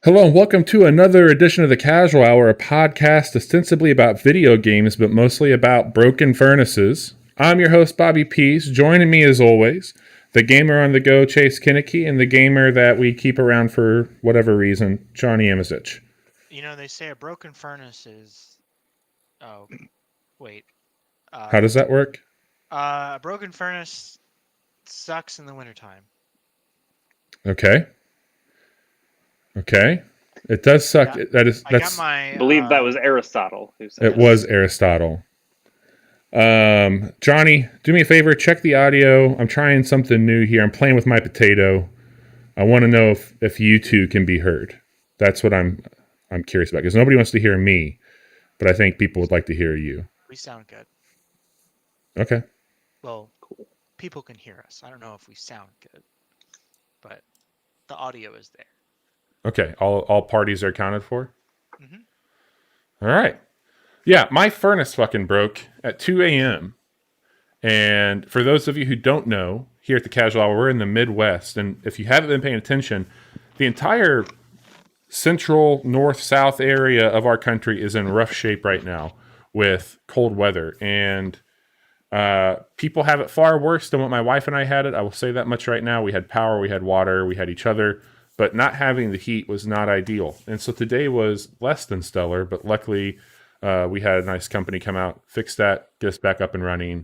Hello and welcome to another edition of the Casual Hour, a podcast ostensibly about video games, but mostly about broken furnaces. I'm your host, Bobby Pease. Joining me as always, the gamer on the go, Chase Kinnicky, and the gamer that we keep around for whatever reason, Johnny Amizich. You know, they say a broken furnace is... Oh, wait. How does that work? A broken furnace sucks in the wintertime. Okay. It does suck. I believe that was Aristotle who said it. Was Aristotle. Johnny, do me a favor, check the audio. I'm trying something new here. I'm playing with my potato. I want to know if you two can be heard. That's what I'm curious about, because nobody wants to hear me, but I think people would like to hear you. We sound good. Okay. Well, cool. People can hear us. I don't know if we sound good, but the audio is there. Okay, all parties are accounted for? Mm-hmm. All right. Yeah, my furnace fucking broke at 2 a.m. And for those of you who don't know, here at the Casual Hour, we're in the Midwest. And if you haven't been paying attention, the entire central, north, south area of our country is in rough shape right now with cold weather. And people have it far worse than what my wife and I had it. I will say that much right now. We had power, we had water, we had each other. But not having the heat was not ideal. And so today was less than stellar, but luckily we had a nice company come out, fix that, get us back up and running.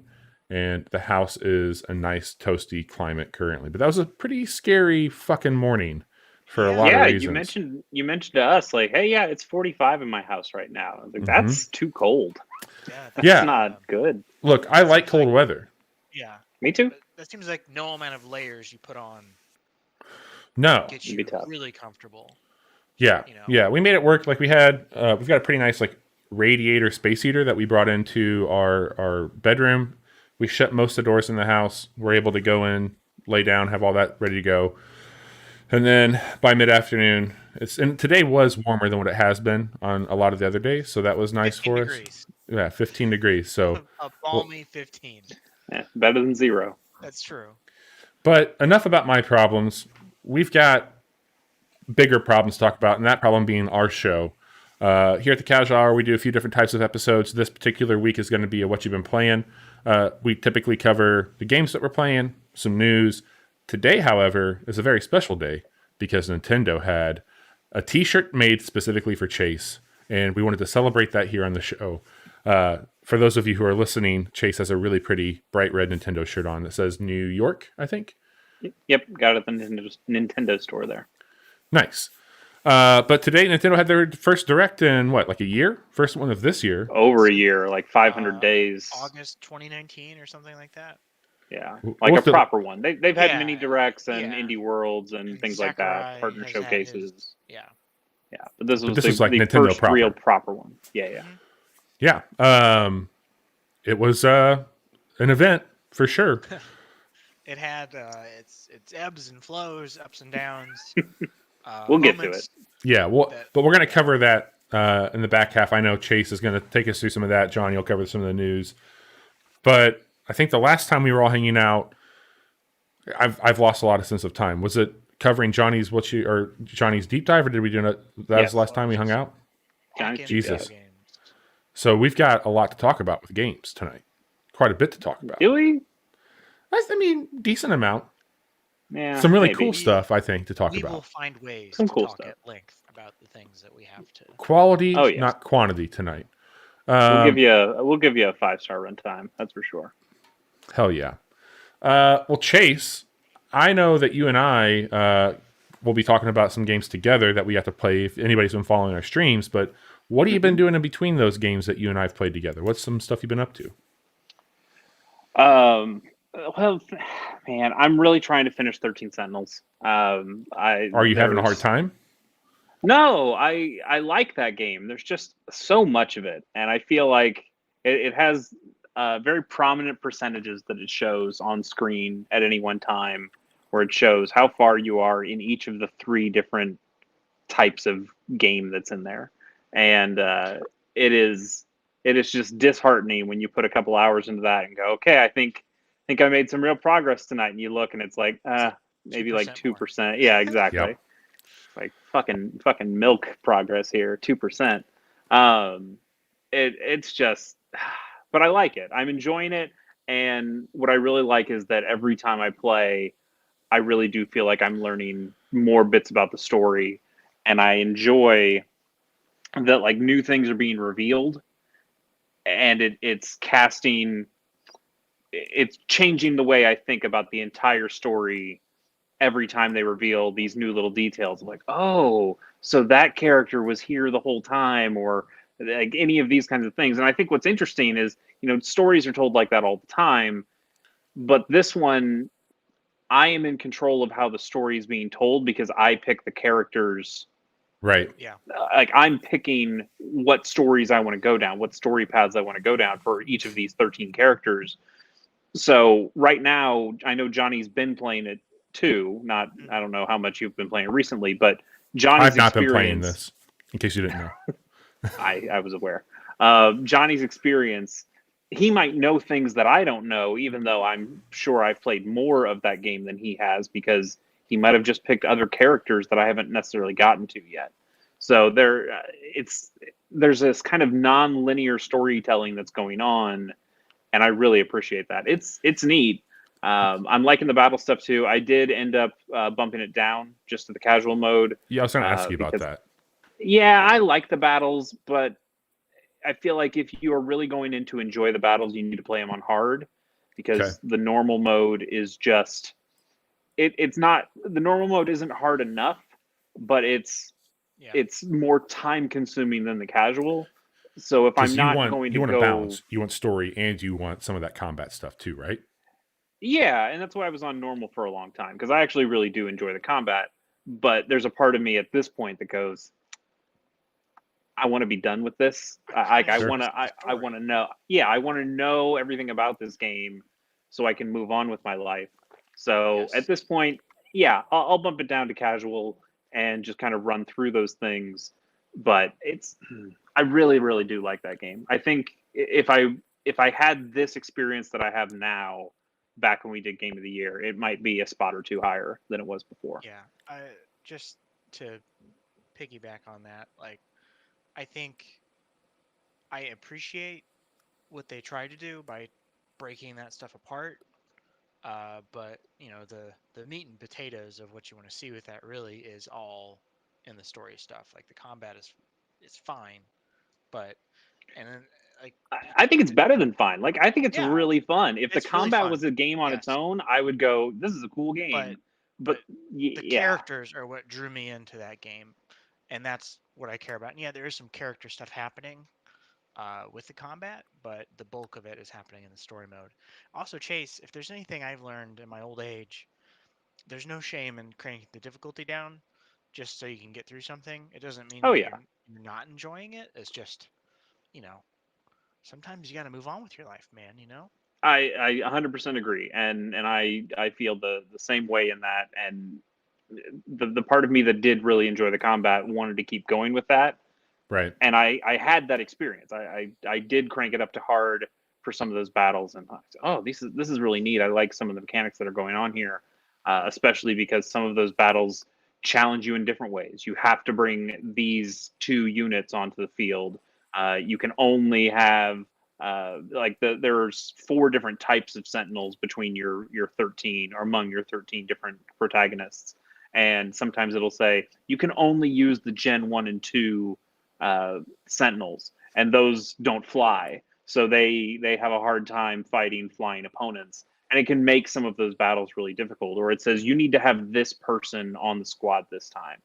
And the house is a nice toasty climate currently. But that was a pretty scary fucking morning for a lot of reasons. Yeah, you mentioned to us, like, hey, yeah, it's 45 in my house right now. I was like, that's too cold. That's not good. Look, I like cold weather. Yeah. Me too. That seems like no amount of layers you put on. No. Gets you really comfortable. Yeah. You know? Yeah. We made it work. Like we had, we've got a pretty nice like radiator space heater that we brought into our bedroom. We shut most of the doors in the house. We're able to go in, lay down, have all that ready to go. And then by mid-afternoon, and today was warmer than what it has been on a lot of the other days. So that was nice for us. Degrees. Yeah. 15 degrees. So a balmy 15. Yeah, better than 0. That's true. But enough about my problems. We've got bigger problems to talk about, and that problem being our show. Here at the Casual Hour, we do a few different types of episodes. This particular week is going to be a What You've Been Playing. We typically cover the games that we're playing, some news. Today, however, is a very special day because Nintendo had a t-shirt made specifically for Chase, and we wanted to celebrate that here on the show. For those of you who are listening, Chase has a really pretty bright red Nintendo shirt on that says New York, I think. Yep, got it at the Nintendo store there. Nice. But today, Nintendo had their first Direct in, like a year? First one of this year. Over a year, like 500 days. August 2019 or something like that. Yeah, like a proper one. They've had mini Directs and Indie Worlds and things like that, partner showcases. Yeah. But this was like the Nintendo first proper. Real proper one. Yeah. It was an event for sure. It had its ebbs and flows, ups and downs. We'll get to it. Yeah, but we're going to cover that in the back half. I know Chase is going to take us through some of that. John, you'll cover some of the news. But I think the last time we were all hanging out, I've lost a lot of sense of time. Was it covering Johnny's deep dive, or did we do that? That was the last time we hung out. Jesus. So we've got a lot to talk about with games tonight. Quite a bit to talk about. Really? I mean, decent amount. Yeah, some really cool stuff, I think, to talk about. We will find ways to talk stuff at length about the things that we have to. Quality, not quantity tonight. We'll give you a 5-star runtime. That's for sure. Hell yeah. Well, Chase, I know that you and I will be talking about some games together that we have to play if anybody's been following our streams, but what have you been doing in between those games that you and I have played together? What's some stuff you've been up to? Well, man, I'm really trying to finish 13 Sentinels. Are you having a hard time? No, I like that game. There's just so much of it, and I feel like it has very prominent percentages that it shows on screen at any one time, where it shows how far you are in each of the 3 different types of game that's in there, and it is just disheartening when you put a couple hours into that and go, okay, I think I made some real progress tonight, and you look and it's like maybe like 2%. Yeah, exactly. Yep. like fucking milk progress here, 2%. It's just, but I like it. I'm enjoying it, and what I really like is that every time I play, I really do feel like I'm learning more bits about the story, and I enjoy that like new things are being revealed, and it's changing the way I think about the entire story every time they reveal these new little details. Like, oh, so that character was here the whole time, or like any of these kinds of things. And I think what's interesting is, stories are told like that all the time, but this one, I am in control of how the story is being told because I pick the characters. Right. Yeah. Like I'm picking what stories I want to go down, what story paths I want to go down for each of these 13 characters. So right now, I know Johnny's been playing it too. I don't know how much you've been playing recently, but Johnny's I've not been playing experience. this, in case you didn't know. I was aware. Johnny's experience, he might know things that I don't know, even though I'm sure I've played more of that game than he has, because he might have just picked other characters that I haven't necessarily gotten to yet. So there's this kind of non-linear storytelling that's going on, and I really appreciate that. It's neat. I'm liking the battle stuff too. I did end up bumping it down just to the casual mode. Yeah, I was going to ask you about that. Yeah, I like the battles, but I feel like if you are really going in to enjoy the battles, you need to play them on hard, because the normal mode is just it's not, the normal mode isn't hard enough, but it's more time consuming than the casual. So if I'm not going to want go, a balance, you want story and you want some of that combat stuff too, right? Yeah, and that's why I was on normal for a long time, because I actually really do enjoy the combat. But there's a part of me at this point that goes, I want to be done with this. I want to know. Yeah, I want to know everything about this game so I can move on with my life. So at this point, yeah, I'll bump it down to casual and just kind of run through those things. But I really, really do like that game. I think if I had this experience that I have now back when we did Game of the Year, it might be a spot or two higher than it was before. Yeah, just to piggyback on that, like, I think I appreciate what they tried to do by breaking that stuff apart. But the meat and potatoes of what you want to see with that really is all in the story stuff. Like the combat is fine, but and then like I think it's better than fun. Like I think it's really fun. If the combat really was a game on its own, I would go, "This is a cool game." But the characters are what drew me into that game, and that's what I care about. And yeah, there is some character stuff happening with the combat, but the bulk of it is happening in the story mode. Also, Chase, if there's anything I've learned in my old age, there's no shame in cranking the difficulty down just so you can get through something. It doesn't mean you're not enjoying it. It's just, sometimes you got to move on with your life, man, I 100% agree, and I feel the same way in that. And the part of me that did really enjoy the combat wanted to keep going with that. Right. And I had that experience. I did crank it up to hard for some of those battles, and this is really neat. I like some of the mechanics that are going on here, especially because some of those battles challenge you in different ways. You have to bring these 2 units onto the field. You can only have there's 4 different types of Sentinels between your 13, or among your 13 different protagonists. And sometimes it'll say you can only use the Gen 1 and 2 Sentinels, and those don't fly, so they have a hard time fighting flying opponents, and it can make some of those battles really difficult. Or it says you need to have this person on the squad this time,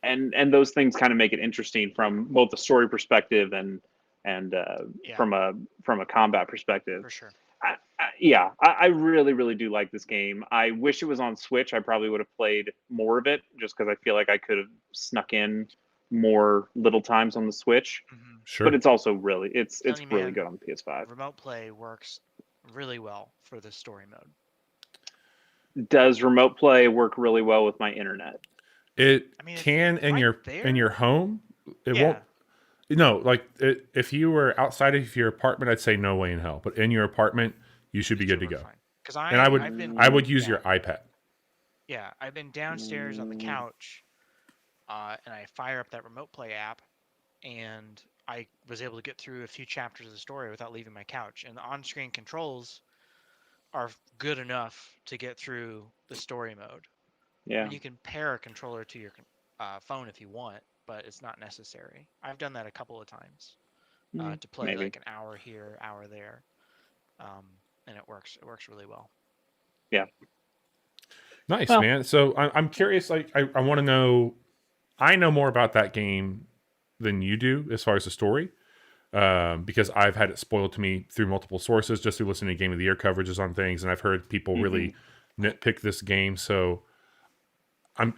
and those things kind of make it interesting from both the story perspective and from a combat perspective. For sure. I really, really do like this game. I wish it was on Switch. I probably would have played more of it, just because I feel like I could have snuck in more little times on the Switch. Mm-hmm. Sure. But it's also really really good on the PS5. Remote play works really well for the story mode. Does remote play work really well with my internet? It can in your home. It won't. No, like if you were outside of your apartment, I'd say no way in hell. But in your apartment, you should be good to go. And I would use your iPad. Because I would use your iPad. Because I would use your iPad. Yeah. And I would use your iPad. Because I would use your iPad. I Yeah, I've been downstairs on the couch, and I fire up that remote play app, and I was able to get through a few chapters of the story without leaving my couch. And the on-screen controls are good enough to get through the story mode. I Yeah. mean, you can pair a controller to your phone if you want, but it's not necessary. I've done that a couple of times to play Maybe. like an hour here, hour there, and it works. It works really well. Yeah. Nice, Well, man. So I'm curious. Like, I want to know. I know more about that game than you do as far as the story, because I've had it spoiled to me through multiple sources, just through listening to Game of the Year coverages on things, and I've heard people really nitpick this game. So I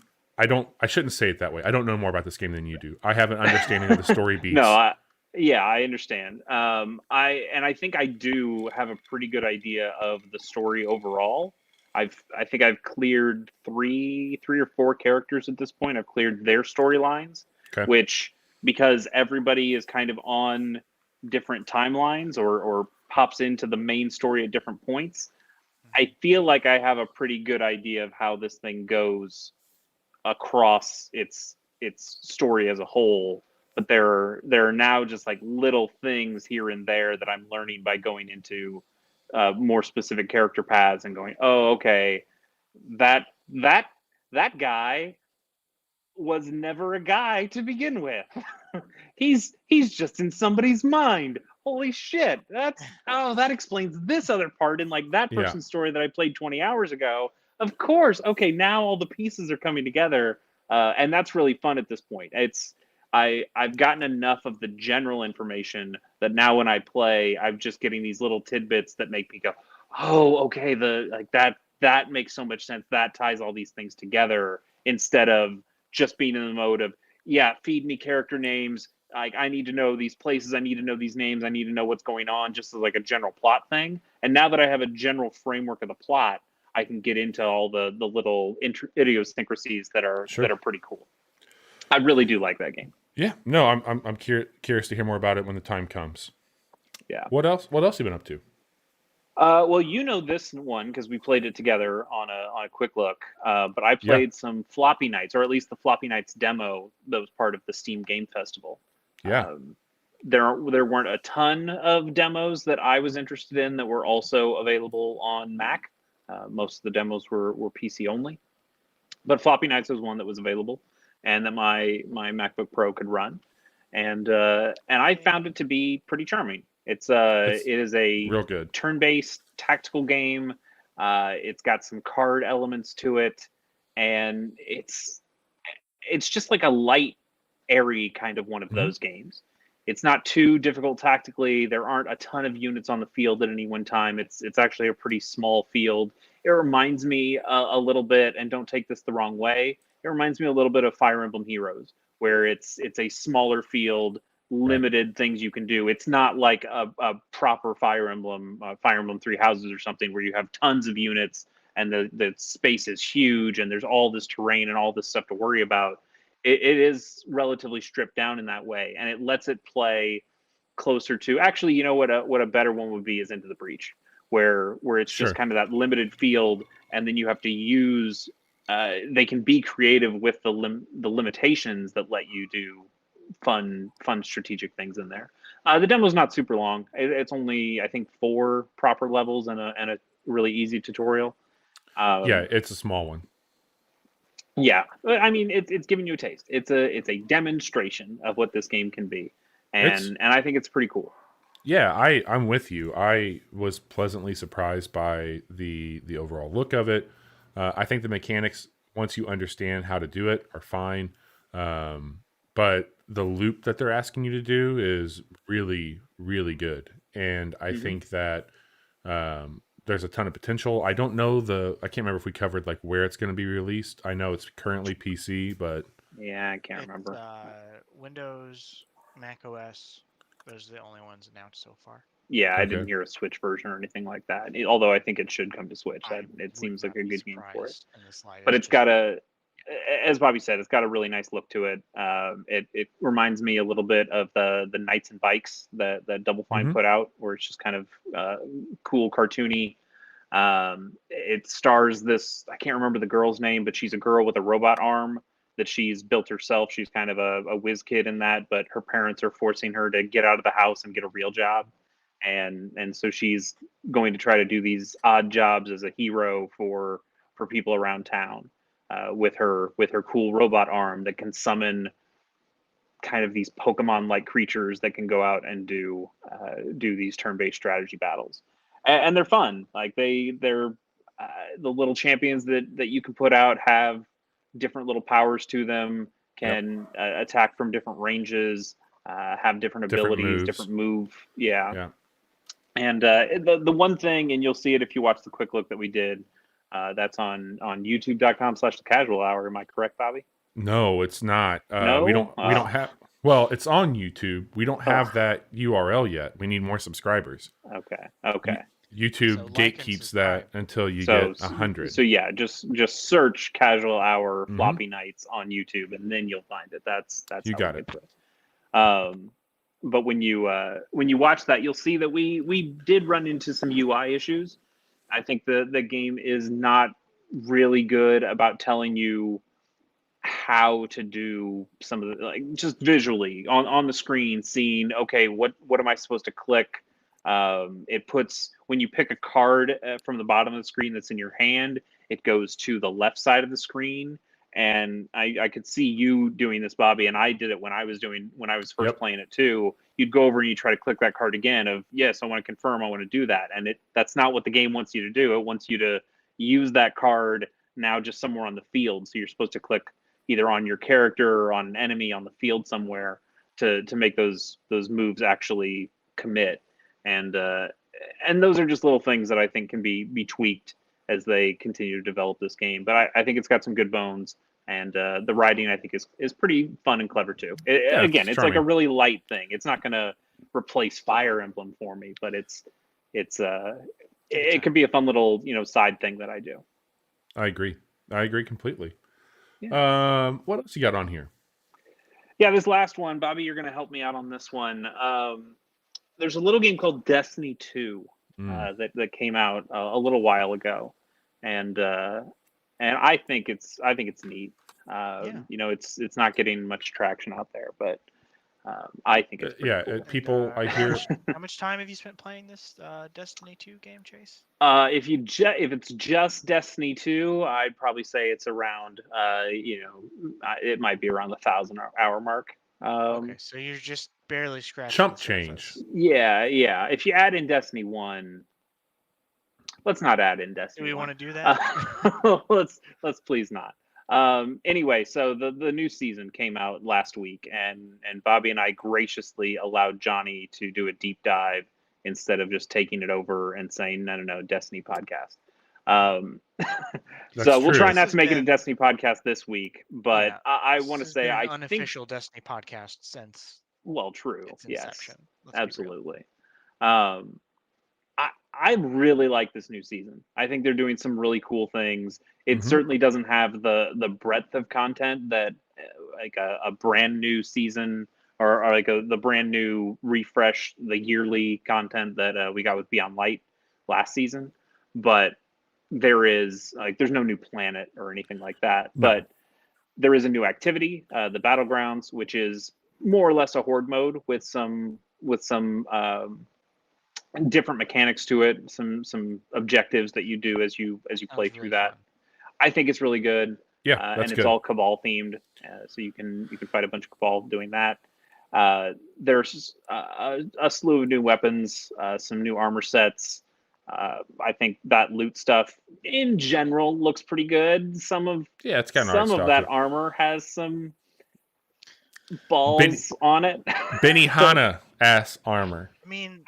shouldn't say it that way. I don't know more about this game than you do. I have an understanding of the story beats. No, yeah, I understand. I think I do have a pretty good idea of the story overall. I think I've cleared three or four characters at this point. I've cleared their storylines, Okay. which, because everybody is kind of on different timelines or pops into the main story at different points, I feel like I have a pretty good idea of how this thing goes across its story as a whole. But there are now just like little things here and there that I'm learning by going into more specific character paths and going, oh, okay, that that guy was never a guy to begin with. he's just in somebody's mind. Holy shit. That explains this other part in like that Yeah. person's story that I played 20 hours ago. Of course. Okay, now all the pieces are coming together. And that's really fun at this point. I've gotten enough of the general information that now when I play, I'm just getting these little tidbits that make me go, oh, okay, that makes so much sense. That ties all these things together, instead of just being in the mode of, yeah, feed me character names. Like, I need to know these places. I need to know these names. I need to know what's going on, just as like a general plot thing. And now that I have a general framework of the plot, I can get into all the little idiosyncrasies that are pretty cool. I really do like that game. Yeah. No, I'm curious to hear more about it when the time comes. Yeah. What else? What else have you been up to? Well, you know this one because we played it together on a quick look. But I played some Floppy Nights, or at least the Floppy Nights demo that was part of the Steam Game Festival. Yeah. There weren't a ton of demos that I was interested in that were also available on Mac. Most of the demos were PC only, but Floppy Nights was one that was available and that my MacBook Pro could run, and I found it to be pretty charming. It is a real good turn-based tactical game. It's got some card elements to it, and it's just like a light, airy kind of one of those games. It's not too difficult tactically. There aren't a ton of units on the field at any one time. It's actually a pretty small field. It reminds me a little bit, and don't take this the wrong way, it reminds me a little bit of Fire Emblem Heroes, where it's a smaller field, limited things you can do. It's not like a proper Fire Emblem 3 Houses or something, where you have tons of units and the space is huge and there's all this terrain and all this stuff to worry about. It is relatively stripped down in that way, and it lets it play closer to, actually, you know what a better one would be is Into the Breach, where it's just kind of that limited field, and then you have to use they can be creative with the limitations that let you do fun strategic things in there. The demo's not super long. It's only, I think, 4 proper levels and a really easy tutorial. Yeah, it's a small one. Yeah, I mean, it's giving you a taste. It's a demonstration of what this game can be, and I think it's pretty cool. Yeah, I'm with you. I was pleasantly surprised by the overall look of it. I think the mechanics, once you understand how to do it, are fine. But the loop that they're asking you to do is really, really good. And I think that there's a ton of potential. I don't know I can't remember if we covered like where it's going to be released. I know it's currently PC, but yeah, I can't remember. Windows, Mac OS, those are the only ones announced so far. Yeah, I didn't hear a Switch version or anything like that. Although I think it should come to Switch. It seems like a good game for it. But it's got as Bobby said, it's got a really nice look to it. It reminds me a little bit of the Knights and Bikes that Double Fine put out, where it's just kind of cool, cartoony. It stars this, I can't remember the girl's name, but she's a girl with a robot arm that she's built herself. She's kind of a whiz kid in that, but her parents are forcing her to get out of the house and get a real job. And so she's going to try to do these odd jobs as a hero for people around town, with her cool robot arm that can summon kind of these Pokemon-like creatures that can go out and do these turn-based strategy battles, and they're fun. Like they're the little champions that you can put out have different little powers to them, can attack from different ranges, have different abilities, different move. Yeah. And the one thing, and you'll see it if you watch the quick look that we did, that's on youtube.com/the casual hour. Am I correct, Bobby? No, it's not. No? We don't have. Well, it's on YouTube. We don't have that URL yet. We need more subscribers. Okay. YouTube So like gatekeeps that until you So- get 100. So yeah, just search Casual Hour Floppy Nights on YouTube, and then you'll find it. That's You how got we it. get to it. But when you watch that, you'll see that we did run into some UI issues. I think the game is not really good about telling you how to do some of the, like, just visually on the screen, seeing, okay, what am I supposed to click? It puts, when you pick a card from the bottom of the screen that's in your hand, it goes to the left side of the screen. And I could see you doing this, Bobby, and I did it when I was first playing it too. You'd go over and you try to click that card again of, yes, I want to confirm, I want to do that. And that's not what the game wants you to do. It wants you to use that card now just somewhere on the field. So you're supposed to click either on your character or on an enemy on the field somewhere to make those moves actually commit. And those are just little things that I think can be tweaked as they continue to develop this game. But I think it's got some good bones, and the writing I think is pretty fun and clever too. Again, it's like a really light thing. It's not going to replace Fire Emblem for me, but it could be a fun little side thing that I do. I agree completely. Yeah. What else you got on here? Yeah, this last one, Bobby, you're going to help me out on this one. There's a little game called Destiny 2 that came out a little while ago, and I think it's neat. It's not getting much traction out there, but I think it's pretty cool. People I hear. How much time have you spent playing this Destiny 2 game, Chase? If it's just Destiny 2, I'd probably say it's around it might be around the 1,000-hour mark. Okay, so you're just barely scratching chump the change. surface. Yeah. If you add in Destiny 1, let's not add in Destiny. Do we 1. want to do that? Let's please not. Anyway, so the new season came out last week, and Bobby and I graciously allowed Johnny to do a deep dive instead of just taking it over and saying no Destiny podcast. So we'll try not to make it a Destiny podcast this week, but I want to say I think unofficial Destiny podcast since true, its yes, inception. Absolutely. I really like this new season. I think they're doing some really cool things. It certainly doesn't have the breadth of content that like a brand new season or like the brand new refresh, the yearly content that we got with Beyond Light last season. But there's no new planet or anything like that. No. But there is a new activity, the Battlegrounds, which is more or less a horde mode with some different mechanics to it, some objectives that you do as you play through really that. Fun. I think it's really good. Yeah, that's and it's good. all Cabal themed, so you can fight a bunch of Cabal doing that. There's a slew of new weapons, some new armor sets. I think that loot stuff in general looks pretty good. it's kind of some of that armor has some balls on it. Benihana ass armor. I mean,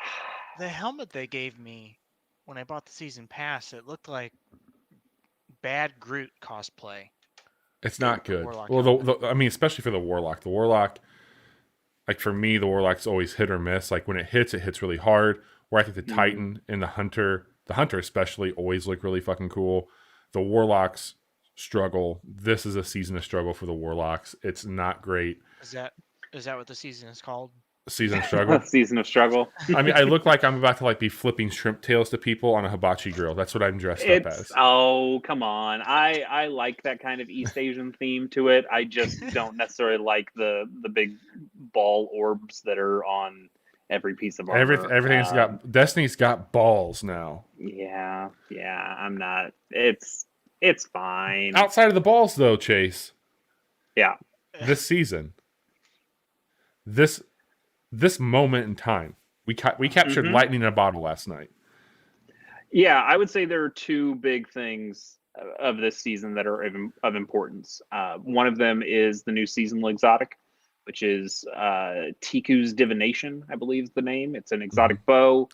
the helmet they gave me when I bought the season pass, it looked like bad Groot cosplay. It's not good. Well, I mean, especially for the Warlock. The Warlock, like for me, the Warlock's always hit or miss. Like when it hits really hard. Where I think the Titan and the Hunter especially, always look really fucking cool. The Warlocks struggle. This is a season of struggle for the Warlocks. It's not great. Is that what the season is called? Season of Struggle. Season of Struggle. I mean, I look like I'm about to like be flipping shrimp tails to people on a hibachi grill. That's what I'm dressed up as. Oh, come on. I like that kind of East Asian theme to it. I just don't necessarily like the big ball orbs that are on every piece of armor. Everything's got Destiny's got balls now. Yeah, I'm not. It's fine. Outside of the balls, though, Chase. Yeah. This season, this moment in time, we captured lightning in a bottle last night. Yeah, I would say there are two big things of this season that are of importance. One of them is the new seasonal exotic, which is Tiku's Divination, I believe is the name. It's an exotic bow.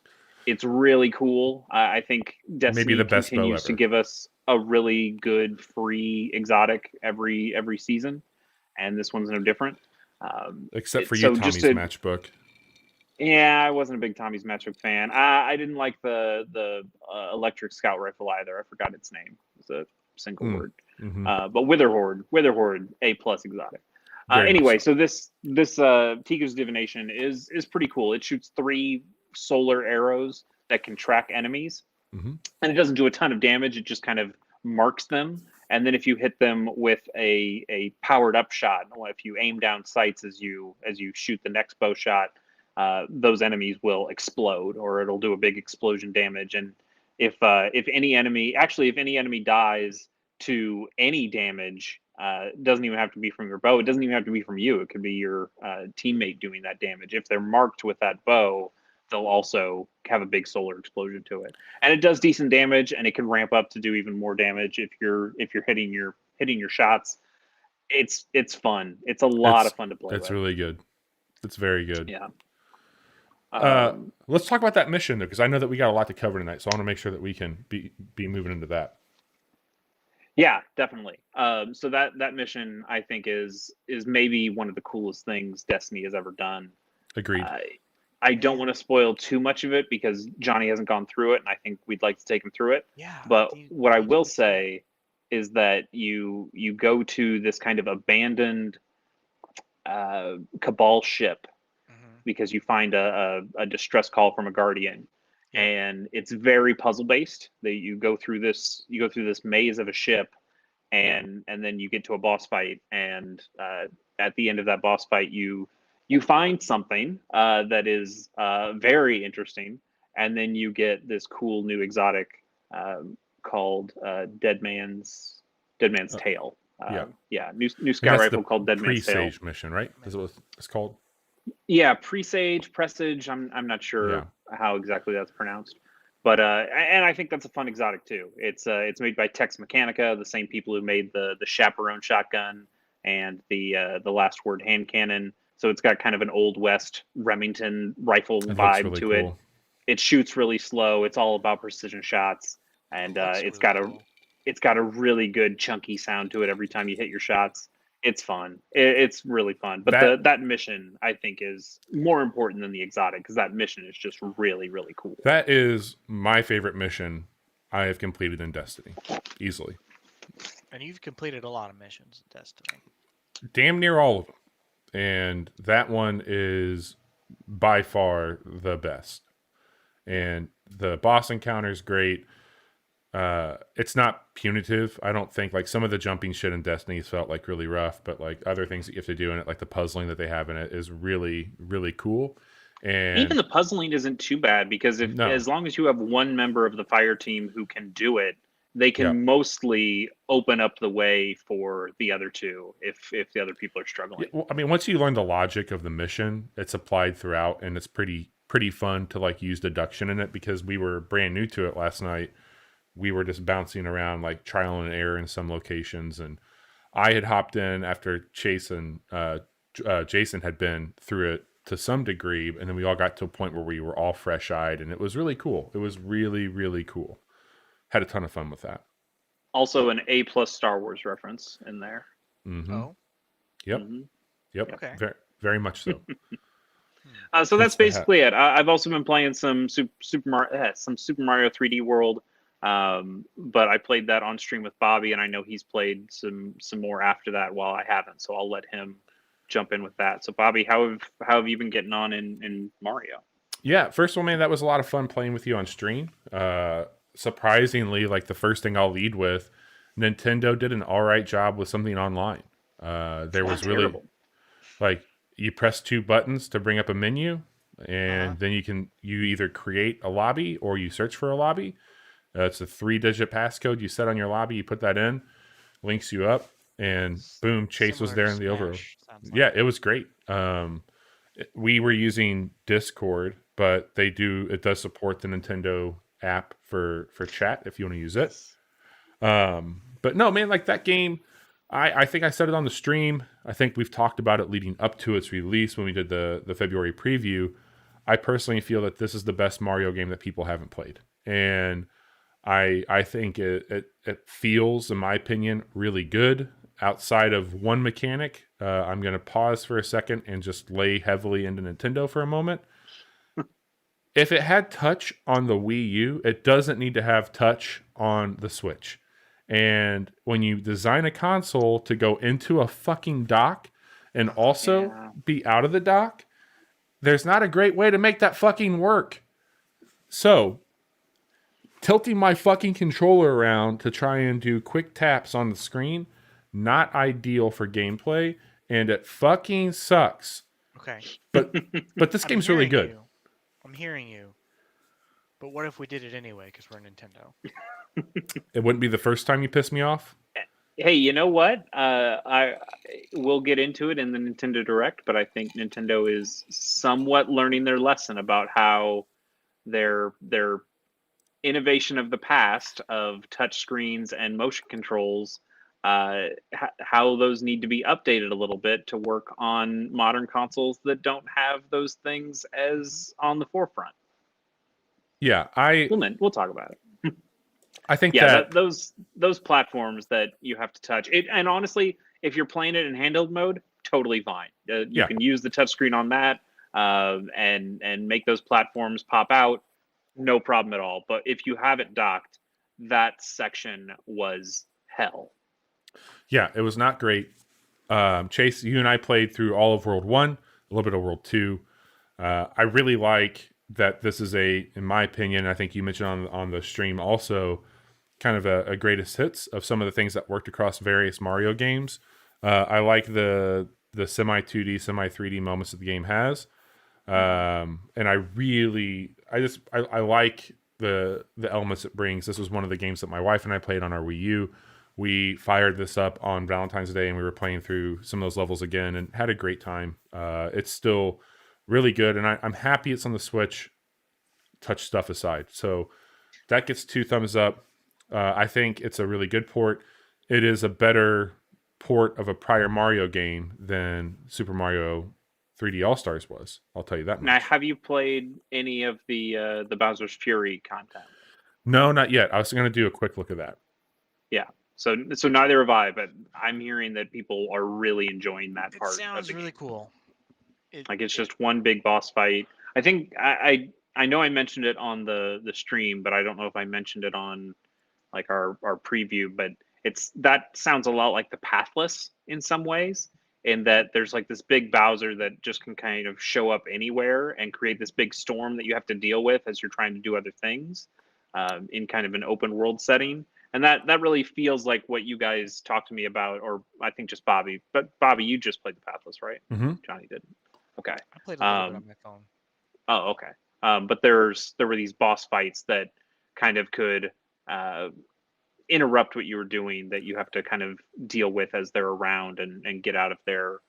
It's really cool. I think Destiny Maybe the best continues to give us a really good free exotic every season, and this one's no different. Except for you, Tommy's matchbook. Yeah, I wasn't a big Tommy's matchbook fan. I didn't like the electric scout rifle either. I forgot its name. It's a single word. But Witherhorde, A+ exotic. Anyway, so this Tiku's Divination is pretty cool. It shoots 3 solar arrows that can track enemies, and it doesn't do a ton of damage. It just kind of marks them. And then if you hit them with a powered up shot, if you aim down sights as you shoot the next bow shot, those enemies will explode, or it'll do a big explosion damage. And if any enemy dies to any damage, it doesn't even have to be from your bow. It doesn't even have to be from you. It could be your teammate doing that damage. If they're marked with that bow, they'll also have a big solar explosion to it. And it does decent damage, and it can ramp up to do even more damage if you're hitting your shots. It's fun. It's a lot of fun to play with. That's really good. That's very good. Yeah. Let's talk about that mission though, because I know that we got a lot to cover tonight, so I want to make sure that we can be moving into that. Yeah, definitely. So that mission I think is maybe one of the coolest things Destiny has ever done. Agreed. I don't want to spoil too much of it because Johnny hasn't gone through it, and I think we'd like to take him through it. Yeah. But what I will say is that you go to this kind of abandoned Cabal ship because you find a distress call from a Guardian, and it's very puzzle based. That you go through this maze of a ship, and then you get to a boss fight, and at the end of that boss fight, you find something that is very interesting, and then you get this cool new exotic called Dead Man's Tail. New scout rifle called Dead Man's Tail. Presage mission, right? Is what it's called? Yeah, Presage. I'm not sure how exactly that's pronounced, but and I think that's a fun exotic too. It's made by Tex Mechanica, the same people who made the Chaperone shotgun and the Last Word hand cannon. So it's got kind of an Old West Remington rifle vibe really to cool. it. It shoots really slow. It's all about precision shots, and it's got a really good chunky sound to it every time you hit your shots. It's fun. It's really fun. But that mission, I think, is more important than the exotic because that mission is just really, really cool. That is my favorite mission I have completed in Destiny, easily. And you've completed a lot of missions in Destiny. Damn near all of them. And that one is by far the best. And the boss encounter is great. It's not punitive. I don't think, like, some of the jumping shit in Destiny felt like really rough, but like other things that you have to do in it, like the puzzling that they have in it, is really, really cool. And even the puzzling isn't too bad because as long as you have one member of the fire team who can do it, they can mostly open up the way for the other two if the other people are struggling. Well, I mean, once you learn the logic of the mission, it's applied throughout, and it's pretty fun to like use deduction in it because we were brand new to it last night. We were just bouncing around, like trial and error in some locations, and I had hopped in after Chase and Jason had been through it to some degree, and then we all got to a point where we were all fresh-eyed, and it was really cool. It was really, really cool. Had a ton of fun with that. Also, an A+ Star Wars reference in there. Mm-hmm. Oh. Yep. Mm-hmm. Yep. Okay. Very, very much so. So that's basically it. I've also been playing some Super Mario 3D World, but I played that on stream with Bobby, and I know he's played some more after that while I haven't. So I'll let him jump in with that. So, Bobby, how have you been getting on in Mario? Yeah, first of all, man, that was a lot of fun playing with you on stream. Surprisingly, like the first thing I'll lead with, Nintendo did an all right job with something online. There Not was really terrible. like you press two buttons to bring up a menu, and Uh-huh. then you either create a lobby or you search for a lobby. It's a 3-digit passcode you set on your lobby. You put that in, links you up, and boom, Chase was Similar there to in the overworld. Smash, sounds Yeah, like. it was great. We were using Discord, but it does support the Nintendo app for chat if you want to use it. Yes. But no, man, like that game, I think I said it on the stream. I think we've talked about it leading up to its release when we did the February preview. I personally feel that this is the best Mario game that people haven't played, and I think it feels, in my opinion, really good. Outside of one mechanic, I'm going to pause for a second and just lay heavily into Nintendo for a moment. If it had touch on the Wii U, it doesn't need to have touch on the Switch. And when you design a console to go into a fucking dock and also Yeah. be out of the dock, there's not a great way to make that fucking work. So, tilting my fucking controller around to try and do quick taps on the screen, not ideal for gameplay, and it fucking sucks. Okay. But this I'm game's really hearing good. you. I'm hearing you. But what if we did it anyway because we're Nintendo? It wouldn't be the first time you piss me off. Hey, you know what? I will get into it in the Nintendo Direct, but I think Nintendo is somewhat learning their lesson about how their innovation of the past of touch screens and motion controls, how those need to be updated a little bit to work on modern consoles that don't have those things as on the forefront. Yeah, We'll talk about it. I think Yeah, that those platforms that you have to touch it, and honestly, if you're playing it in handheld mode, totally fine. You Yeah. can use the touchscreen on that and make those platforms pop out, no problem at all. But if you have it docked, that section was hell. yeah, it was not great. Chase, you and I played through all of World 1, a little bit of World 2. I really like that this is in my opinion, I think you mentioned on the stream also, kind of a greatest hits of some of the things that worked across various Mario games. I like the semi 2D, semi 3D moments that the game has. And I like the elements it brings. This was one of the games that my wife and I played on our Wii U. We fired this up on Valentine's Day and we were playing through some of those levels again and had a great time. It's still really good, and I'm happy it's on the Switch, touch stuff aside. So that gets 2 thumbs up. I think it's a really good port. It is a better port of a prior Mario game than Super Mario 3D All-Stars was. I'll tell you that much. Now, have you played any of the Bowser's Fury content? No, not yet. I was going to do a quick look at that. Yeah. So neither have I, but I'm hearing that people are really enjoying that It part. sounds of the really game. cool. It's just one big boss fight. I think I know I mentioned it on the stream, but I don't know if I mentioned it on like our preview. But that sounds a lot like the Pathless in some ways, in that there's like this big Bowser that just can kind of show up anywhere and create this big storm that you have to deal with as you're trying to do other things in kind of an open world setting. And that really feels like what you guys talked to me about, or I think just Bobby. But Bobby, you just played the Pathless, right? Mm-hmm. Johnny didn't. Okay. I played a little bit on my phone. Oh, okay. But there were these boss fights that kind of could interrupt what you were doing, that you have to kind of deal with as they're around and get out of their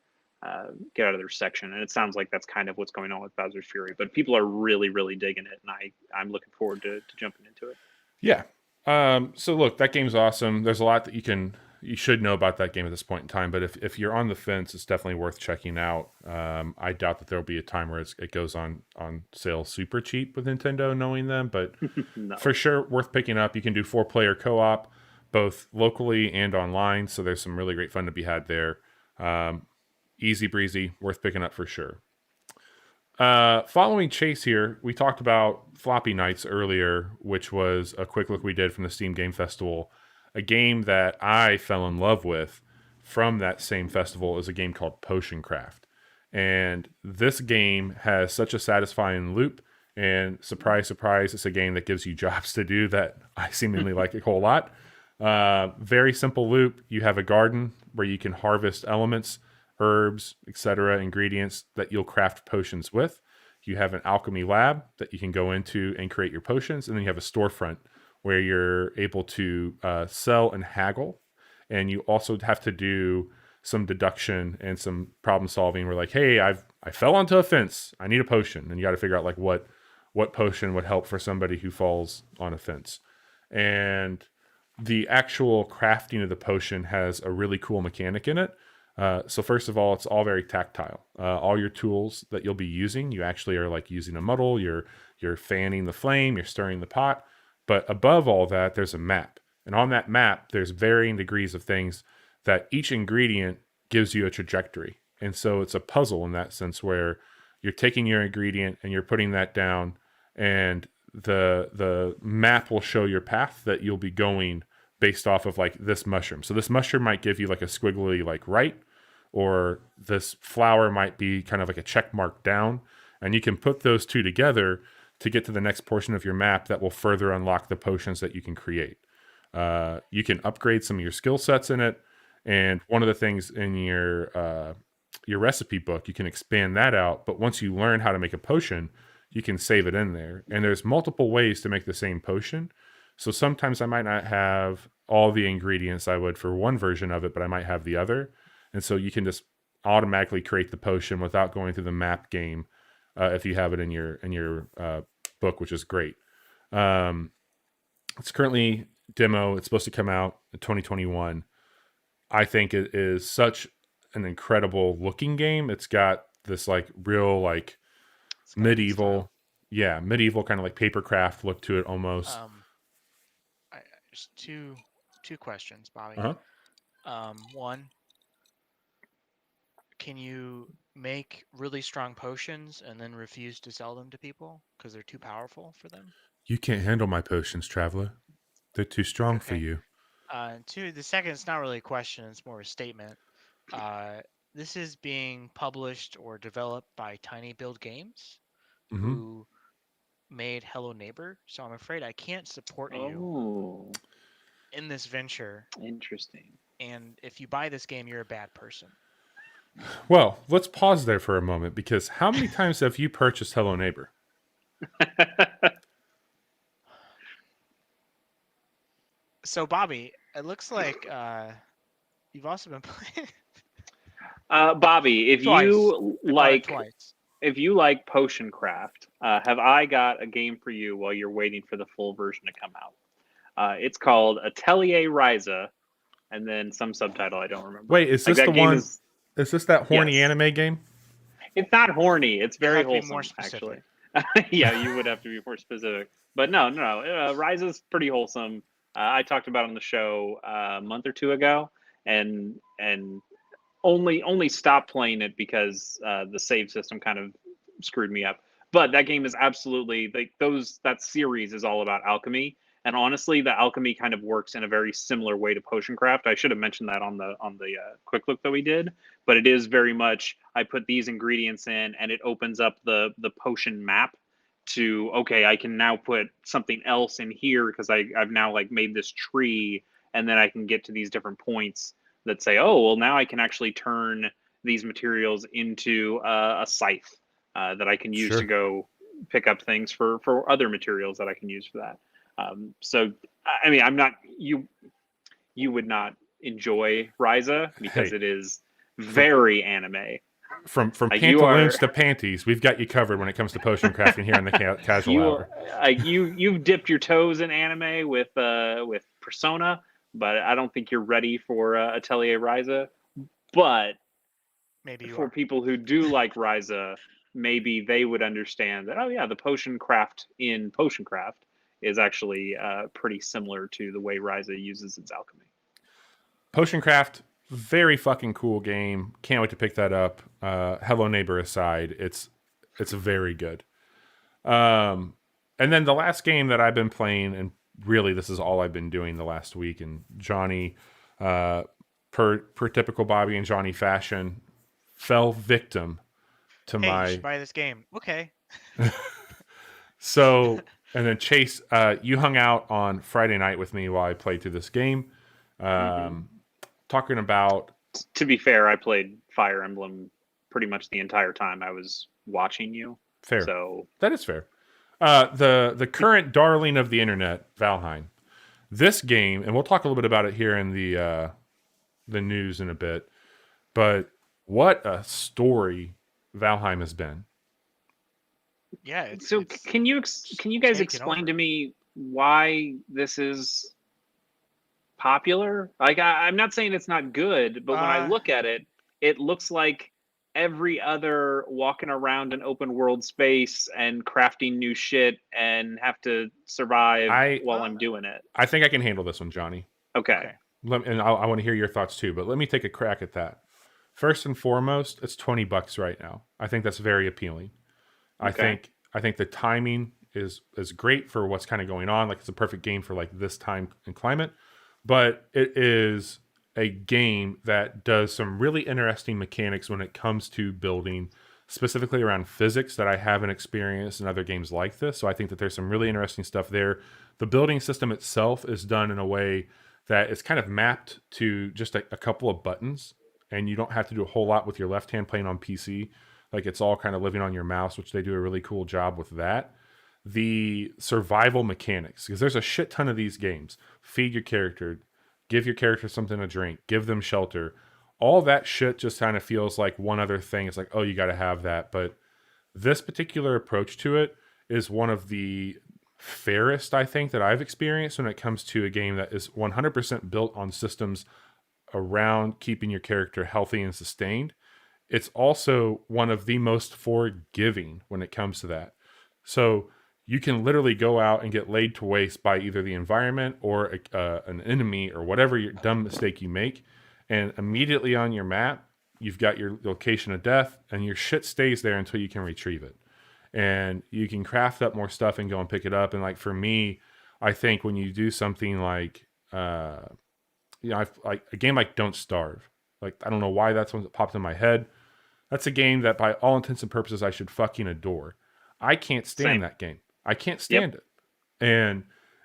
section. And it sounds like that's kind of what's going on with Bowser's Fury. But people are really, really digging it, and I'm looking forward to jumping into it. Yeah. So look, that game's awesome. There's a lot that you should know about that game at this point in time, but if you're on the fence, it's definitely worth checking out. I doubt that there'll be a time where it goes on sale super cheap with Nintendo, knowing them, but No. for sure worth picking up. You can do 4-player co-op, both locally and online, so there's some really great fun to be had there. Easy breezy, worth picking up for sure. Following Chase here, we talked about Floppy Nights earlier, which was a quick look we did from the Steam Game Festival, a game that I fell in love with from that same festival is a game called Potion Craft. And this game has such a satisfying loop. And surprise, surprise, it's a game that gives you jobs to do that I seemingly like a whole lot. Very simple loop. You have a garden where you can harvest elements, herbs, etc., ingredients that you'll craft potions with. You have an alchemy lab that you can go into and create your potions. And then you have a storefront where you're able to sell and haggle. And you also have to do some deduction and some problem solving. We're like, hey, I fell onto a fence. I need a potion. And you got to figure out like what potion would help for somebody who falls on a fence. And the actual crafting of the potion has a really cool mechanic in it. So first of all, it's all very tactile. All your tools that you'll be using, you actually are like using a muddle, you're fanning the flame, you're stirring the pot. But above all that, there's a map. And on that map, there's varying degrees of things that each ingredient gives you a trajectory. And so it's a puzzle in that sense where you're taking your ingredient and you're putting that down, and the map will show your path that you'll be going based off of like this mushroom. So this mushroom might give you like a squiggly like right, or this flower might be kind of like a check mark down. And you can put those two together to get to the next portion of your map that will further unlock the potions that you can create. You can upgrade some of your skill sets in it. And one of the things in your recipe book, you can expand that out. But once you learn how to make a potion, you can save it in there. And there's multiple ways to make the same potion. So sometimes I might not have all the ingredients I would for one version of it, but I might have the other. And so you can just automatically create the potion without going through the map game if you have it in your book, which is great. It's currently demo. It's supposed to come out in 2021. I think it is such an incredible looking game. It's got this like real like medieval kind of like papercraft look to it almost. Just two questions, Bobby. Uh-huh. One, can you make really strong potions and then refuse to sell them to people because they're too powerful for them? You can't handle my potions, traveler. They're too strong for you. And two, the second, it's not really a question, it's more a statement. This is being published or developed by Tiny Build Games, who made Hello Neighbor. So I'm afraid I can't support you in this venture. Interesting. And if you buy this game, you're a bad person. Well, let's pause there for a moment, because how many times have you purchased Hello Neighbor? So, Bobby, it looks like you've also been playing. Bobby, if Twice. if you like potion craft, have I got a game for you while you're waiting for the full version to come out? It's called Atelier Ryza, and then some subtitle I don't remember. Wait, is this the one? Is this that horny anime game? It's not horny. It's very wholesome, more specific. actually. Yeah, you would have to be more specific. But no. Ryza's pretty wholesome. I talked about it on the show a month or two ago, and only stopped playing it because the save system kind of screwed me up. But that game is absolutely like that series is all about alchemy. And honestly, the alchemy kind of works in a very similar way to potion craft. I should have mentioned that on the quick look that we did, but it is very much I put these ingredients in, and it opens up the potion map to I can now put something else in here because I've now like made this tree, and then I can get to these different points that say, now I can actually turn these materials into a scythe that I can use to go pick up things for other materials that I can use for that. So, I mean, I'm not you would not enjoy Ryza because it is very anime. From pantaloons to panties, we've got you covered when it comes to potion crafting here in the casual hour. You've dipped your toes in anime with Persona, but I don't think you're ready for Atelier Ryza. But maybe for people who do like Ryza, maybe they would understand that. The potion craft in potion craft is actually pretty similar to the way Ryza uses its alchemy. Potion craft, very fucking cool game. Can't wait to pick that up. Hello Neighbor aside, it's very good. And then the last game that I've been playing, and really this is all I've been doing the last week, and Johnny per typical Bobby and Johnny fashion, fell victim to Hey, you should my. buy this game. Okay. So, and then Chase, you hung out on Friday night with me while I played through this game, um, talking about. To be fair, I played Fire Emblem pretty much the entire time I was watching you. Fair. So That is fair. The current darling of the internet, Valheim. This game, and we'll talk a little bit about it here in the news in a bit. But what a story Valheim has been. Yeah. It's, so it's can you guys taken explain over. to me why this is popular? Like I'm not saying it's not good, but when I look at it, it looks like every other walking around an open world space and crafting new shit and have to survive while I'm doing it. I think I can handle this one, Johnny. Okay. And I want to hear your thoughts too, but let me take a crack at that. First and foremost, it's $20 right now. I think that's very appealing. Okay. I think the timing is great for what's kind of going on. Like it's a perfect game for like this time and climate, but it is a game that does some really interesting mechanics when it comes to building, specifically around physics that I haven't experienced in other games like this. So I think that there's some really interesting stuff there. The building system itself is done in a way that it's kind of mapped to just a couple of buttons, and you don't have to do a whole lot with your left hand playing on PC. Like it's all kind of living on your mouse, which they do a really cool job with that. The survival mechanics, because there's a shit ton of these games. Feed your character, give your character something to drink, give them shelter. All that shit just kind of feels like one other thing. It's like, oh, you got to have that. But this particular approach to it is one of the fairest, I think, that I've experienced when it comes to a game that is 100% built on systems around keeping your character healthy and sustained. It's also one of the most forgiving when it comes to that. So you can literally go out and get laid to waste by either the environment or an enemy or whatever your dumb mistake you make. And immediately on your map, you've got your location of death, and your shit stays there until you can retrieve it. And you can craft up more stuff and go and pick it up. And like for me, I think when you do something like, like a game like Don't Starve, like I don't know why that's one that popped in my head. That's a game that, by all intents and purposes, I should fucking adore. I can't stand that game. I can't stand it, and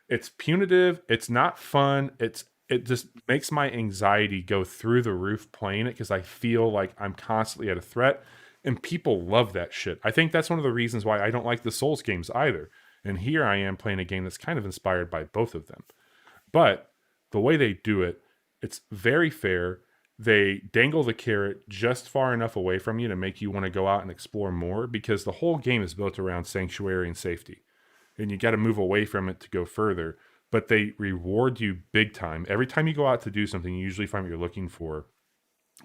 it's punitive. It's not fun. It just makes my anxiety go through the roof playing it because I feel like I'm constantly at a threat, and people love that shit. I think that's one of the reasons why I don't like the Souls games either. And here I am playing a game that's kind of inspired by both of them, but the way they do it, it's very fair. They dangle the carrot just far enough away from you to make you want to go out and explore more, because the whole game is built around sanctuary and safety. And you got to move away from it to go further. But they reward you big time. Every time you go out to do something, you usually find what you're looking for.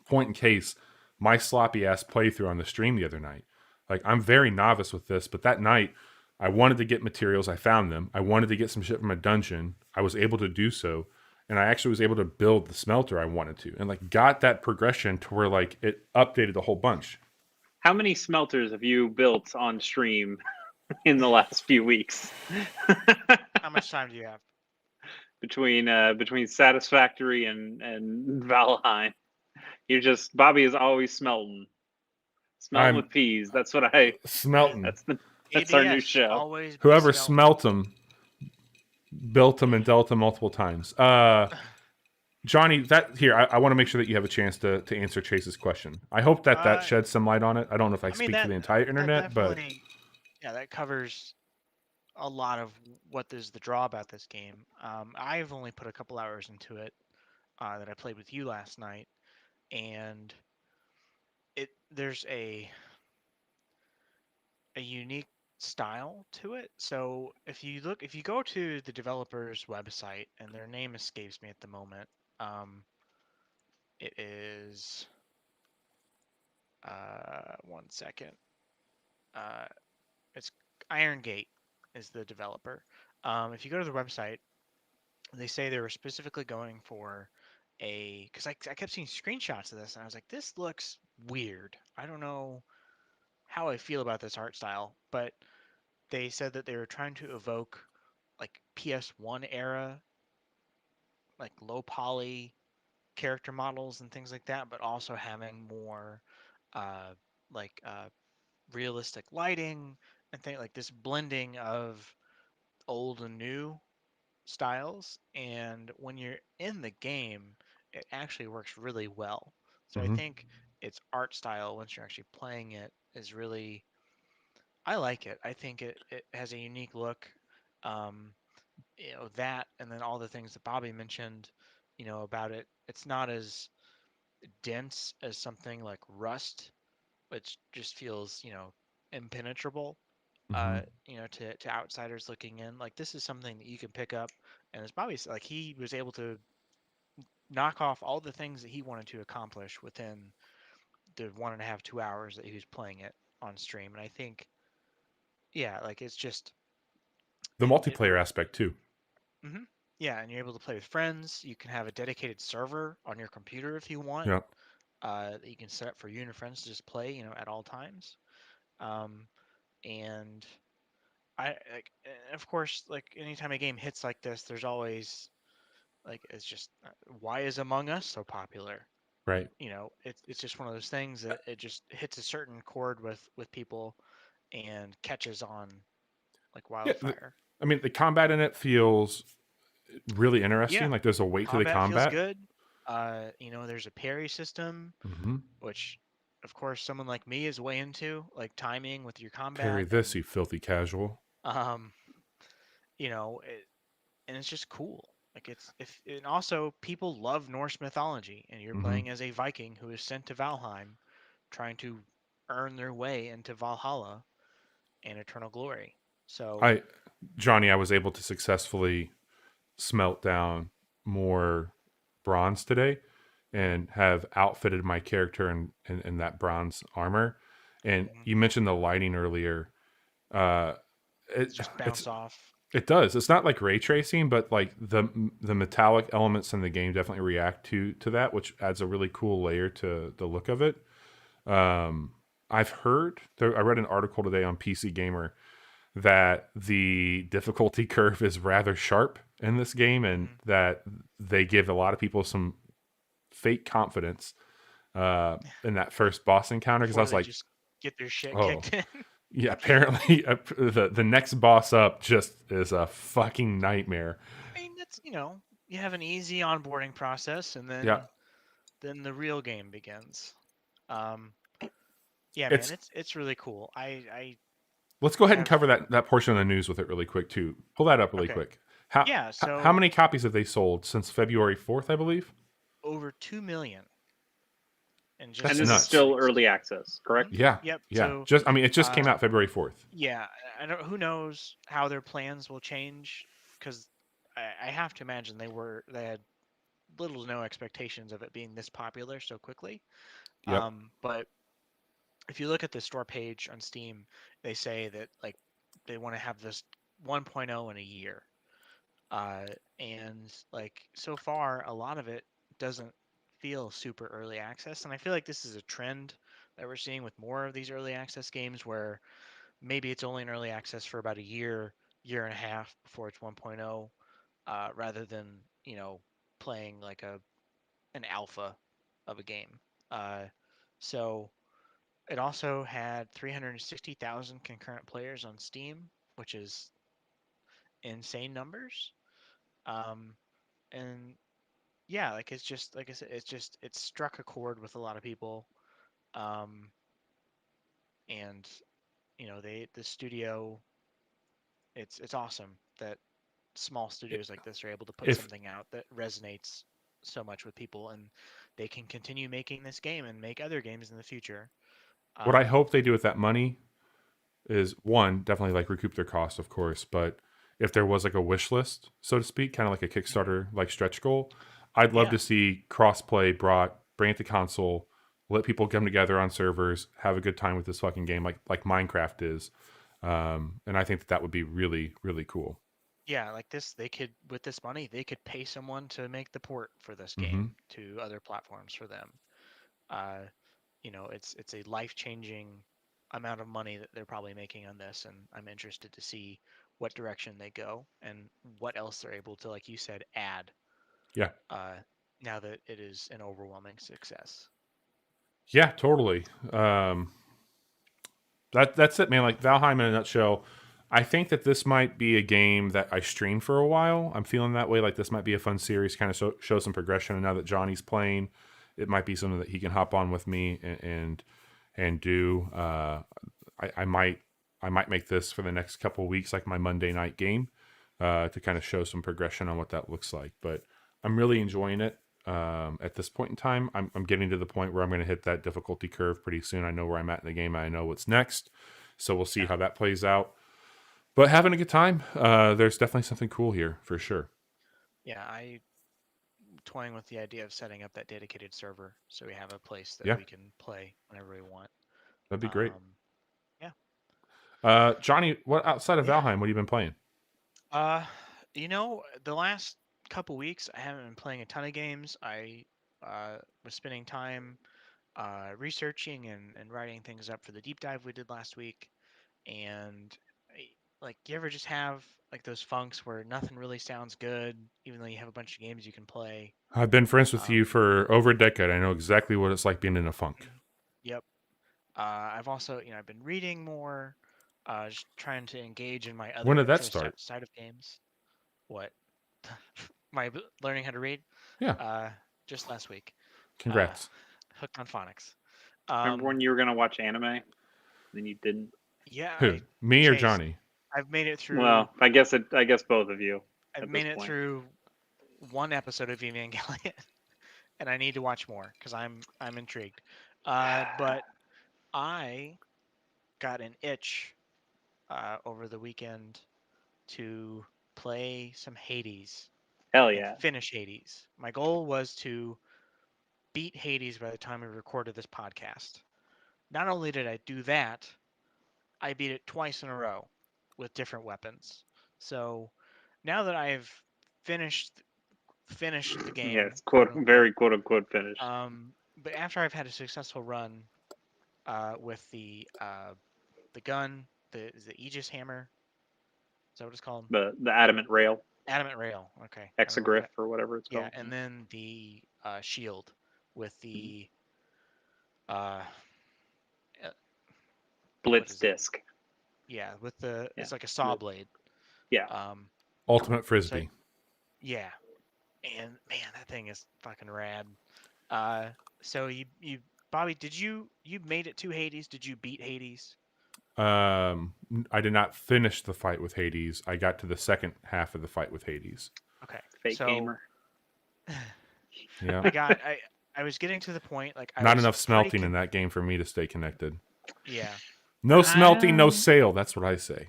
Point in case, my sloppy ass playthrough on the stream the other night. Like, I'm very novice with this, but that night, I wanted to get materials. I found them. I wanted to get some shit from a dungeon. I was able to do so. And I actually was able to build the smelter I wanted to, and like got that progression to where like it updated a whole bunch. How many smelters have you built on stream in the last few weeks? How much time do you have? Between Satisfactory and Valheim. You're just Bobby is always smelting with peas. That's what I Smeltin. That's our new ADS, show. Always Whoever smelt them built them and dealt them multiple times. Johnny, I want to make sure that you have a chance to answer Chase's question. I hope that sheds some light on it. I don't know if I speak for the entire internet, but yeah, that covers a lot of what is the draw about this game. I've only put a couple hours into it that I played with you last night, and there's a unique style to it. So if you go to the developer's website, and their name escapes me at the moment, it is 1 second. It's Iron Gate is the developer. If you go to the website, they say they were specifically going for because I kept seeing screenshots of this, and I was like, this looks weird. I don't know how I feel about this art style, but they said that they were trying to evoke like PS1 era, like low poly character models and things like that, but also having more uh, like realistic lighting and things like this blending of old and new styles. And when you're in the game, it actually works really well. So I Hmm. think its art style, once you're actually playing it, is really, I like it. I think it has a unique look. Um, that, and then all the things that Bobby mentioned, about it. It's not as dense as something like Rust, which just feels, impenetrable. Hmm. To outsiders looking in, like this is something that you can pick up, and as Bobby said, like he was able to knock off all the things that he wanted to accomplish within the 1.5, 2 hours that he was playing it on stream. And I think, yeah, like it's just The it multiplayer aspect too. hmm yeah, and you're able to play with friends. You can have a dedicated server on your computer if you want, Yeah. that you can set up for you and your friends to just play, at all times. Um, and of course, like anytime a game hits like this, there's always like it's just why is Among Us so popular? Right. It's just one of those things that it just hits a certain chord with people and catches on like Yeah. wildfire. I mean, the combat in it feels really interesting. Yeah, Like there's a weight to the combat feels combat. good. There's a parry system, Hmm. which of course someone like me is way into, like timing with your Parry combat this, and you filthy casual. um, it, and it's just cool. Like it's if and also people love Norse mythology, and you're Hmm. playing as a Viking who is sent to Valheim, trying to earn their way into Valhalla and eternal glory. So I, Johnny, I was able to successfully smelt down more bronze today and have outfitted my character in that bronze armor. And mhm, you mentioned the lighting earlier. Uh, it, just it's bounce off. it does. It's not like ray tracing, but like the metallic elements in the game definitely react to that, which adds a really cool layer to the look of it. Um, I've heard I read an article today on PC Gamer that the difficulty curve is rather sharp in this game, and Hmm. that they give a lot of people some fake confidence in that first boss encounter. Because I Before was they like, just get their shit oh kicked in. yeah, apparently the next boss up just is a fucking nightmare. I mean, it's you have an easy onboarding process, and Yeah, then the real game begins. Um, yeah, man, it's it's really cool. I let's go ahead and have cover that portion of the news with it really quick too. Pull that up really okay. quick. How Yeah, how so many copies have they sold since February 4th, I believe? over 2 million in And just That's this is nuts. still 6 weeks. early access, Hmm. correct? Yeah, Yep. yeah. So, Just I mean, it just came uh, out February 4th. yeah, I don't. Who knows how their plans will change? Because I have to imagine they had little to no expectations of it being this popular so quickly. Yep. But if you look at the store page on Steam, they say that like they want to have this 1.0 in a year. Uh, and like so far, a lot of it doesn't feel super early access. And I feel like this is a trend that we're seeing with more of these early access games where maybe it's only in early access for about a year, year and a half before it's 1.0, rather than, playing like an alpha of a game. Uh, so it also had 360,000 concurrent players on Steam, which is insane numbers. Um, and yeah, like it's just like I said, it struck a chord with a lot of people. Um, and the studio, it's awesome that small studios like this are able to put If something out that resonates so much with people, and they can continue making this game and make other games in the future. what I Um, hope they do with that money is one, definitely like recoup their costs, of course, but if there was like a wish list, so to speak, kind of like a mhm. Kickstarter like stretch goal, I'd love Yeah, to see crossplay bring it to console, let people come together on servers, have a good time with this fucking game like Minecraft is. And I think that would be really, really cool. yeah, like this, they could with this money, they could pay someone to make the port for this Hmm. game to other platforms for them. Uh, it's a life-changing amount of money that they're probably making on this, and I'm interested to see what direction they go and what else they're able to, like you said, add. Yeah. Uh, now that it is an overwhelming success. Yeah, totally. That's it, man. Like Valheim in a nutshell. I think that this might be a game that I stream for a while. I'm feeling that way. Like this might be a fun series, kind of show some progression. And now that Johnny's playing, it might be something that he can hop on with me and do. I might make this for the next couple of weeks, like my Monday night game, to kind of show some progression on what that looks like. But I'm really enjoying it. At this point in time, I'm getting to the point where I'm going to hit that difficulty curve pretty soon. I know where I'm at in the game. I know what's next. So we'll see how that plays out. But having a good time. There's definitely something cool here for sure. Yeah, I toying with the idea of setting up that dedicated server so we have a place that Yeah. we can play whenever we want. That'd be great. Yeah. Johnny, what outside of Yeah. Valheim, what have you been playing? The last couple weeks I haven't been playing a ton of games. I was spending time researching and writing things up for the deep dive we did last week. And like, you ever just have like those funks where nothing really sounds good, even though you have a bunch of games you can play? I've been friends with you for over a decade. I know exactly what it's like being in a funk. Yep. I've also, I've been reading more, just trying to engage in my When other did that sort of start? side of games. What? Learning how to read? Yeah. Just last week. Congrats. Hooked on phonics. Remember when you were gonna watch anime, then you didn't? Yeah. Who? Me or Chase, Johnny? I've made it through. Well, I guess both of you. I've made it through one episode of Evangelion, and I need to watch more because I'm intrigued. But I got an itch over the weekend to play some Hades. Hell And yeah! finish Hades. My goal was to beat Hades by the time we recorded this podcast. Not only did I do that, I beat it twice in a row with different weapons. So now that I've finished the game, Yeah, it's quote unquote, very quote unquote finished. but after I've had a successful run with the gun, is the Aegis hammer. Is that what it's called? The adamant rail. Adamant rail. Okay. Hexagriff or whatever it's called. Yeah, and then the shield with the uh, blitz disc. Yeah, with the it's like a saw blade. Yeah. Ultimate Frisbee. So, yeah, and man, that thing is fucking rad. So you Bobby, you made it to Hades? Did you beat Hades? I did not finish the fight with Hades. I got to the second half of the fight with Hades. Okay, fake gamer. Yeah, I was getting to the point like not enough smelting in that game for me to stay connected. Yeah. No smelting, no sale. That's what I say.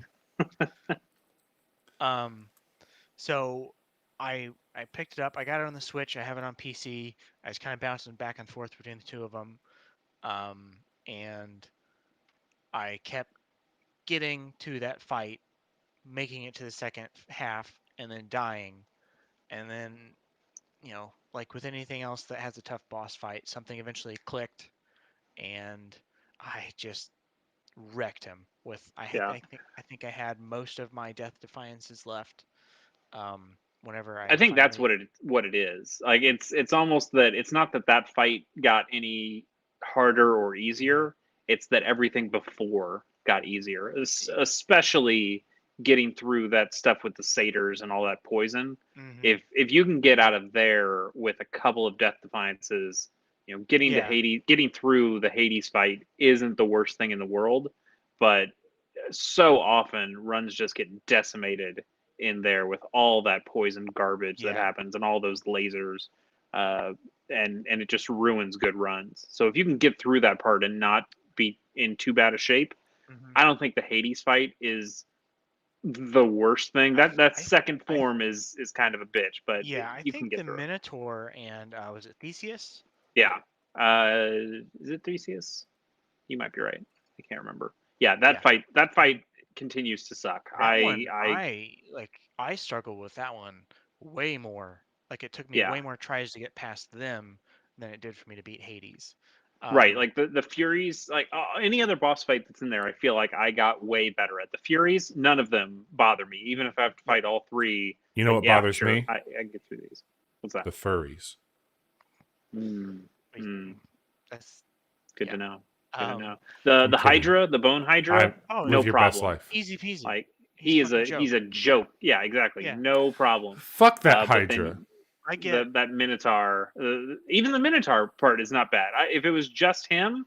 So I picked it up. I got it on the Switch. I have it on PC. I was kind of bouncing back and forth between the two of them. And I kept getting to that fight, making it to the second half, and then dying. And then, like with anything else that has a tough boss fight, something eventually clicked, and I just wrecked him with I think I had most of my Death Defiances left. Whenever I think that's what it is. Like it's almost that it's not that fight got any harder or easier. It's that everything before got easier, especially getting through that stuff with the satyrs and all that poison. Mm-hmm. If you can get out of there with a couple of Death Defiances, getting to Hades, getting through the Hades fight isn't the worst thing in the world. But so often runs just get decimated in there with all that poison garbage that happens and all those lasers, and it just ruins good runs. So if you can get through that part and not be in too bad a shape, I don't think the Hades fight is the worst thing. That second form is kind of a bitch, but I think the Minotaur and was it Theseus? Yeah, is it Theseus? You might be right. I can't remember. Yeah, that fight continues to suck. I struggled with that one way more. Like it took me way more tries to get past them than it did for me to beat Hades. Right, like the Furies, like any other boss fight that's in there, I feel like I got way better at. The Furies, none of them bother me, even if I have to fight all three. You know what bothers me? I get through these. What's that? The furries. We- Mm. That's Good Yeah. to know. Good to um, know. I'm The kidding. Hydra, the Bone Hydra, Oh, no Live your best problem. life. easy peasy. Like He's a fucking he's a joke. joke. Yeah, exactly. Yeah. No problem. Fuck that But Hydra. then I get. that Minotaur, even the Minotaur part is not bad. If it was just him,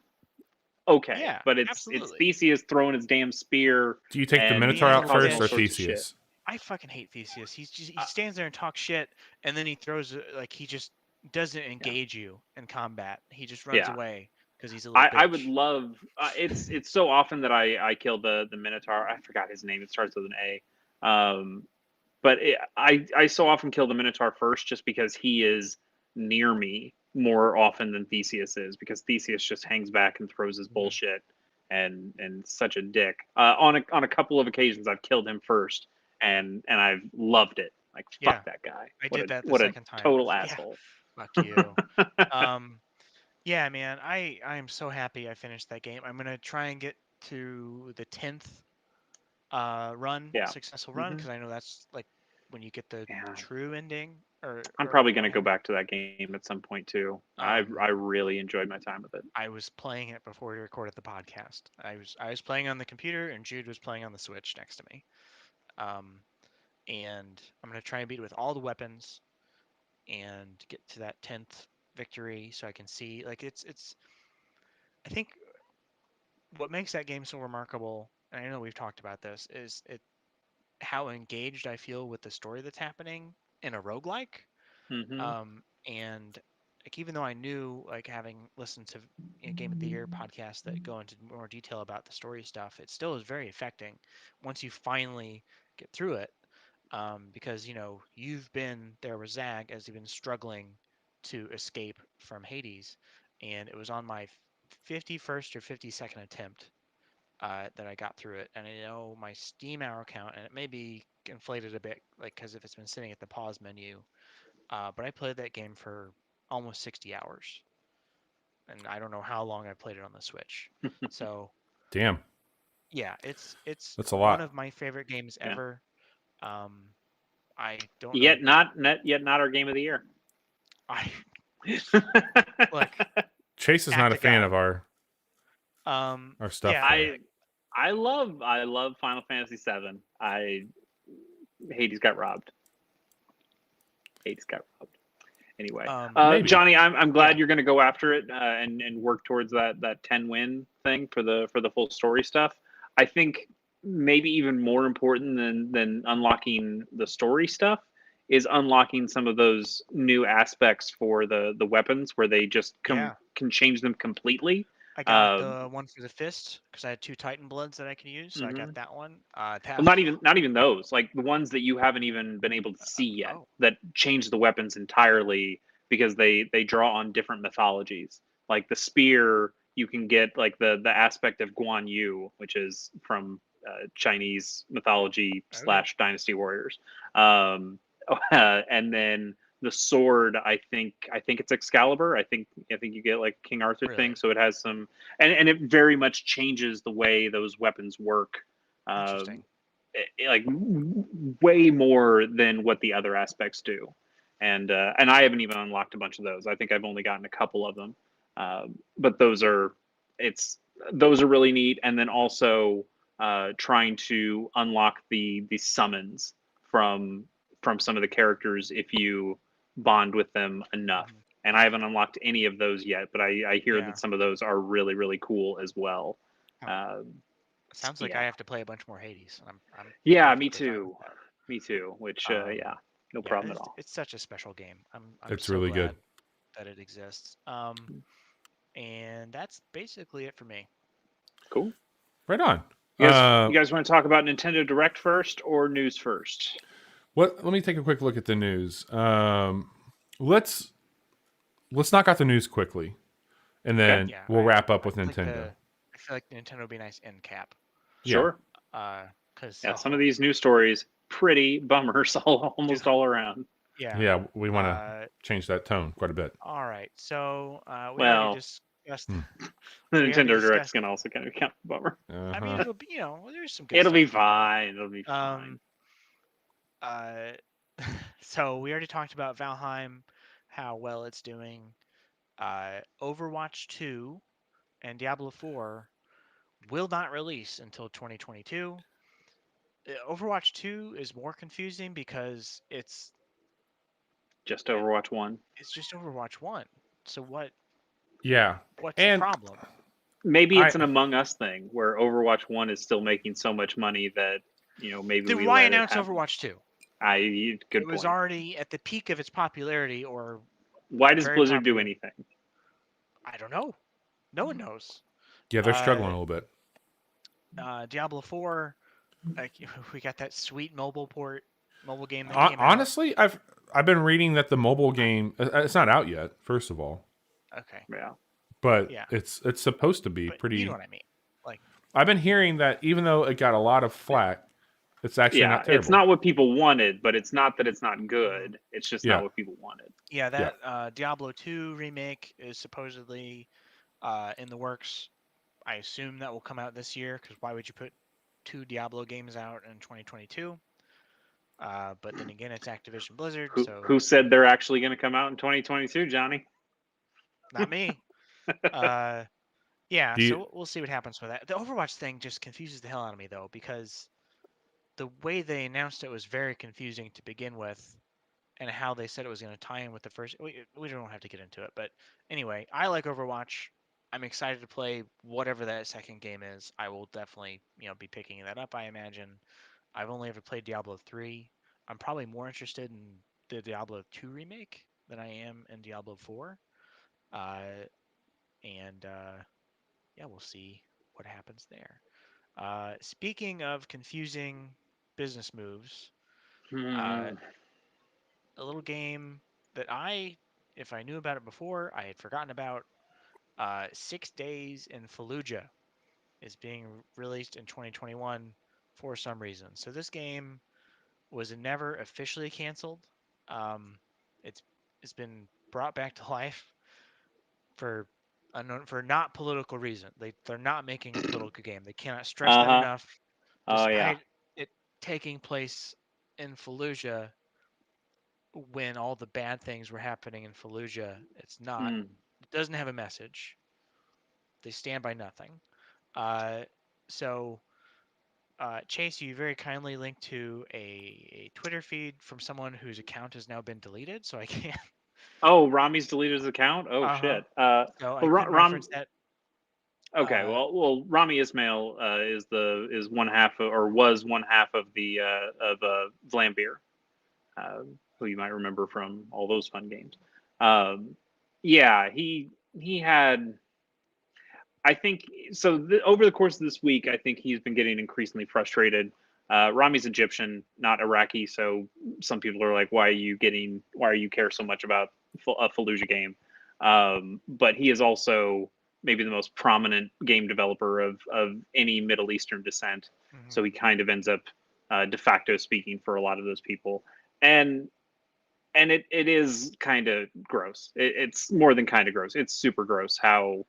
okay. Yeah, But it's absolutely. Theseus throwing his damn spear. Do you take the and Minotaur out causing first all or sorts of shit. Theseus? I fucking hate Theseus. He stands there and talks shit, and then he throws like he just doesn't engage you in combat. He just runs Yeah. away because he's a little bitch. I would love. It's so often that I kill the Minotaur. I forgot his name. It starts with an A. But I so often kill the Minotaur first just because he is near me more often than Theseus is, because Theseus just hangs back and throws his bullshit and such a dick. On a couple of occasions I've killed him first and I've loved it. Like fuck Yeah. that guy. I What did that the what second a time. total Yeah. asshole. Fuck you. Yeah, man. I am so happy I finished that game. I'm gonna try and get to the 10th run, Yeah. successful run, because I know that's like when you get the Yeah. true ending. I'm probably going to go back to that game at some point too. I Um, really enjoyed my time with it. I was playing it before we recorded the podcast. I was playing on the computer and Jude was playing on the Switch next to me. And I'm gonna try and beat it with all the weapons and get to that 10th victory so I can see like it's I think what makes that game so remarkable, and I know we've talked about this, is how engaged I feel with the story that's happening in a roguelike. And like even though I knew, like having listened to Game of the Year podcasts that go into more detail about the story stuff, it still is very affecting once you finally get through it. Because you've been there with Zag as you've been struggling to escape from Hades, and it was on my 51st or 52nd attempt that I got through it. And I know my Steam hour count, and it may be inflated a bit, like because if it's been sitting at the pause menu. But I played that game for almost 60 hours, and I don't know how long I played it on the Switch. So Damn. yeah, it's That's a one lot. of my favorite games Yeah. ever. I don't know. Yet not our game of the year. I look. Chase is Act not a of fan God. of our stuff. Yeah, I love Final Fantasy VII. Hades got robbed. Anyway, Maybe. Johnny, I'm glad you're going to go after it and work towards that 10 win thing for the full story stuff. I think maybe even more important than unlocking the story stuff is unlocking some of those new aspects for the weapons where they just can change them completely. I got the one for the fist because I had 2 Titan Bloods that I can use, so I got that one. Well, not even those, like the ones that you haven't even been able to see yet, that change the weapons entirely because they draw on different mythologies. Like the spear, you can get like the aspect of Guan Yu, which is from Chinese mythology / Dynasty Warriors, and then the sword, I think it's Excalibur. I think you get like King Arthur thing, so it has some, and it very much changes the way those weapons work. Interesting. Like way more than what the other aspects do, and I haven't even unlocked a bunch of those. I think I've only gotten a couple of them, but those are really neat. And then also trying to unlock the summons from some of the characters if you bond with them enough. And I haven't unlocked any of those yet, but I hear that some of those are really, really cool as well. Sounds like I have to play a bunch more Hades. Yeah, me too. Which no problem at all. It's such a special game. I'm it's so really glad good that it exists. And that's basically it for me. Cool. Right on. You guys want to talk about Nintendo Direct first or news first? Let me take a quick look at the news. Let's knock out the news quickly, and then we'll wrap up with Nintendo. I feel like Nintendo would be a nice end cap. Sure. Because some of these news stories pretty bummers almost all around. Yeah, we want to change that tone quite a bit. All right, so we already discussed. The Nintendo Direct's can also kind of count bummer. I mean, it'll be, there's some good It'll stuff. be fine. It'll be fine. So we already talked about Valheim, how well it's doing. Overwatch 2 and Diablo 4 will not release until 2022. Overwatch 2 is more confusing because Just Overwatch 1. it's just Overwatch 1. So Yeah. what's the And problem? Maybe it's an I Among Us thing where Overwatch 1 is still making so much money that, maybe Then we why let it announce happen. Overwatch 2? Good It was point. already at the peak of its popularity, or Why does very Blizzard do popular. anything? I don't know. No one knows. yeah, they're struggling a Uh, little bit. Diablo 4, like, we got that sweet mobile game that came out. Honestly, I've been reading that the mobile game it's not out yet. First of all, Okay, Yeah. but yeah, it's supposed to be but you know pretty. what I mean. Like, I've been hearing that even though it got a lot of flack, it's actually Yeah, not terrible. it's not what people wanted, but it's not that it's not Mhm. good. It's just Yeah. not what people wanted. Yeah, Yeah. that Diablo 2 remake is supposedly in the works. I assume that will come out this year, because why would you put 2 Diablo games out in 2022? But then again, it's Activision Blizzard, so Who said they're actually going to come out in 2022, Johnny? not me. Yeah, Do you, so we'll see what happens with that. The Overwatch thing just confuses the hell out of me, though, because the way they announced it was very confusing to begin with, and how they said it was going to tie in with the first. We don't have to get into it, but anyway, I like Overwatch. I'm excited to play whatever that second game is. I will definitely, be picking that up, I imagine. I've only ever played Diablo 3. I'm probably more interested in the Diablo 2 remake than I am in Diablo 4. Uh, and yeah, we'll see what happens there. Speaking of confusing business moves, uh, a little game that if I knew about it before, I had forgotten about. 6 Days in Fallujah is being released in 2021 for some reason. So this game was never officially canceled. Um, it's it's been brought back to life for not political reason. They're not making a political game. They cannot stress that Uh-huh. enough. Oh, yeah. Despite it taking place in Fallujah, when all the bad things were happening in Fallujah, it's not. Hmm. It doesn't have a message. They stand by nothing. Uh, so, Chase, you very kindly linked to a Twitter feed from someone whose account has now been deleted, so I can't. Oh, Rami's deleted his account? Oh, Uh-huh. shit. So I Well, couldn't reference that. Okay, well, Rami Ismail is one half of, or was one half of the of Vlambeer, who you might remember from all those fun games. Um, yeah, he had. I think so. Over the course of this week, I think he's been getting increasingly frustrated. Rami's Egyptian, not Iraqi, so some people are like, "Why are you care so much about a Fallujah game?" But he is also maybe the most prominent game developer of any Middle Eastern descent. Mhm. So he kind of ends up de facto speaking for a lot of those people, and it is kind of gross. It's more than kind of gross. It's super gross how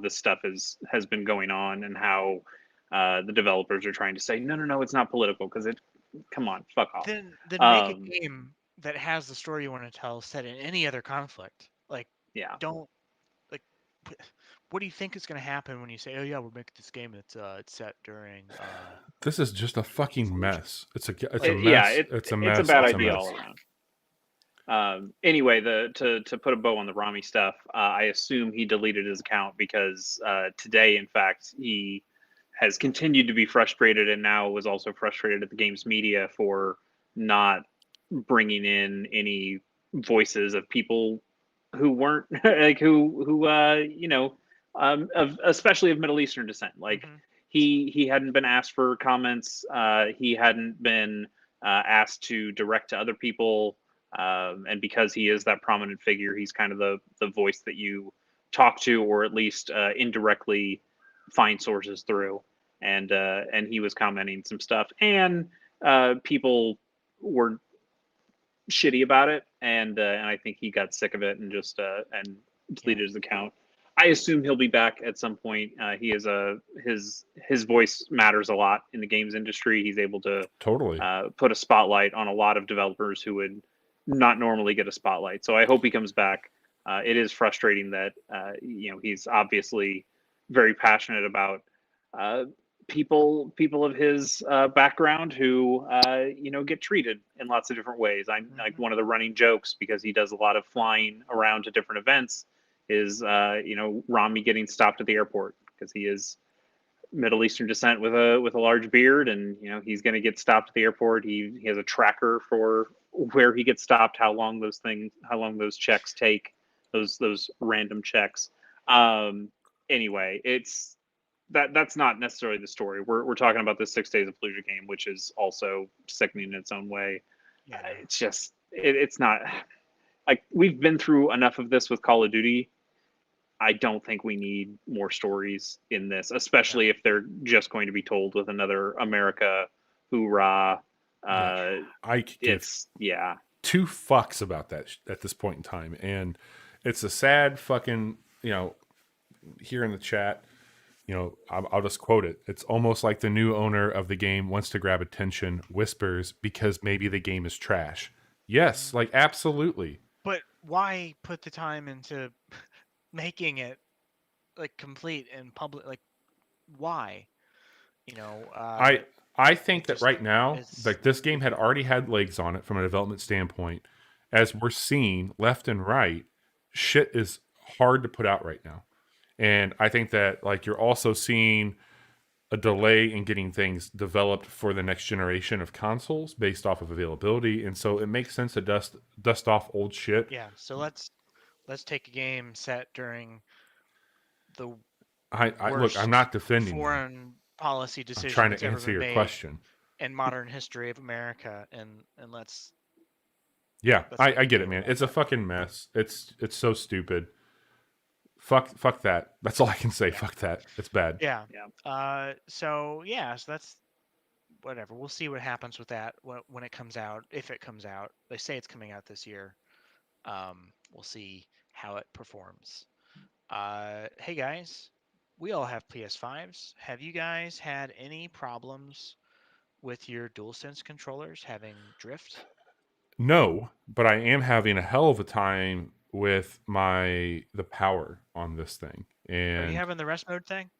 this stuff has been going on, and how the developers are trying to say no, it's not political, because it, come on, fuck off. Then make a um game that has the story you want to tell set in any other conflict. Like, yeah don't like. What do you think is going to happen when you say, "Oh yeah, we're making this game it's set during"? this is just a fucking Fallujah. mess. It's a Like, yeah, mess. It's a it's a mess. bad It's a idea mess. all around. Anyway, to put a bow on the Rami stuff, I assume he deleted his account because today, in fact, he has continued to be frustrated, and now was also frustrated at the game's media for not bringing in any voices of people who weren't like of, especially of Middle Eastern descent. Like, mhm. he hadn't been asked for comments. He hadn't been asked to direct to other people. And because he is that prominent figure, he's kind of the voice that you talk to, or at least indirectly find sources through. And he was commenting some stuff, and people were shitty about it, and I think he got sick of it, and just and deleted his account. I assume he'll be back at some point. He is his voice matters a lot in the games industry. He's able to Totally. put a spotlight on a lot of developers who would not normally get a spotlight. So I hope he comes back. it is frustrating that he's obviously very passionate about people of his background who get treated in lots of different ways. Like one of the running jokes, because he does a lot of flying around to different events, is Rami getting stopped at the airport because he is Middle Eastern descent with a large beard, and he's going to get stopped at the airport. He has a tracker for where he gets stopped, how long those checks take, those random checks. Anyway, that's not necessarily the story. We're talking about this 6 Days of Fallujah game, which is also sickening in its own way. Yeah. It's just it's not like we've been through enough of this with Call of Duty. I don't think we need more stories in this, especially if they're just going to be told with another America hoorah. I could give two fucks about that at this point in time, and it's a sad fucking here in the chat. I'll just quote it. It's almost like the new owner of the game wants to grab attention, whispers, because maybe the game is trash. Yes, like absolutely. But why put the time into making it like complete and public? Like, why? I think that right now, like this game had already had legs on it from a development standpoint. As we're seeing left and right, shit is hard to put out right now. And I think that like you're also seeing a delay in getting things developed for the next generation of consoles based off of availability. And so it makes sense to dust off old shit. Yeah. So let's take a game set during the look, I'm not defending foreign policy decision. I'm trying to answer your question. In modern history of America, and let's. Yeah, I get it, man. It's a fucking mess. It's so stupid. Fuck that. That's all I can say. Yeah. Fuck that. It's bad. Yeah. So that's whatever. We'll see what happens with that when it comes out. If it comes out, they say it's coming out this year. We'll see how it performs. Hey guys, we all have PS5s. Have you guys had any problems with your DualSense controllers having drift? No, but I am having a hell of a time with the power on this thing. And are you having the rest mode thing?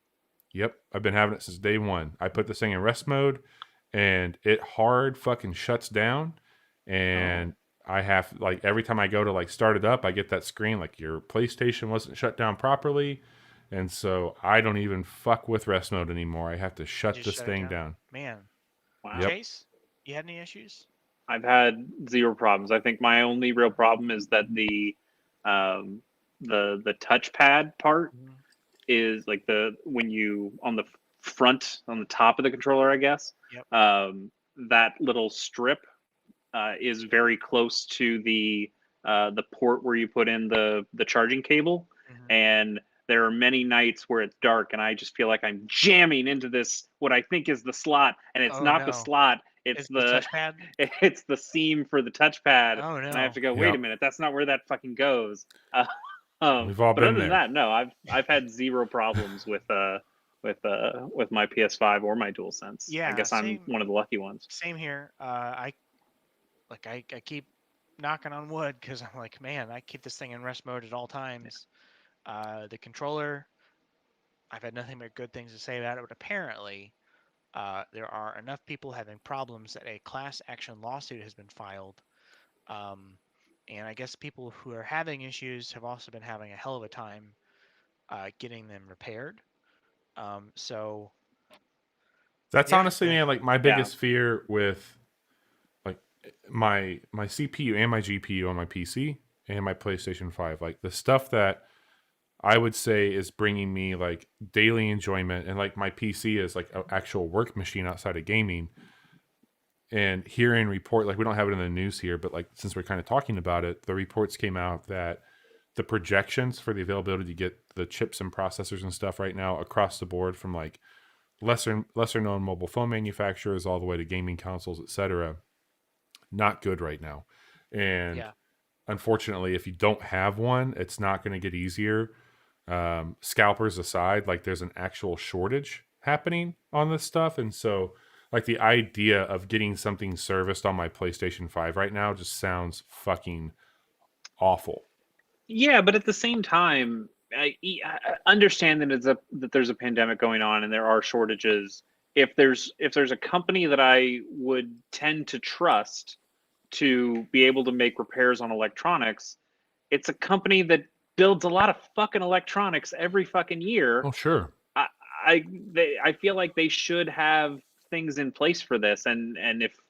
Yep, I've been having it since day one. I put this thing in rest mode, and it hard fucking shuts down. And I have like every time I go to like start it up, I get that screen like your PlayStation wasn't shut down properly, and so I don't even fuck with rest mode anymore. I have to shut this thing down. Man, wow. Yep. Chase, you had any issues? I've had zero problems. I think my only real problem is that the touchpad part is like when you on the front on the top of the controller, I guess. Yep. That little strip is very close to the port where you put in the charging cable, and there are many nights where it's dark and I just feel like I'm jamming into this what I think is the slot, and it's not the slot. It's the touchpad. It's the seam for the touchpad. Oh no! And I have to go. Wait a minute, that's not where that fucking goes. We've all but been other than there. that, no, I've had zero problems with my PS5 or my DualSense. Yeah, I guess I'm one of the lucky ones. Same here. I keep knocking on wood because I'm like, man, I keep this thing in rest mode at all times. The controller, I've had nothing but good things to say about it, but apparently there are enough people having problems that a class action lawsuit has been filed. And I guess people who are having issues have also been having a hell of a time getting them repaired. So that's honestly, man, like my biggest fear with like my CPU and my GPU on my PC and my PlayStation 5. Like the stuff that I would say is bringing me like daily enjoyment, and like my PC is like an actual work machine outside of gaming. And hearing report, like we don't have it in the news here, but like since we're kind of talking about it, the reports came out that the projections for the availability to get the chips and processors and stuff right now across the board, from like lesser known mobile phone manufacturers all the way to gaming consoles, etc., not good right now. And unfortunately, if you don't have one, it's not going to get easier. Scalpers aside, like there's an actual shortage happening on this stuff, and so like the idea of getting something serviced on my PlayStation 5 right now just sounds fucking awful. Yeah, but at the same time, I understand that there's a pandemic going on and there are shortages. If there's a company that I would tend to trust to be able to make repairs on electronics, it's a company that builds a lot of fucking electronics every fucking year. Oh, sure. I I feel like they should have things in place for this, and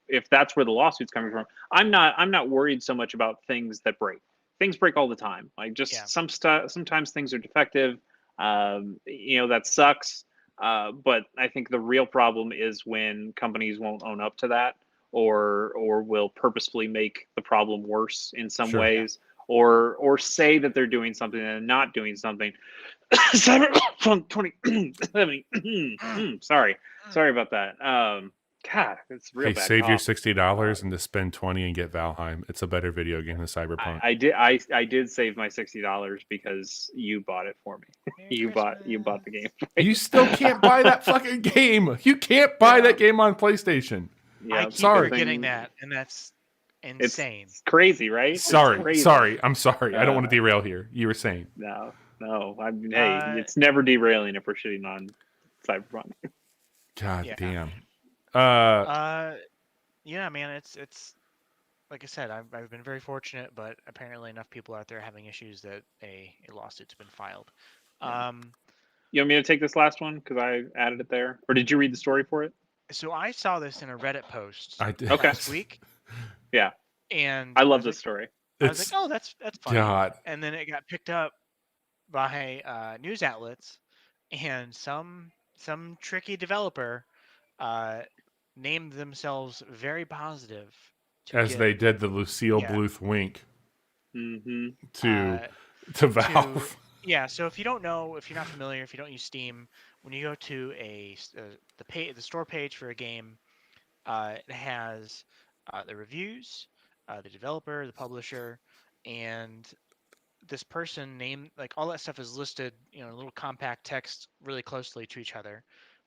if that's where the lawsuit's coming from, I'm not worried so much about things that break. Things break all the time. Like Yeah. just some stuff. Sometimes things are defective. That sucks. But I think the real problem is when companies won't own up to that, or will purposefully make the problem worse in some Sure. Yeah. ways, or say that they're doing something and not doing something. Cyberpunk 2070. Sorry about that. God, it's real Hey, bad. save your cough. $60 and to spend 20 and get Valheim. It's a better video game than Cyberpunk. I did save my $60 because you bought it for me. Merry You bought the Christmas. game. You still can't buy that fucking game. You can't buy Yeah. that game on PlayStation. I Yeah, keep sorry. forgetting that, and that's insane. It's crazy, right? It's Sorry. crazy. I'm sorry. I don't want to derail here. You were saying. No. I mean, hey, Uh, it's never derailing if we're shitting on Cyberpunk. God Yeah. damn. Yeah, man, it's like I said, I've been very fortunate, but apparently enough people out there having issues that a lawsuit's been filed. Yeah. You want me to take this last one because I added it there, or did you read the story for it? So I saw this in a Reddit post I did. Okay. last week, Yeah, and I love was this story. I was It's like, oh, that's funny. God. And then it got picked up by news outlets, and some tricky developer named themselves very positive to As get, they did the Lucille Yeah. Bluth wink Mm-hmm. to Valve. Yeah, so if you don't know, if you're not familiar, if you don't use Steam, when you go to the store page for a game, it has the reviews, the developer, the publisher, and this person named, like, all that stuff is listed, in a little compact text really closely to each other.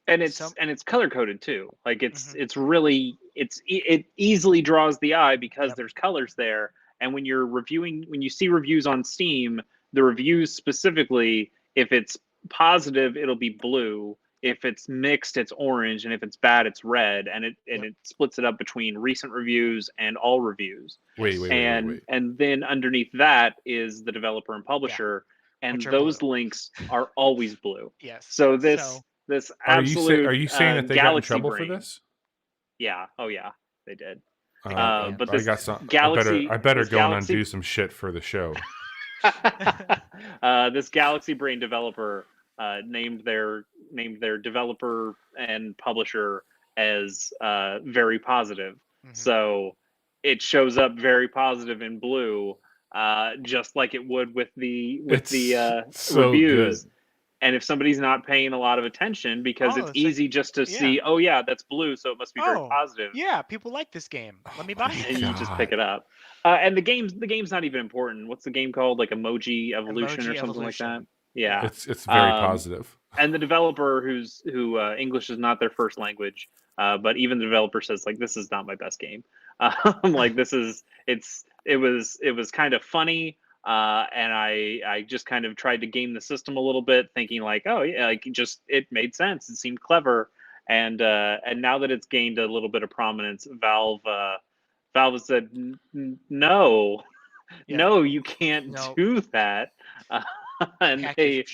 And it's Some- color coded too. Like it's Mhm. it's really it easily draws the eye because Yep. there's colors there. And when you see reviews on Steam, the reviews specifically, if it's positive, it'll be blue. If it's mixed, it's orange, and if it's bad, it's red. And it splits it up between recent reviews and all reviews. Wait. And then underneath that is the developer and publisher, and Which are those blue. links are always blue. Yes. So this absolute Are you saying that they got in galaxy trouble brain. for this? Yeah. Oh yeah, they did. got But I this got some. Galaxy, I better this go and Galaxy- undo some shit for the show. This Galaxy Brain developer named their developer and publisher as very positive. Mhm. So it shows up very positive in blue, just like it would with the so reviews. good. And if somebody's not paying a lot of attention, because it's like, easy just to see, oh yeah, that's blue, so it must be very positive, Yeah, people like this game. Let me buy and it. you just pick it up. And the game's not even important. What's the game called? Like Emoji Evolution or Emoji something Evolution. like that. Yeah. It's very positive. And the developer who English is not their first language, but even the developer says, like, this is not my best game. Like it was kind of funny. And I just kind of tried to game the system a little bit, thinking like, oh yeah, like it made sense. It seemed clever. And now that it's gained a little bit of prominence, Valve said, no, Yeah. no, you can't do that. And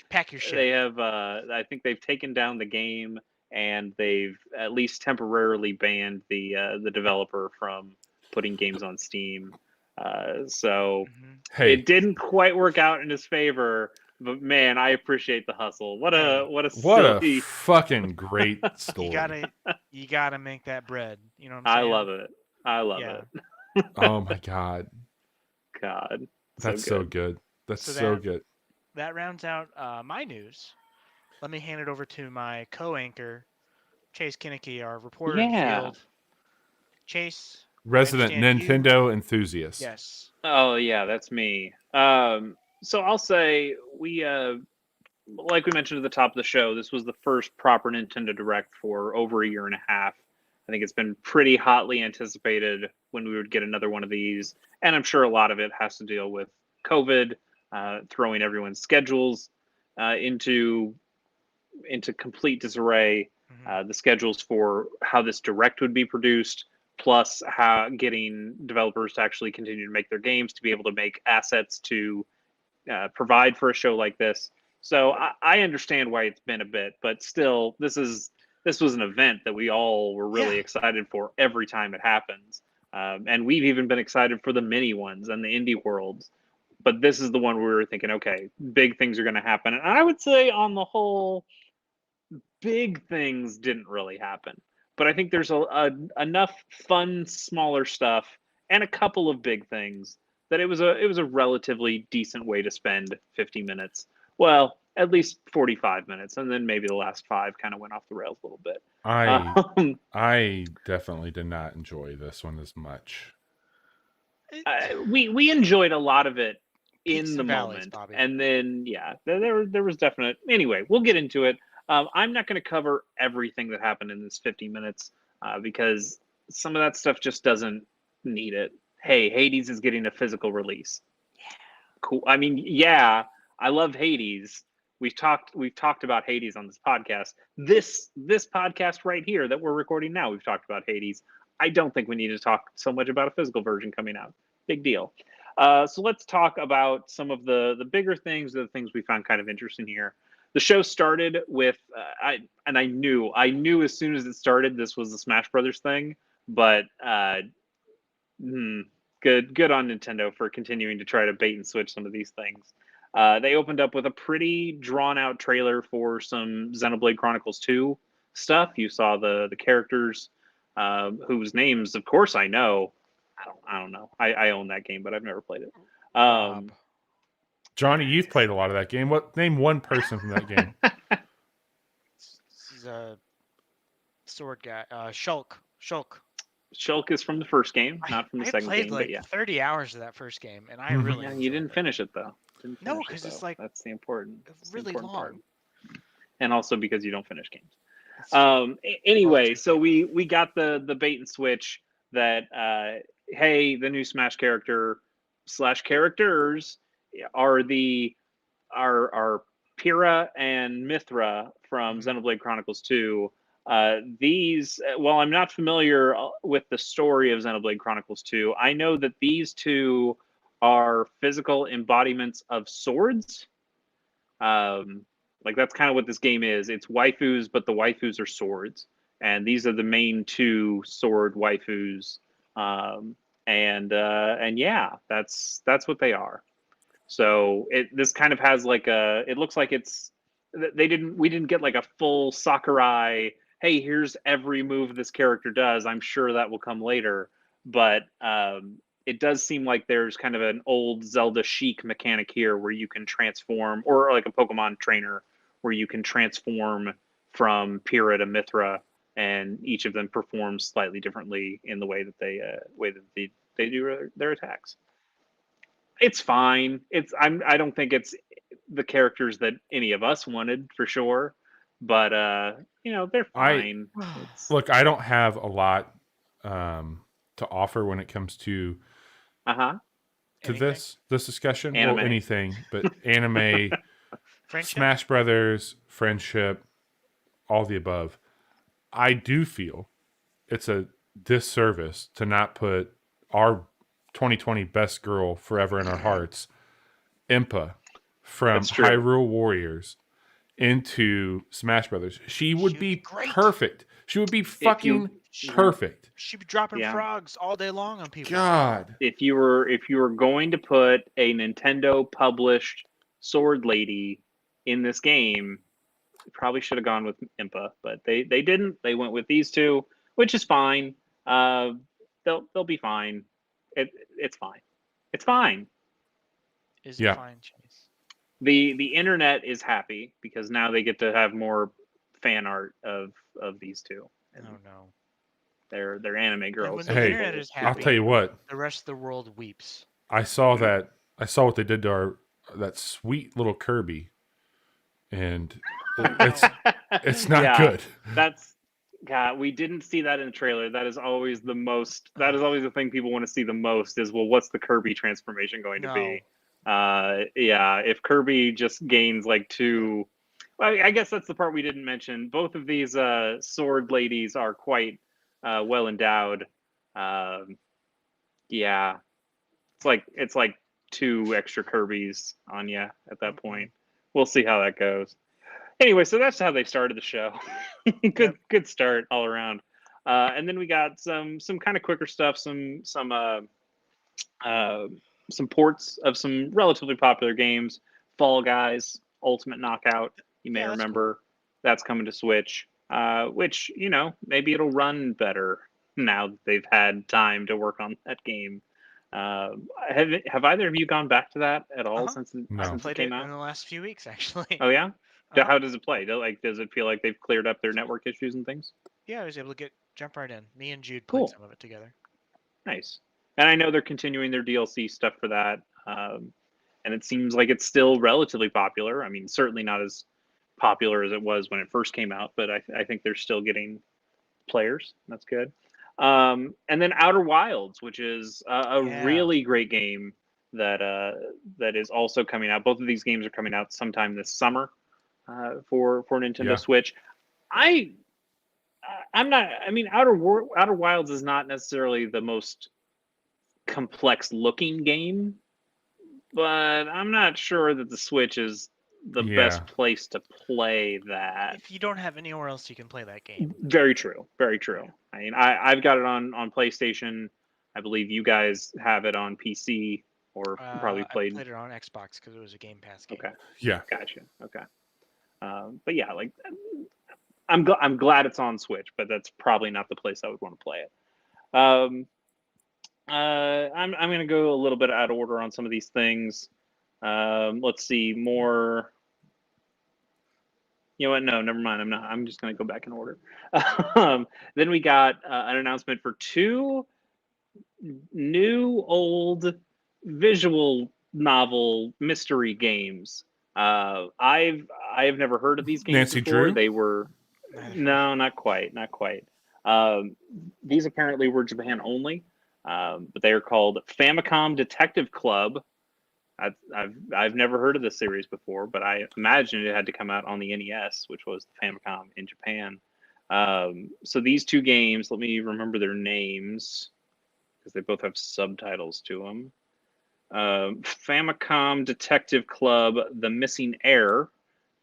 pack your shit. they have, I think they've taken down the game, and they've at least temporarily banned the developer from putting games on Steam. So Hey, it didn't quite work out in his favor, but man, I appreciate the hustle. What a silly... fucking great story. You gotta make that bread. You know what I'm saying? I love it. Oh my god. God. That's so good. That's so good. That rounds out my news. Let me hand it over to my co-anchor, Chase Kinnicky, our reporter in the field. Chase, resident Nintendo enthusiast. Yes. Oh yeah, that's me. So I'll say we like we mentioned at the top of the show, this was the first proper Nintendo Direct for over a year and a half. I think it's been pretty hotly anticipated when we would get another one of these, and I'm sure a lot of it has to deal with COVID. throwing everyone's schedules into complete disarray. The schedules for how this direct would be produced, plus how getting developers to actually continue to make their games, to be able to make assets to provide for a show like this. So I understand why it's been a bit, but still, this was an event that we all were really excited for every time it happens. And we've even been excited for the mini ones and the indie worlds. But this is the one where we were thinking, okay, big things are going to happen. And I would say on the whole, big things didn't really happen. But I think there's enough fun, smaller stuff and a couple of big things that it was a relatively decent way to spend 50 minutes. Well, at least 45 minutes, and then maybe the last 5 kind of went off the rails a little bit. I definitely did not enjoy this one as much. We enjoyed a lot of it Peaks in the and valleys, moment, Bobby. and then there was definite. Anyway, we'll get into it. I'm not going to cover everything that happened in this 50 minutes because some of that stuff just doesn't need it. Hey, Hades is getting a physical release. Yeah, cool. I mean, yeah, I love Hades. We've talked about Hades on this podcast. This podcast right here that we're recording now, we've talked about Hades. I don't think we need to talk so much about a physical version coming out. Big deal. So let's talk about some of the bigger things, the things we found kind of interesting here. The show started with I knew as soon as it started this was the Smash Brothers thing, but good on Nintendo for continuing to try to bait and switch some of these things. They opened up with a pretty drawn out trailer for some Xenoblade Chronicles 2 stuff. You saw the characters whose names, of course, I know. I don't know. I own that game, but I've never played it. Johnny, you've played a lot of that game. Name one person from that game? He's a sword guy. Shulk. Shulk is from the first game, not from the second game. I played like 30 hours of that first game, and I really yeah, you didn't finish it though. No, because it's like that's the important. Really long. Part. And also because you don't finish games. Anyway, so we got the bait and switch that hey, the new Smash character / characters are our Pyrrha and Mithra from Xenoblade Chronicles 2. These, while I'm not familiar with the story of Xenoblade Chronicles 2, I know that these two are physical embodiments of swords. Like that's kind of what this game is. It's waifus, but the waifus are swords, and these are the main 2 sword waifus. And yeah, that's what they are. So this kind of has like it looks like we didn't get like a full Sakurai, hey, here's every move this character does. I'm sure that will come later, but it does seem like there's kind of an old Zelda Sheik mechanic here where you can transform, or like a Pokemon trainer where you can transform from Pyrrha to Mithra, and each of them performs slightly differently in the way that they do their attacks. It's fine. I don't think it's the characters that any of us wanted for sure, but they're fine. Look, I don't have a lot to offer when it comes to this discussion. Anime. Well, anything, but anime, Smash Brothers, friendship, all the above. I do feel it's a disservice to not put our 2020 best girl forever in our hearts, Impa from Hyrule Warriors, into Smash Brothers. She would be perfect. She would be fucking perfect. She'd be dropping frogs all day long on people. God. If you were going to put a Nintendo published sword lady in this game, you probably should have gone with Impa, but they didn't. They went with these 2, which is fine. They'll be fine. It's fine. It's fine. Is it fine, Chase? The internet is happy because now they get to have more fan art of these 2. Oh no. They're anime girls. When the internet is happy, I'll tell you what. The rest of the world weeps. I saw that. I saw what they did to that sweet little Kirby, and it's not good. God, we didn't see that in the trailer. That is always the thing people want to see the most is, well, what's the Kirby transformation going to be? Yeah, if Kirby just gains like two, well, I guess that's the part we didn't mention. Both of these sword ladies are quite well endowed. Yeah, it's like two extra Kirby's on you at that point. We'll see how that goes. Anyway, so that's how they started the show. Good start all around. And then we got some kind of quicker stuff, some ports of some relatively popular games. Fall Guys, Ultimate Knockout. You may remember cool. That's coming to Switch. Which maybe it'll run better now that they've had time to work on that game. Have either of you gone back to that at all since it came out? In the last few weeks, actually. Oh yeah. How does it play? Does it feel like they've cleared up their network issues and things? Yeah, I was able to jump right in. Me and Jude played some of it together. Nice. And I know they're continuing their DLC stuff for that, and it seems like it's still relatively popular. I mean, certainly not as popular as it was when it first came out, but I think they're still getting players. That's good. And then Outer Wilds, which is a really great game that is also coming out. Both of these games are coming out sometime this summer for Nintendo Switch. I'm not. I mean, Outer Wilds is not necessarily the most complex looking game, but I'm not sure that the Switch is the best place to play that. If you don't have anywhere else you can play that game. Very true. Very true. I mean, I've got it on PlayStation. I believe you guys have it on PC or probably played. I played it on Xbox because it was a Game Pass game. Okay. Yeah. Gotcha. Okay. But yeah, like I'm glad it's on Switch, but that's probably not the place I would want to play it. I'm going to go a little bit out of order on some of these things. Let's see more. You know what? No, never mind. I'm not. I'm just going to go back in order. Then we got an announcement for 2 new old visual novel mystery games. I've never heard of these games Nancy before. Drew? They were not quite. These apparently were Japan only, but they are called Famicom Detective Club. I've never heard of this series before, but I imagine it had to come out on the NES, which was the Famicom in Japan. So these 2 games, let me remember their names because they both have subtitles to them. Famicom Detective Club: The Missing Heir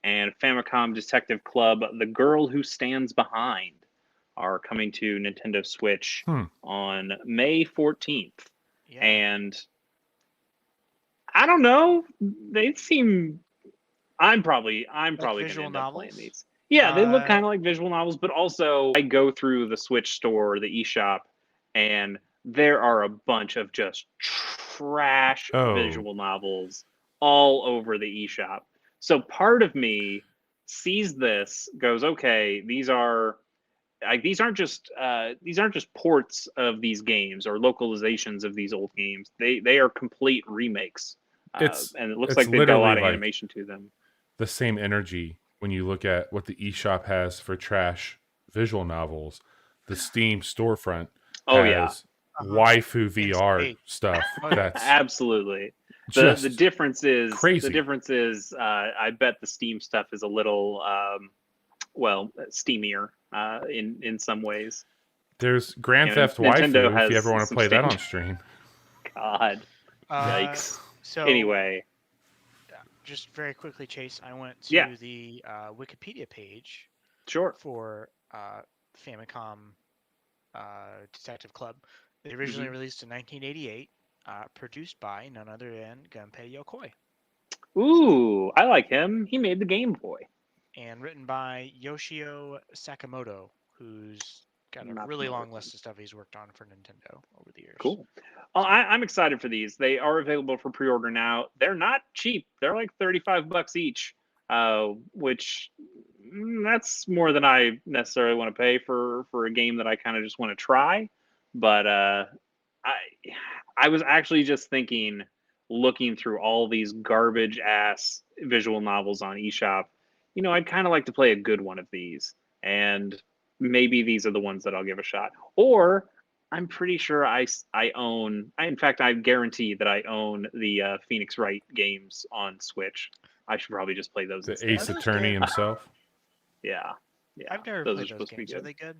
and Famicom Detective Club: The Girl Who Stands Behind are coming to Nintendo Switch on May 14th. Yeah. And I don't know. They seem. I'm probably going to end up playing these. Yeah, they look kind of like visual novels, but also I go through the Switch store, the eShop, and there are a bunch of just trash visual novels all over the eShop. So part of me sees this, goes, okay, these aren't just ports of these games or localizations of these old games. They are complete remakes. And it looks like they've got a lot of animation to them. The same energy when you look at what the eShop has for trash visual novels, the Steam storefront has waifu VR stuff. That's absolutely. The difference is crazy. The difference is I bet the Steam stuff is a little steamier in some ways. There's Grand Theft Waifu if you ever want to play that on stream. God. Yikes. So anyway, just very quickly, Chase, I went to the Wikipedia page for Famicom Detective Club. They originally released in 1988, produced by none other than Gunpei Yokoi. Ooh, I like him. He made the Game Boy. And written by Yoshio Sakamoto, who's got a really long list of stuff he's worked on for Nintendo over the years. Cool. I'm excited for these. They are available for pre-order now. They're not cheap. They're like $35 each, which that's more than I necessarily want to pay for a game that I kind of just want to try. But I was actually just looking through all these garbage ass visual novels on eShop. I'd kind of like to play a good one of these, and maybe these are the ones that I'll give a shot. Or I'm pretty sure I own. In fact, I guarantee that I own the Phoenix Wright games on Switch. I should probably just play those The instead. Ace those Attorney good? himself. Yeah, I've never those are played those supposed to be games. Are good. they good?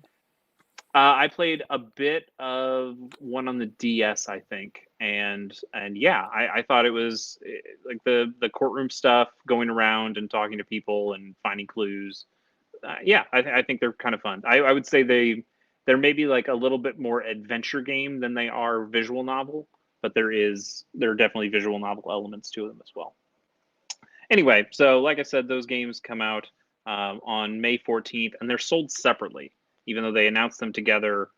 I played a bit of one on the DS, I think, and yeah, I thought it was like the courtroom stuff, going around and talking to people and finding clues. Yeah, I think they're kind of fun. I would say they're maybe like a little bit more adventure game than they are visual novel, but there are definitely visual novel elements to them as well. Anyway, so like I said, those games come out on May 14th, and they're sold separately, even though they announced them together.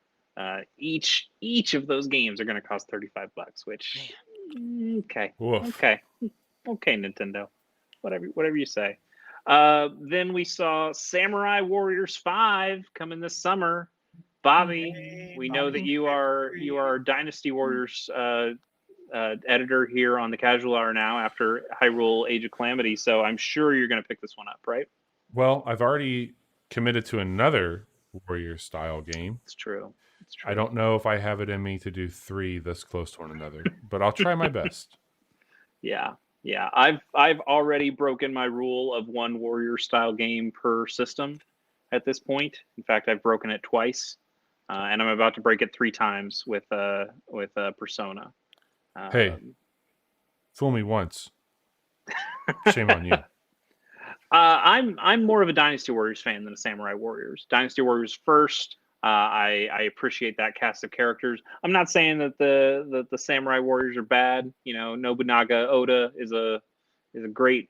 Each of those games are going to cost $35, which okay, Woof. okay, Nintendo, whatever you say. Then we saw Samurai Warriors 5 coming this summer. Bobby, Yay, we know that Bobby. you are Dynasty Warriors editor here on the Casual Hour now after Hyrule Age of Calamity, so I'm sure you're going to pick this one up, right? Well, I've already committed to another Warrior style game. It's true. I don't know if I have it in me to do 3 this close to one another, but I'll try my best. Yeah. I've already broken my rule of 1 Warrior style game per system at this point. In fact, I've broken it twice, and I'm about to break it 3 times with Persona. Hey, fool me once. Shame on you. I'm more of a Dynasty Warriors fan than a Samurai Warriors. Dynasty Warriors first. I appreciate that cast of characters. I'm not saying that the Samurai Warriors are bad. You know, Nobunaga Oda is a great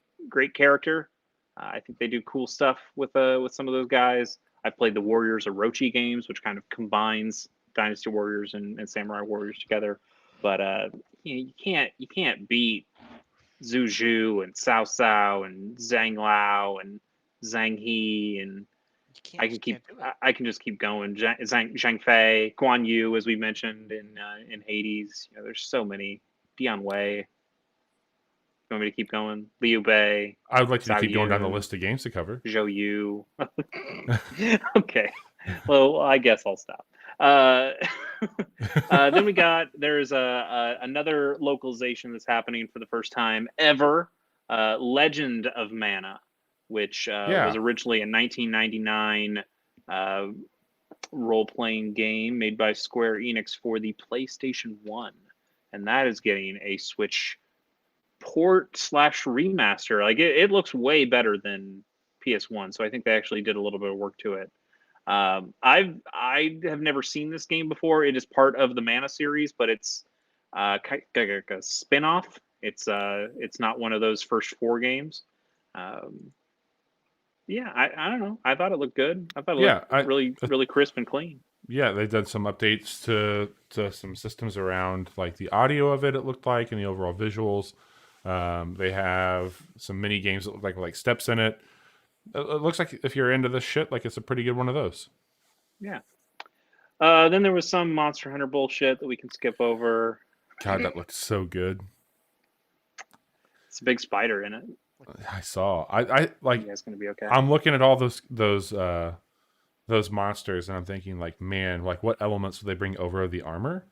character. I think they do cool stuff with some of those guys. I've played the Warriors Orochi games, which kind of combines Dynasty Warriors and Samurai Warriors together. But you can't beat Zhu and Cao Cao and Zhang Lao and Zhang He, and I can just keep going. Zhang Fei, Guan Yu, as we mentioned in Hades. You know, there's so many. Dion Wei. You want me to keep going? Liu Bei. I would like you to Zhao keep going down the Yun, list of games to cover. Zhou Yu. Okay. Well, I guess I'll stop. Then there's another localization that's happening for the first time ever. Legend of Mana, which was originally a 1999 role-playing game made by Square Enix for the PlayStation 1, and that is getting a Switch port / remaster. Like it looks way better than PS1, so I think they actually did a little bit of work to it. I have never seen this game before. It is part of the Mana series, but it's like a spin-off. It's not one of those first 4 games. Yeah, I don't know. I thought it looked good. I thought it looked really crisp and clean. Yeah, they did some updates to some systems around like the audio of it. It looked like, and the overall visuals. They have some mini games that look like steps in it. It looks like if you're into this shit, like it's a pretty good one of those. Yeah. Then there was some Monster Hunter bullshit that we can skip over. God, that looks so good. It's a big spider in it. I saw. I like. Yeah, it's gonna be okay. I'm looking at all those monsters, and I'm thinking, like, man, like what elements would they bring over the armor?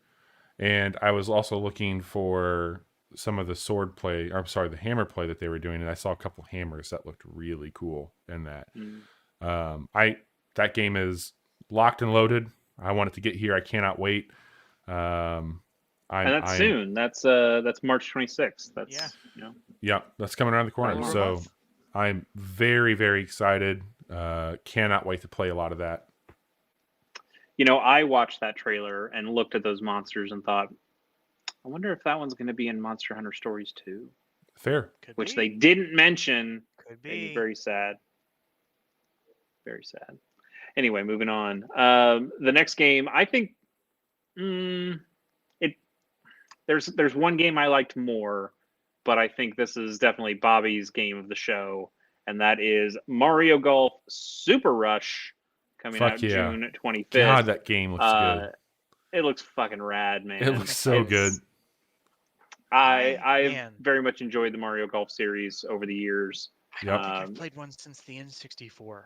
And I was also looking for some of the sword play, or I'm sorry, the hammer play that they were doing, and I saw a couple hammers that looked really cool in that. That game is locked and loaded. I want it to get here. I cannot wait. And that's soon. That's March 26th. That's yeah, that's coming around the corner. So I'm very, very excited. Cannot wait to play a lot of that. You know, I watched that trailer and looked at those monsters and thought, I wonder if that one's going to be in Monster Hunter Stories 2. Fair. Which they didn't mention. Could be. Very sad. Very sad. Anyway, moving on. The next game, I think there's one game I liked more, but I think this is definitely Bobby's game of the show, and that is Mario Golf Super Rush coming out June 25th. God, that game looks good. It looks fucking rad, man. It looks so good. I've very much enjoyed the Mario Golf series over the years. I don't think I've played one since the N64.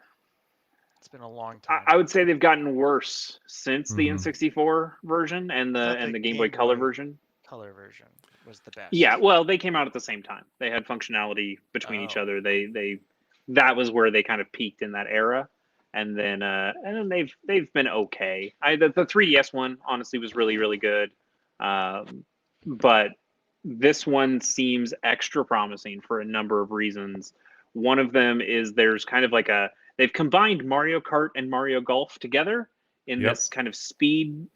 It's been a long time. I would say they've gotten worse since the Mhm. N64 version and the Game Boy Color version. Color version was the best. Yeah, well, they came out at the same time. They had functionality between each other. They that was where they kind of peaked in that era, and then they've been okay. The 3DS one honestly was really good, but this one seems extra promising for a number of reasons. One of them is there's kind of like they've combined Mario Kart and Mario Golf together in Yep. this kind of speed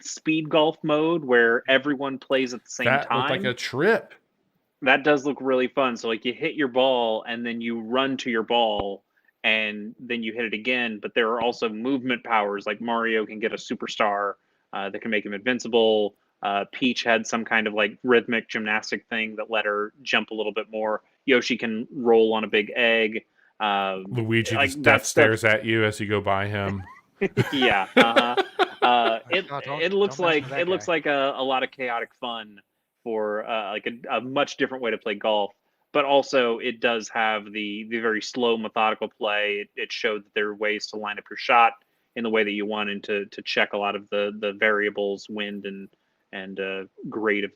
golf mode where everyone plays at the same That time. looked like a trip. That does look really fun. So like you hit your ball and then you run to your ball and then you hit it again. But there are also movement powers, like Mario can get a superstar that can make him invincible. Peach had some kind of like rhythmic gymnastic thing that let her jump a little bit more. Yoshi can roll on a big egg. Luigi like just that death stuff- stares at you as you go by him. yeah. It looks like a lot of chaotic fun for like a much different way to play golf. But also, it does have the very slow, methodical play. It showed that there are ways to line up your shot in the way that you want and to check a lot of the variables, wind and grade of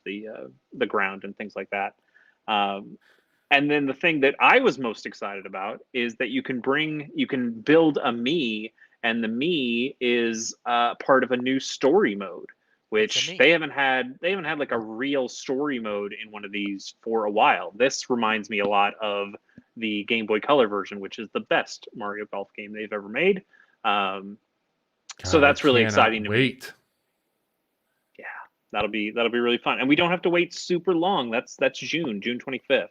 the ground and things like that. And then the thing that I was most excited about is that you can build a Mii, and the Mii is part of a new story mode, which they haven't had like a real story mode in one of these for a while. This reminds me a lot of the Game Boy Color version, which is the best Mario Golf game they've ever made. So that's really exciting to me. Yeah, that'll be really fun, and we don't have to wait super long. That's June 25th,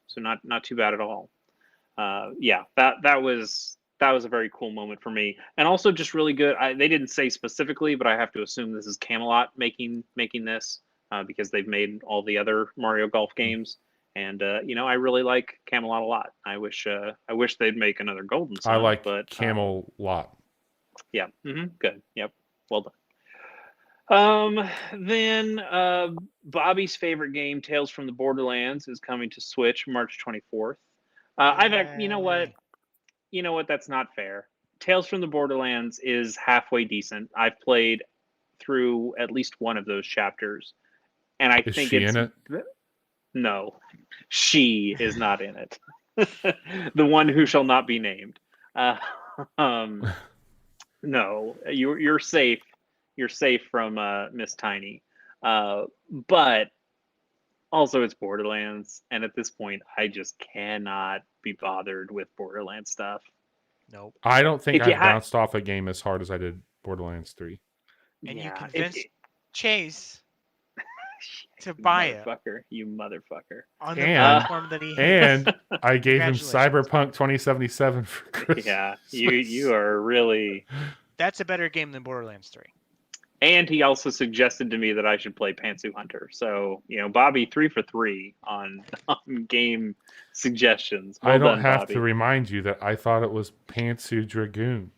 so not too bad at all. Yeah, that was a very cool moment for me, and also just really good. They didn't say specifically, but I have to assume this is Camelot making this because they've made all the other Mario Golf games, and I really like Camelot a lot. I wish they'd make another Golden Sun. I like but Camelot. yeah, good. Yep, well done. Then Bobby's favorite game, Tales from the Borderlands, is coming to Switch March 24th. You know what? That's not fair. Tales from the Borderlands is halfway decent. I've played through at least one of those chapters, and I Is think she it's in it? No, she is not in it. The one who shall not be named. No, you're safe. You're safe from Miss Tiny. But also it's Borderlands, and at this point, I just cannot be bothered with Borderlands stuff. Nope. I don't think I've bounced off a game as hard as I did Borderlands 3. And you convinced Chase to buy it. You motherfucker. On the platform that he hates. And I gave him Cyberpunk 2077 for Christmas. Yeah, you are really... That's a better game than Borderlands 3. And he also suggested to me that I should play Pantsu Hunter. So, Bobby 3 for 3 on game suggestions. Well I don't done, have Bobby. to remind you that I thought it was Pantsu Dragoon.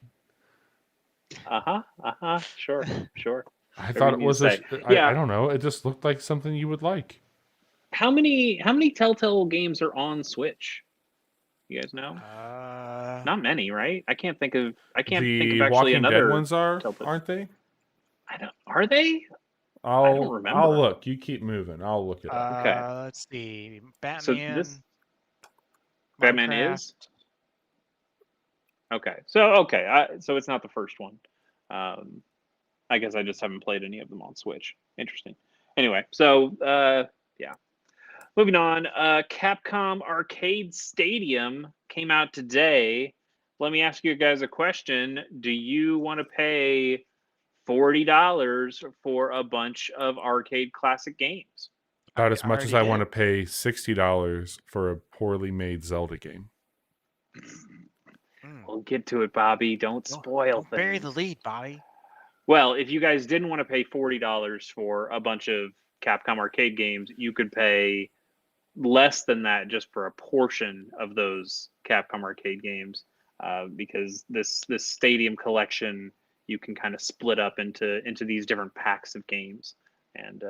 Sure. I thought it was I don't know. It just looked like something you would like. How many Telltale games are on Switch? You guys know? Not many, right? I can't think of actually Walking another Dead ones aren't they? Are they? I don't remember. I'll look. You keep moving. I'll look it up. Okay. Let's see. Batman. So Batman is? Okay. So so it's not the first one. I guess I just haven't played any of them on Switch. Interesting. Anyway, so yeah. Moving on, Capcom Arcade Stadium came out today. Let me ask you guys a question. Do you want to pay $40 for a bunch of arcade classic games? About as much as I want to pay $60 for a poorly made Zelda game. We'll get to it, Bobby. Don't spoil things. Bury the lead, Bobby. Well, if you guys didn't want to pay $40 for a bunch of Capcom arcade games, you could pay less than that just for a portion of those Capcom arcade games, because this Stadium collection you can kind of split up into these different packs of games, and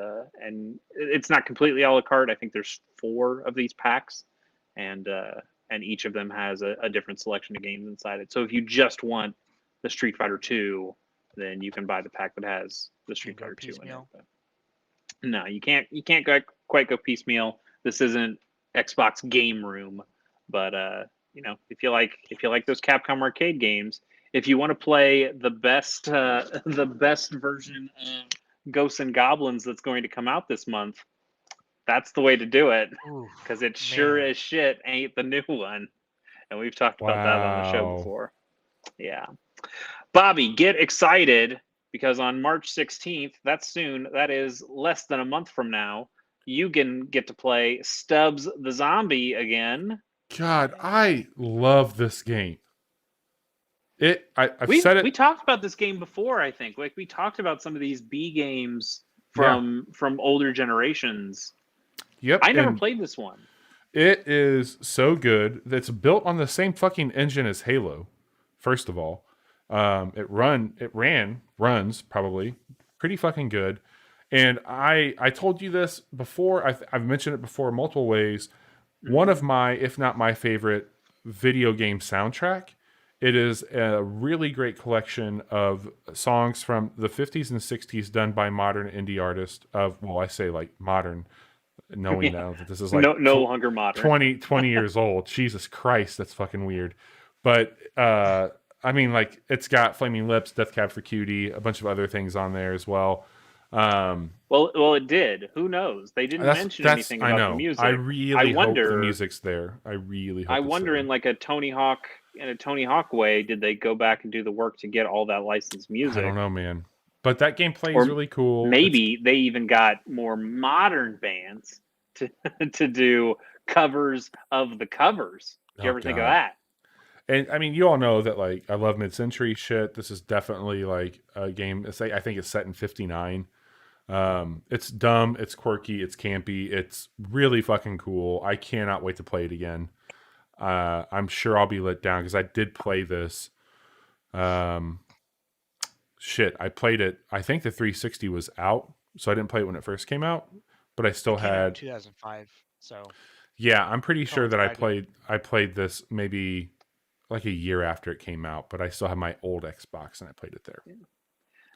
it's not completely a la carte. I think there's 4 of these packs, and and each of them has a different selection of games inside it. So if you just want the Street Fighter 2, then you can buy the pack that has the Street Fighter 2 in it. But no, you can't quite go piecemeal. This isn't Xbox Game Room, but you know, if you like those Capcom arcade games, if you want to play the best version of Ghosts and Goblins that's going to come out this month, that's the way to do it, because it sure as shit ain't the new one, and we've talked about that on the show before. Yeah, Bobby, get excited, because on March 16th, that's soon, that is less than a month from now, you can get to play Stubbs the Zombie again. God, I love this game. I've we said it. We talked about this game before, I think. Like, we talked about some of these B games from older generations. Yep. I never played this one. It is so good. It's built on the same fucking engine as Halo. First of all, it runs probably pretty fucking good. And I told you this before. I've mentioned it before in multiple ways. One of my, if not my favorite video game soundtrack. It is a really great collection of songs from the 50s and 60s done by modern indie artists I say like modern, knowing now that this is like no longer modern. 20 years old. Jesus Christ, that's fucking weird. But I mean, like, it's got Flaming Lips, Death Cab for Cutie, a bunch of other things on there as well. Well, it did. Who knows? They didn't mention anything about the music. I really hope the music's there. I really hope. I wonder, in like a Tony Hawk way, did they go back and do the work to get all that licensed music? I don't know, man. But that game plays really cool. Maybe they even got more modern bands to do covers of the covers. Did you ever think of that? And I mean, you all know that, like, I love mid-century shit. This is definitely like a game. I think it's set in '59. It's dumb, it's quirky, it's campy, it's really fucking cool. I cannot wait to play it again. I'm sure I'll be let down because I did play this. I played it. I think the 360 was out, so I didn't play it when it first came out, but I still had 2005. So yeah, I'm pretty sure that I played this maybe like a year after it came out, but I still have my old Xbox and I played it there.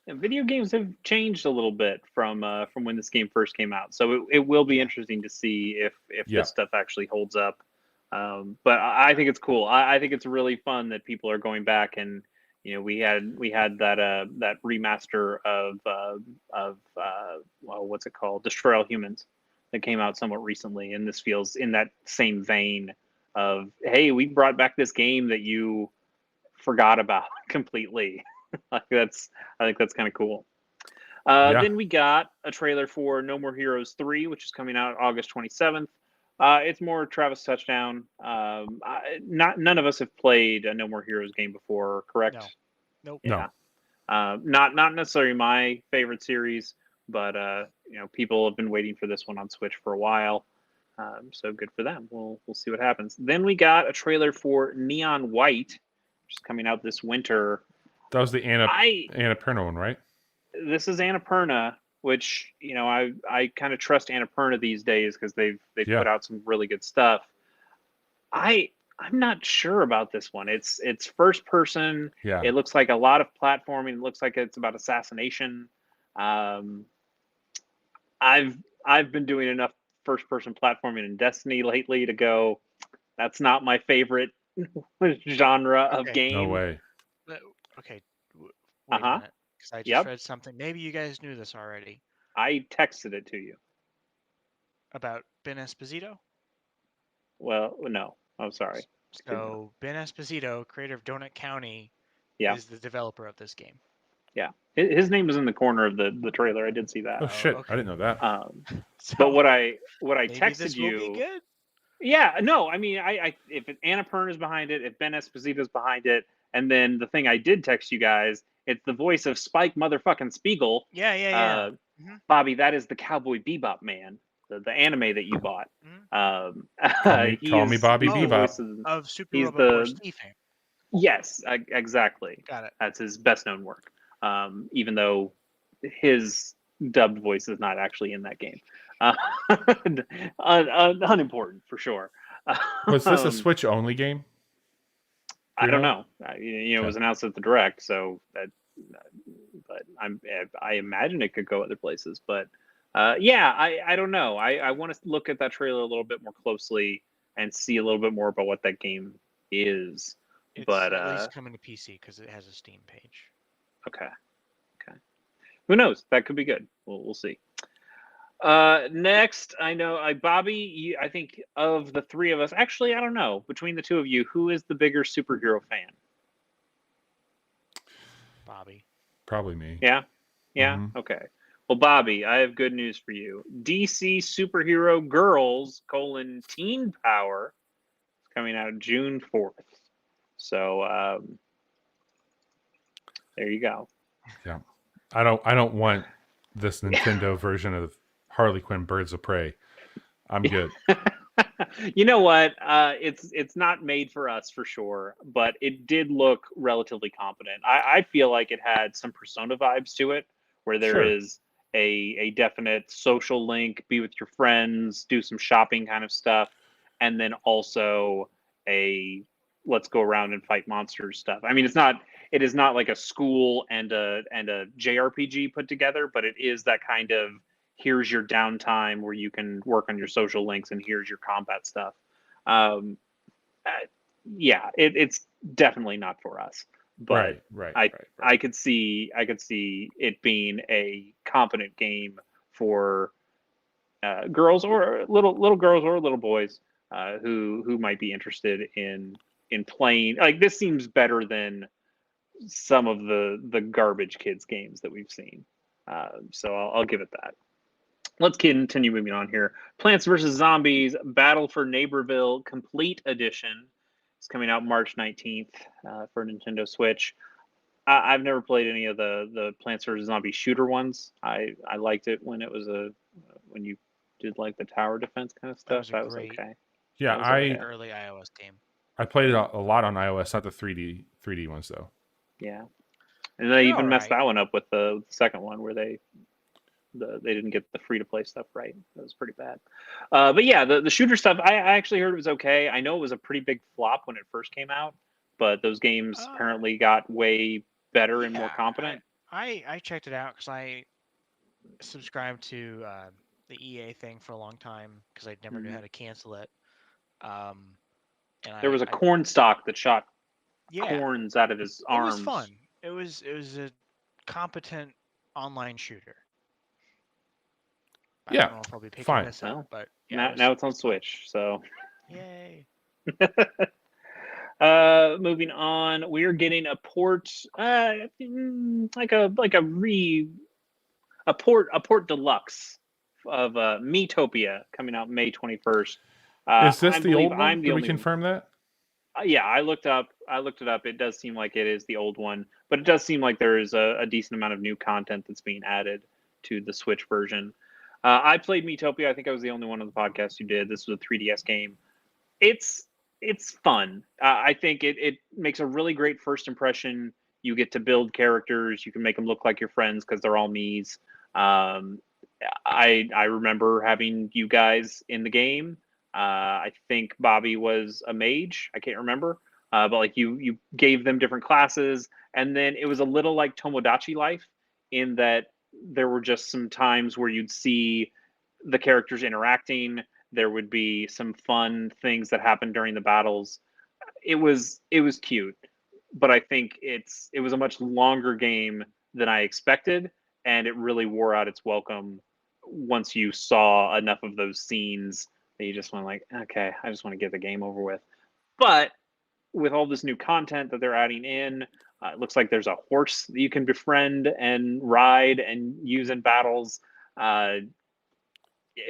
And video games have changed a little bit from when this game first came out, so it will be interesting to see if this stuff actually holds up. But I think it's cool. I think it's really fun that people are going back, and you know, we had that remaster of what's it called, Destroy All Humans, that came out somewhat recently, and this feels in that same vein of, hey, we brought back this game that you forgot about completely. I think that's kind of cool. Then we got a trailer for No More Heroes 3, which is coming out August 27th. It's more Travis Touchdown. None of us have played a No More Heroes game before, correct? No. Nope. Yeah. No. Not necessarily my favorite series, but you know, people have been waiting for this one on Switch for a while. So good for them. We'll see what happens. Then we got a trailer for Neon White, which is coming out this winter. That was the Annapurna one, right? This is Annapurna, which, you know, I kind of trust Annapurna these days because they've put out some really good stuff. I'm not sure about this one. It's first person. Yeah. It looks like a lot of platforming. It looks like it's about assassination. I've been doing enough first person platforming in Destiny lately to go, that's not my favorite genre of game. No way. Okay. Wait a minute, because I just read something. Maybe you guys knew this already. I texted it to you. About Ben Esposito? Well, no. I'm sorry. So Ben Esposito, creator of Donut County, is the developer of this game. Yeah. His name is in the corner of the trailer. I did see that. Oh shit! Okay. I didn't know that. But what I texted this you. Will be good? Yeah. No. I mean, if Annapurna is behind it, if Ben Esposito is behind it, and then the thing I did text you guys, it's the voice of Spike motherfucking Spiegel. Yeah. Bobby, that is the Cowboy Bebop man, the anime that you bought. Call me Bobby Bebop. Of Super Robot Steve fame. Yes, exactly. Got it. That's his best known work. Even though his dubbed voice is not actually in that game. Unimportant for sure. Was this a Switch only game? I don't know. It Okay. was announced at the Direct, so but I imagine it could go other places. But yeah, I don't know. I want to look at that trailer a little bit more closely and see a little bit more about what that game is. It's But at least coming to PC because it has a Steam page. okay. Who knows? That could be good. We'll see. Next, I know Bobby. I think of the three of us, actually, I don't know. Between the two of you, who is the bigger superhero fan? Bobby. Probably me. Yeah. Mhm. Okay. Well, Bobby, I have good news for you. DC Superhero Girls: Teen Power is coming out June 4th. So there you go. Yeah. I don't want this Nintendo version of Harley Quinn Birds of Prey. I'm good. You know what? It's not made for us for sure, but it did look relatively competent. I feel like it had some Persona vibes to it, where there Sure. is a definite social link, be with your friends, do some shopping kind of stuff, and then also a let's go around and fight monsters stuff. I mean, it is not like a school and a JRPG put together, but it is that kind of here's your downtime where you can work on your social links and here's your combat stuff. Um, yeah, it's definitely not for us, but Right. I could see it being a competent game for girls or little girls or little boys who might be interested in playing. Like, this seems better than some of the garbage kids games that we've seen. So I'll give it that. Let's continue moving on here. Plants vs. Zombies Battle for Neighborville Complete Edition is coming out March 19th for Nintendo Switch. I've never played any of the Plants vs. Zombies shooter ones. I liked it when it was when you did like the tower defense kind of stuff. That was okay. Yeah, That was okay. Early iOS game. I played it a lot on iOS, not the 3D ones though. Yeah, and they even messed that one up with the second one where they didn't get the free to play stuff right. That was pretty bad. But yeah, the shooter stuff, I actually heard it was okay. I know it was a pretty big flop when it first came out, but those games apparently got way better and more competent. I checked it out because I subscribed to the EA thing for a long time because I never knew how to cancel it. And there was a corn stalk that shot corns out of his arms. It was fun. It was a competent online shooter. I don't know if I'll be picking this up, but yeah, now it's on Switch, so yay. Moving on, we're getting a port, like a port deluxe of Miitopia coming out May 21st. Is this the old one? Did we confirm that? Yeah, I looked it up. It does seem like it is the old one, but it does seem like there is a decent amount of new content that's being added to the Switch version. I played Miitopia. I think I was the only one on the podcast who did. This was a 3DS game. It's fun. I think it makes a really great first impression. You get to build characters. You can make them look like your friends because they're all Miis. I remember having you guys in the game. I think Bobby was a mage. I can't remember. But like you gave them different classes, and then it was a little like Tomodachi Life in that there were just some times where you'd see the characters interacting. There would be some fun things that happened during the battles. It was cute, but I think it was a much longer game than I expected, and it really wore out its welcome once you saw enough of those scenes that you just went like, okay, I just want to get the game over with. But with all this new content that they're adding in, it looks like there's a horse that you can befriend and ride and use in battles.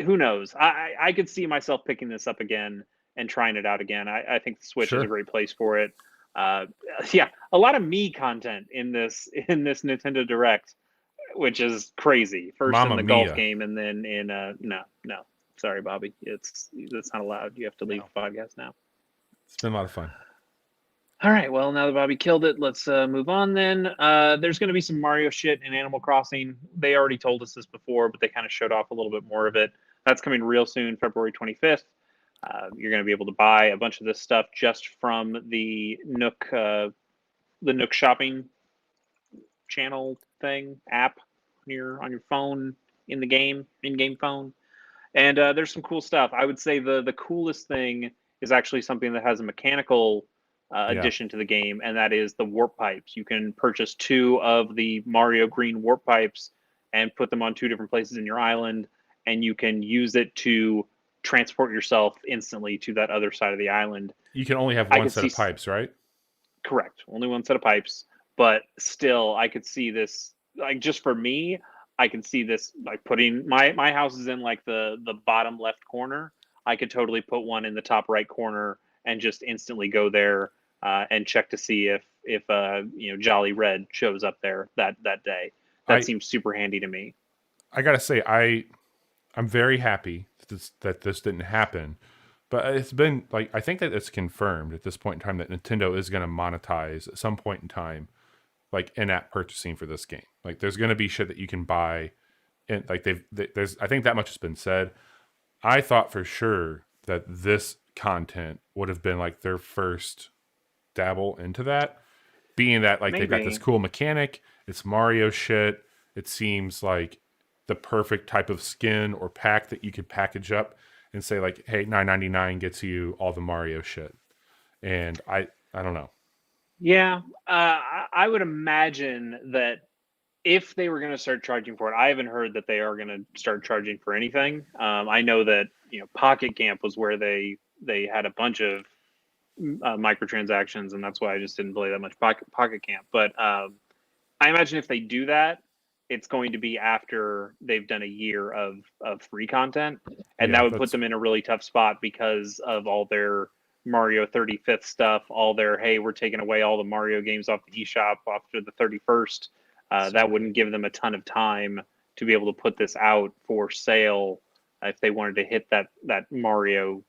Who knows? I could see myself picking this up again and trying it out again. I think the Switch is a great place for it. Yeah, a lot of me content in this Nintendo Direct, which is crazy. First in the golf game, and then in no, sorry, Bobby, that's not allowed. You have to leave the podcast now. It's been a lot of fun. All right, well, now that Bobby killed it, let's move on then. There's going to be some Mario shit in Animal Crossing. They already told us this before, but they kind of showed off a little bit more of it. That's coming real soon, February 25th. You're going to be able to buy a bunch of this stuff just from the Nook shopping channel thing app on your phone in-game phone. And there's some cool stuff. I would say the coolest thing is actually something that has a mechanical addition to the game, and that is the warp pipes. You can purchase 2 of the Mario Green warp pipes and put them on 2 different places in your island, and you can use it to transport yourself instantly to that other side of the island. You can only have one set of pipes, right? Correct. Only one set of pipes. But still, I could see this, like, just for me, I can see this, like, putting my house is in like the bottom left corner. I could totally put one in the top right corner and just instantly go there and check to see if Jolly Red shows up there that day. That seems super handy to me. I gotta say, I'm very happy that this didn't happen, but it's been like, I think that it's confirmed at this point in time that Nintendo is going to monetize at some point in time, like in-app purchasing for this game. Like, there's going to be shit that you can buy, and like there's I think that much has been said. I thought for sure that this content would have been like their first dabble into that, being that like they've got this cool mechanic. It's Mario shit. It seems like the perfect type of skin or pack that you could package up and say like, hey, $9.99 gets you all the Mario shit. And I don't know. Yeah, I would imagine that if they were going to start charging for it, I haven't heard that they are going to start charging for anything. I know that Pocket Camp was where they had a bunch of microtransactions, and that's why I just didn't play that much Pocket Camp. But I imagine if they do that, it's going to be after they've done a year of free content, and that would put them in a really tough spot because of all their Mario 35th stuff, all their, hey, we're taking away all the Mario games off the eShop after the 31st. That wouldn't give them a ton of time to be able to put this out for sale if they wanted to hit that Mario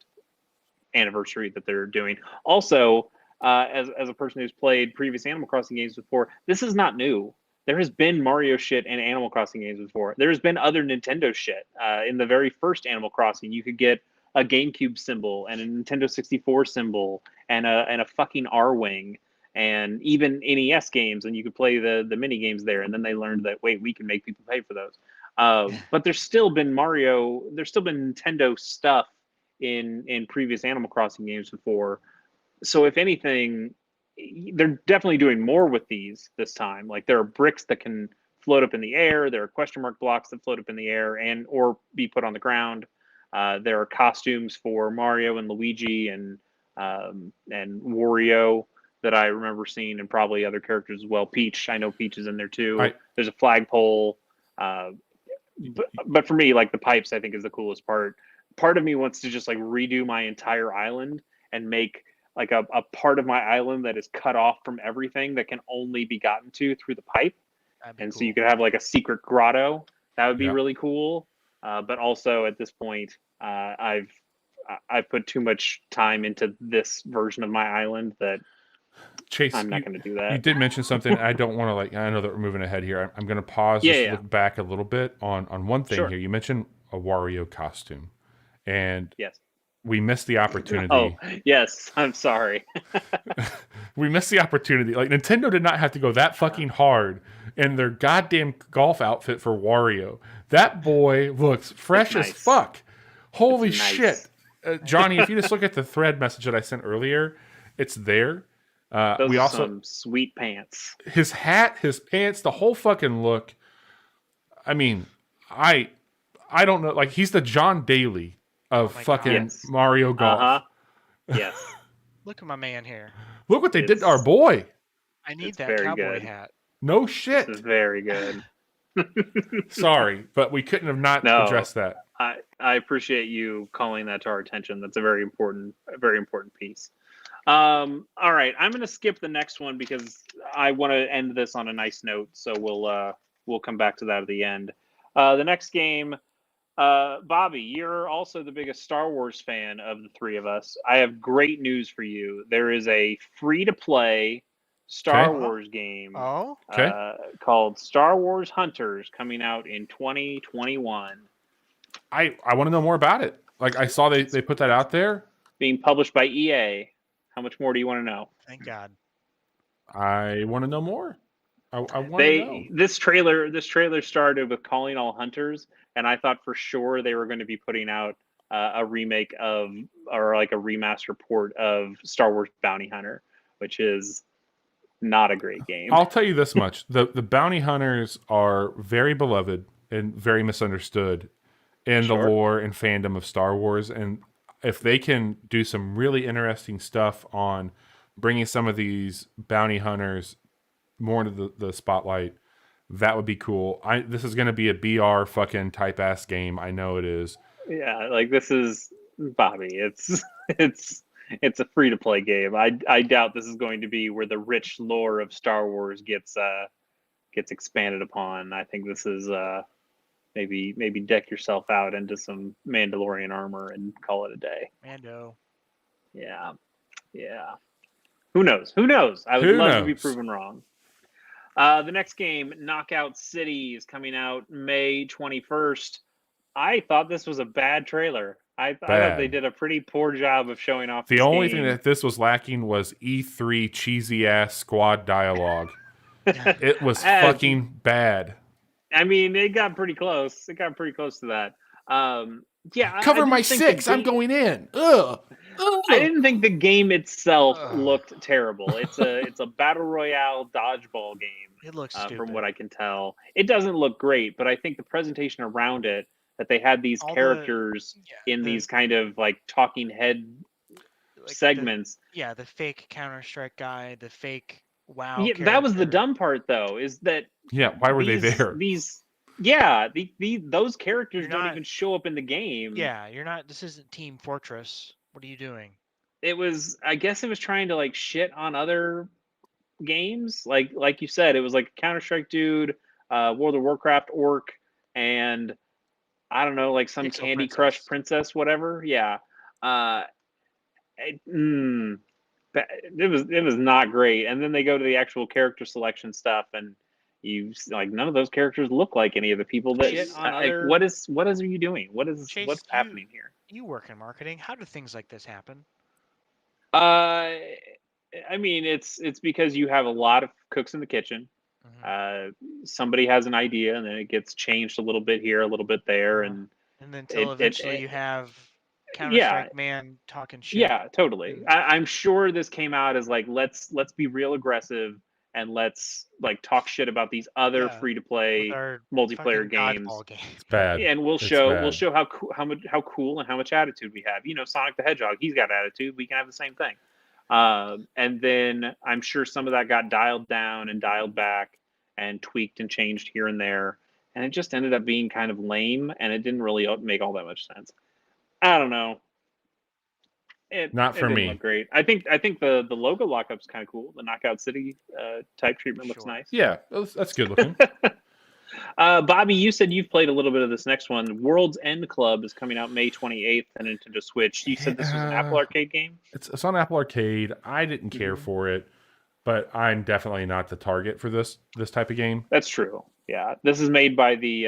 anniversary that they're doing. Also, as a person who's played previous Animal Crossing games before, this is not new. There has been Mario shit in Animal Crossing games before. There's been other Nintendo shit. In the very first Animal Crossing, you could get a GameCube symbol and a Nintendo 64 symbol and a fucking R-Wing, and even NES games, and you could play the mini games there. And then they learned that, wait, we can make people pay for those. But there's still been Nintendo stuff in previous Animal Crossing games before. So if anything, they're definitely doing more with these this time. Like, there are bricks that can float up in the air. There are question mark blocks that float up in the air or be put on the ground. There are costumes for Mario and Luigi and Wario that I remember seeing, and probably other characters as well. Peach, I know Peach is in there too. There's a flagpole. But for me, like, the pipes, I think, is the coolest part. Part of me wants to just like redo my entire island and make like a part of my island that is cut off from everything that can only be gotten to through the pipe. And so you could have like a secret grotto. That would be really cool. But also at this point, I've put too much time into this version of my island that Chase, I'm not going to do that. You did mention something. I don't want to I know that we're moving ahead here. I'm going to pause, look back a little bit on one thing here. You mentioned a Wario costume, and we missed the opportunity. Oh, yes. I'm sorry. We missed the opportunity. Like, Nintendo did not have to go that fucking hard in their goddamn golf outfit for Wario. That boy looks fresh as fuck. Holy shit. Johnny, if you just look at the thread message that I sent earlier, it's there. Those are some sweet pants. His hat, his pants, the whole fucking look. I mean, I don't know. Like, he's the John Daly of fucking Mario Golf. Yes. Look at my man here. Look what they did to our boy. I need that cowboy hat. No shit. It's very good. Sorry, but we couldn't have not addressed that. I appreciate you calling that to our attention. That's a very important piece. All right, I'm going to skip the next one because I want to end this on a nice note. So we'll come back to that at the end. The next game, Bobby, you're also the biggest Star Wars fan of the three of us. I have great news for you. There is a free-to-play Star Wars game called Star Wars Hunters coming out in 2021. I want to know more about it. Like I saw they put that out there. Being published by EA. How much more do you want to know? Thank God. I want to know more. I want to know. This trailer started with calling all hunters, and I thought for sure they were going to be putting out a remake of, or like a remaster port of Star Wars Bounty Hunter, which is not a great game. I'll tell you this much: the bounty hunters are very beloved and very misunderstood in the lore and fandom of Star Wars, and if they can do some really interesting stuff on bringing some of these bounty hunters more into the spotlight, that would be cool. This is going to be a BR fucking type ass game. I know it is. Yeah, like this is Bobby. It's a free to play game. I doubt this is going to be where the rich lore of Star Wars gets expanded upon. I think this is maybe deck yourself out into some Mandalorian armor and call it a day. Mando. Yeah. Who knows? I would love to be proven wrong. The next game, Knockout City, is coming out May 21st. I thought this was a bad trailer. I thought they did a pretty poor job of showing off the only thing that this was lacking was E3 cheesy ass squad dialogue. It was fucking bad. I mean, it got pretty close. It got pretty close to that. Yeah. Cover my six. I'm going in. Ugh. I didn't think the game itself looked terrible. It's a battle royale dodgeball game. It looks stupid. From what I can tell. It doesn't look great, but I think the presentation around it, that they had these characters in these kind of like talking head segments. The fake Counter-Strike guy, the fake WoW. Yeah, character. that was the dumb part, though, is that. Yeah, why were they there? Those characters don't even show up in the game. Yeah, you're not. This isn't Team Fortress. What are you doing? I guess it was trying to like shit on other games. Like you said, it was like a Counter-Strike dude, World of Warcraft orc, and I don't know, like some Pixel Candy Crush princess, whatever. Yeah. It was not great. And then they go to the actual character selection stuff, and none of those characters look like any of the people that Shit on other... what is you doing? What's happening here? You work in marketing. How do things like this happen? I mean, it's because you have a lot of cooks in the kitchen. Mm-hmm. Somebody has an idea, and then it gets changed a little bit here, a little bit there, and then until eventually you have Counter-Strike man talking shit. Yeah, totally. Mm-hmm. I'm sure this came out as like let's be real aggressive and let's like talk shit about these other free-to-play multiplayer games. It's bad. And we'll show how cool and how much attitude we have. You know, Sonic the Hedgehog, he's got attitude. We can have the same thing. And then I'm sure some of that got dialed down and dialed back and tweaked and changed here and there. And it just ended up being kind of lame, and it didn't really make all that much sense. I don't know. Not for me. Look great. I think the logo lockup's kind of cool. The Knockout City type treatment looks nice. Yeah, that's good looking. Bobby, you said you've played a little bit of this next one. World's End Club is coming out May 28th on Nintendo Switch. You said this was an Apple Arcade game? It's on Apple Arcade. I didn't care for it, but I'm definitely not the target for this type of game. That's true. Yeah, this is made by the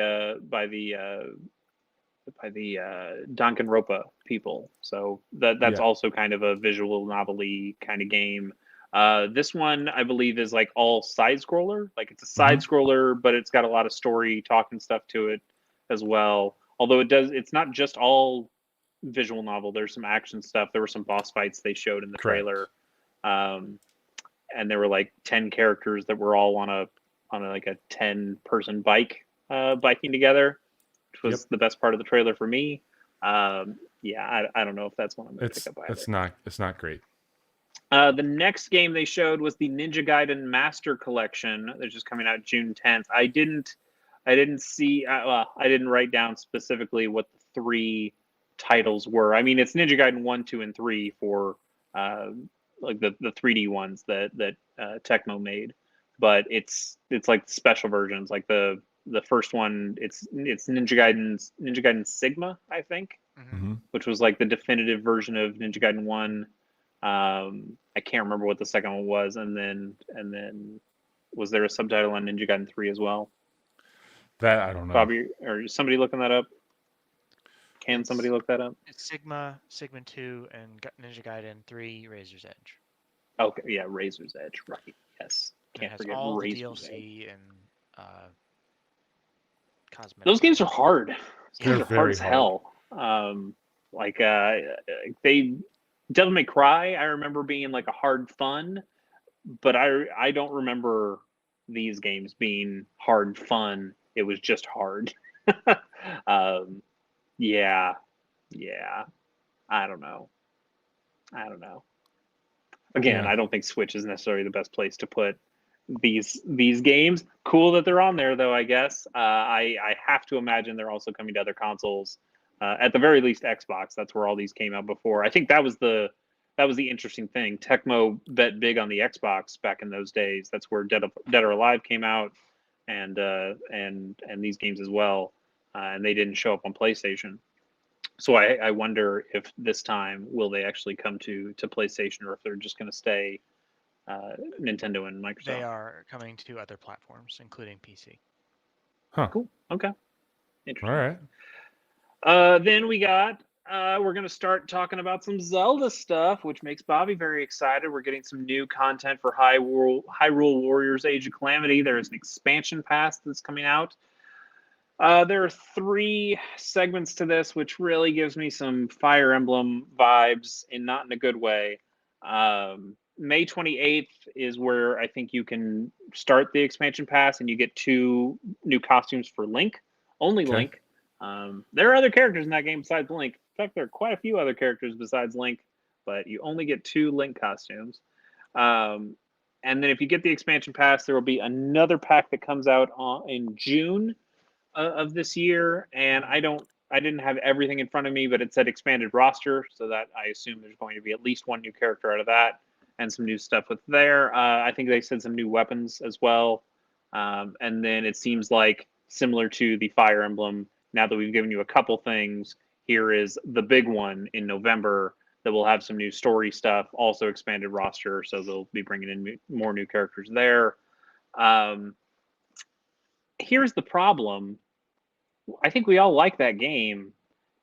Danganronpa people. So that's also kind of a visual novel-y kind of game. This one, I believe, is like all side scroller. Like it's a side scroller, but it's got a lot of story talking stuff to it as well. Although it's not just all visual novel. There's some action stuff. There were some boss fights they showed in the trailer. And there were like 10 characters that were all on a 10-person bike, biking together, which was the best part of the trailer for me. I don't know if that's one I'm going to pick up either. It's not great. The next game they showed was the Ninja Gaiden Master Collection. That's just coming out June 10th. I didn't write down specifically what the 3 titles were. I mean, it's Ninja Gaiden 1, 2, and 3 for like the 3D ones that Tecmo made, but it's like special versions. Like the first one, it's Ninja Gaiden Sigma, I think, which was like the definitive version of Ninja Gaiden 1. I can't remember what the second one was, and then was there a subtitle on Ninja Gaiden 3 as well? That I don't know. Bobby, or somebody looking that up? Can somebody look that up? It's Sigma 2, and Ninja Gaiden 3, Razor's Edge. Okay, yeah, Razor's Edge, right? Yes, It can't has forget all the Razor's Edge. DLC and cosmetic. Those games are hard. Those They're games are hard very as hard. hell. They Devil May Cry, I remember being like a hard fun, but I don't remember these games being hard fun. It was just hard. Yeah, yeah. I don't know. Again, Yeah. I don't think Switch is necessarily the best place to put these games. Cool that they're on there, though. I guess I have to imagine they're also coming to other consoles. At the very least, Xbox. That's where all these came out before. I think that was the interesting thing. Tecmo bet big on the Xbox back in those days. That's where Dead or Alive came out, and these games as well. And they didn't show up on PlayStation. So I wonder if this time will they actually come to PlayStation, or if they're just going to stay Nintendo and Microsoft. They are coming to other platforms, including PC. Huh. Cool. Okay. All Interesting. right. Then we got we're going to start talking about some Zelda stuff, which makes Bobby very excited. We're getting some new content for Hyrule Warriors: Age of Calamity. There's an expansion pass that's coming out. There are 3 segments to this, which really gives me some Fire Emblem vibes, and not in a good way. May 28th is where I think you can start the expansion pass, and you get 2 new costumes for Link. Only Okay. Link. There are other characters in that game besides Link. In fact, there are quite a few other characters besides Link, but you only get 2 Link costumes. And then if you get the expansion pass, there will be another pack that comes out in June of this year, and I didn't have everything in front of me, but it said expanded roster, so that I assume there's going to be at least 1 new character out of that, and some new stuff with there. I think they said some new weapons as well, and then it seems like similar to the Fire Emblem. Now that we've given you a couple things, here is the big one in November that will have some new story stuff, also expanded roster, so they'll be bringing in more new characters there. Here's the problem. I think we all like that game.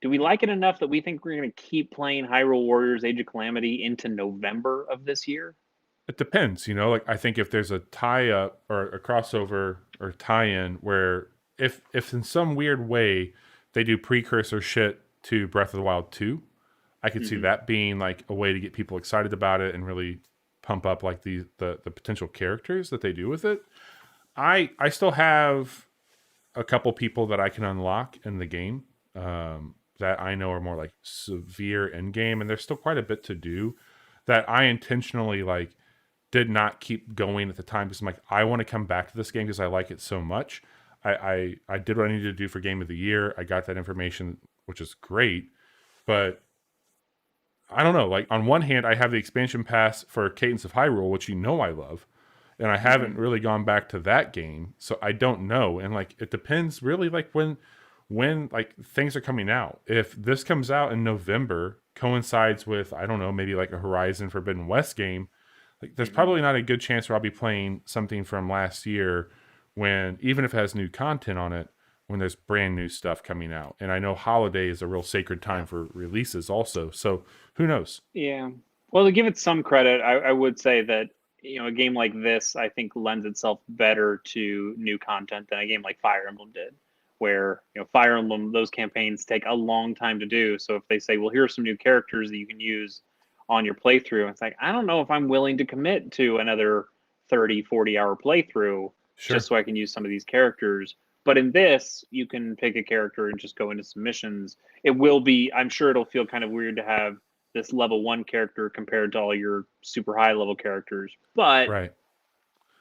Do we like it enough that we think we're going to keep playing Hyrule Warriors: Age of Calamity into November of this year? It depends, like I think if there's a tie-up or a crossover or tie-in where if in some weird way they do precursor shit to Breath of the Wild 2, I could see that being like a way to get people excited about it and really pump up like the potential characters that they do with it. I still have a couple people that I can unlock in the game that I know are more like severe end game, and there's still quite a bit to do that I intentionally like did not keep going at the time because I'm like, I want to come back to this game because I like it so much. I did what I needed to do for Game of the Year. I got that information, which is great, but I don't know. Like on one hand, I have the expansion pass for Cadence of Hyrule, which I love, and I haven't really gone back to that game, so I don't know. And like it depends really like when like things are coming out. If this comes out in November, coincides with I don't know, maybe like a Horizon Forbidden West game, like there's probably not a good chance where I'll be playing something from last year when even if it has new content on it, when there's brand new stuff coming out. And I know holiday is a real sacred time for releases also. So who knows? Yeah. Well, to give it some credit, I would say that a game like this, I think, lends itself better to new content than a game like Fire Emblem did, where Fire Emblem, those campaigns take a long time to do. So if they say, well, here are some new characters that you can use on your playthrough, it's like, I don't know if I'm willing to commit to another 30-40 hour playthrough just so I can use some of these characters. But in this, you can pick a character and just go into some missions. It will be, I'm sure it'll feel kind of weird to have this level 1 character compared to all your super high level characters, but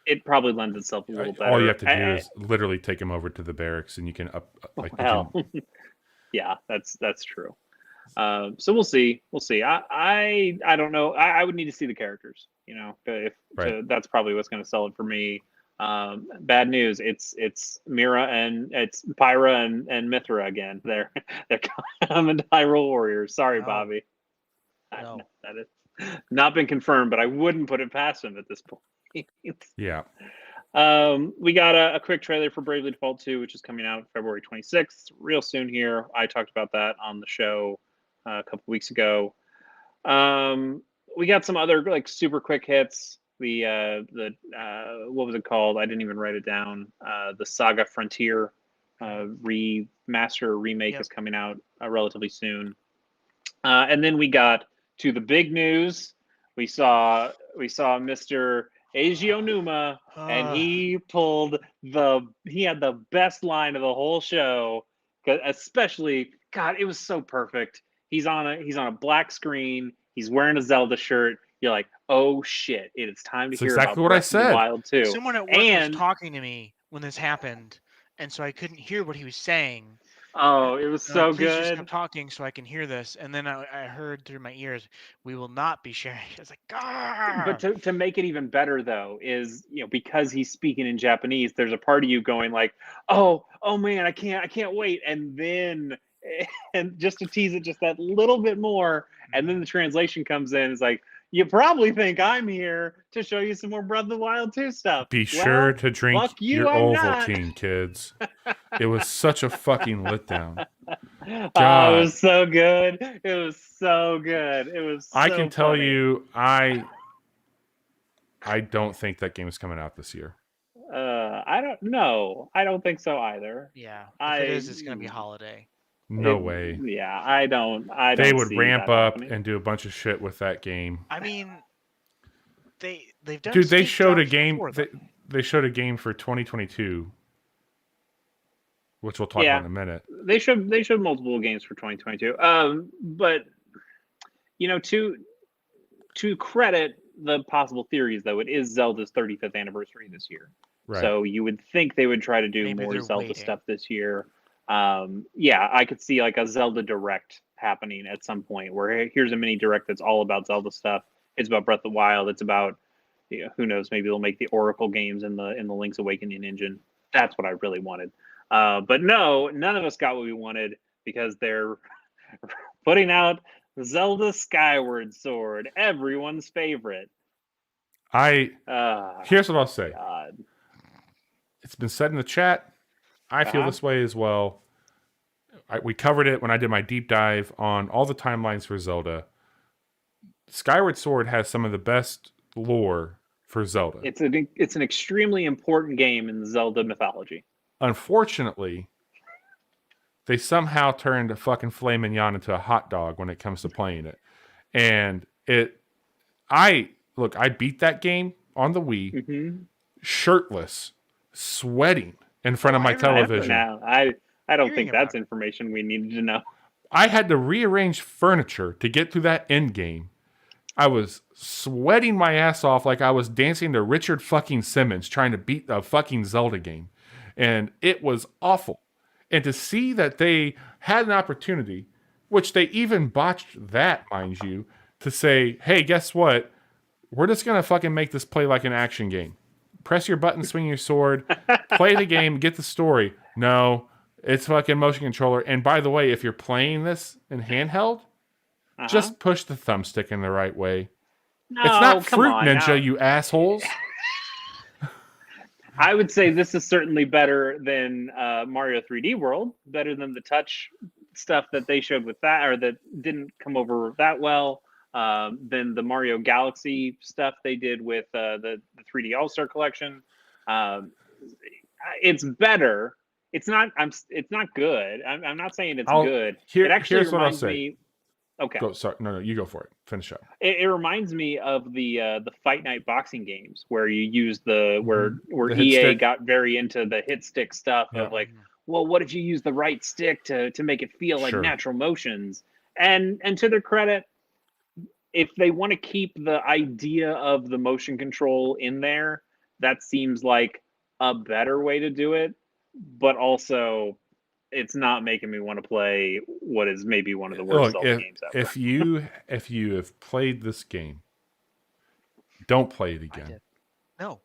it probably lends itself a little better. All you have to do is literally take him over to the barracks and you can yeah, that's true. So we'll see. I don't know. I would need to see the characters, that's probably what's going to sell it for me. Bad news. It's Mira and it's Pyra and Mithra again. They're coming to Hyrule Warriors. Sorry, Bobby. No. That has not been confirmed, but I wouldn't put it past them at this point. Yeah. We got a quick trailer for Bravely Default 2, which is coming out February 26th, real soon here. I talked about that on the show a couple weeks ago. We got some other like super quick hits. The what was it called? I didn't even write it down. The Saga Frontier remaster remake is coming out relatively soon. And then we got to the big news. We saw Mr. Eiji Onuma, and he had the best line of the whole show, especially, God, it was so perfect. He's on a black screen. He's wearing a Zelda shirt. You're like, oh shit! It is time to hear exactly about what Breath I of the said. Wild 2. Someone at work was talking to me when this happened, and so I couldn't hear what he was saying. Oh, it was so Please good. just stop talking so I can hear this. And then I heard through my ears, "We will not be sharing." I was like, "Gah!" But to make it even better, though, is because he's speaking in Japanese, there's a part of you going like, oh man, I can't wait, and then just to tease it just that little bit more, and then the translation comes in. It's like, you probably think I'm here to show you some more Breath of the Wild 2 stuff. Be sure to drink fuck you, your I'm not. Ovaltine, kids. It was such a fucking letdown. Oh, God. it was so good. It was so good. It was so I can tell funny. you, I don't think that game is coming out this year. I don't know. I don't think so either. Yeah, if it is, it's gonna be holiday. No way. Yeah, I don't. They would see ramp that up happening. and do a bunch of shit with that game. I mean, they've done. Dude, they Steve showed a Jobs game. before, They showed a game for 2022, which we'll talk about in a minute. They showed multiple games for 2022. But to credit the possible theories, though, it is Zelda's 35th anniversary this year. Right. So you would think they would try to do Maybe more they're Zelda waiting. stuff this year. Yeah, I could see like a Zelda Direct happening at some point where here's a mini Direct that's all about Zelda stuff. It's about Breath of the Wild. It's about, who knows, maybe they'll make the Oracle games in the Link's Awakening engine. That's what I really wanted. But no, none of us got what we wanted because they're putting out Zelda Skyward Sword, everyone's favorite. Here's what I'll say. God. It's been said in the chat. I feel this way as well. We covered it when I did my deep dive on all the timelines for Zelda. Skyward Sword has some of the best lore for Zelda. It's an extremely important game in the Zelda mythology. Unfortunately, they somehow turned a fucking filet mignon into a hot dog when it comes to playing it. And I beat that game on the Wii, shirtless, sweating in front of my television. I don't think that's information we needed to know. I had to rearrange furniture to get through that end game. I was sweating my ass off like I was dancing to Richard fucking Simmons trying to beat a fucking Zelda game. And it was awful. And to see that they had an opportunity, which they even botched that, mind you, to say, hey, guess what? We're just going to fucking make this play like an action game. Press your button, swing your sword, play the game, get the story. No, it's fucking motion controller. And by the way, if you're playing this in handheld, just push the thumbstick in the right way. No, it's not come Fruit on, Ninja, now. you assholes. I would say this is certainly better than Mario 3D World, better than the touch stuff that they showed with that, or that didn't come over that well, than the Mario Galaxy stuff they did with the 3D All-Star Collection. It's better. It's not good. I'm not saying it's good. It actually here's what I'll reminds say. me. Okay. Go, sorry. No, you go for it. Finish up. It reminds me of the Fight Night boxing games where you use where The hit EA stick. got very into the hit stick stuff of like, well, what if you use the right stick to make it feel like natural motions? And to their credit, if they want to keep the idea of the motion control in there, that seems like a better way to do it. But also, it's not making me want to play what is maybe one of the worst Zelda games ever. If you have played this game, don't play it again. No.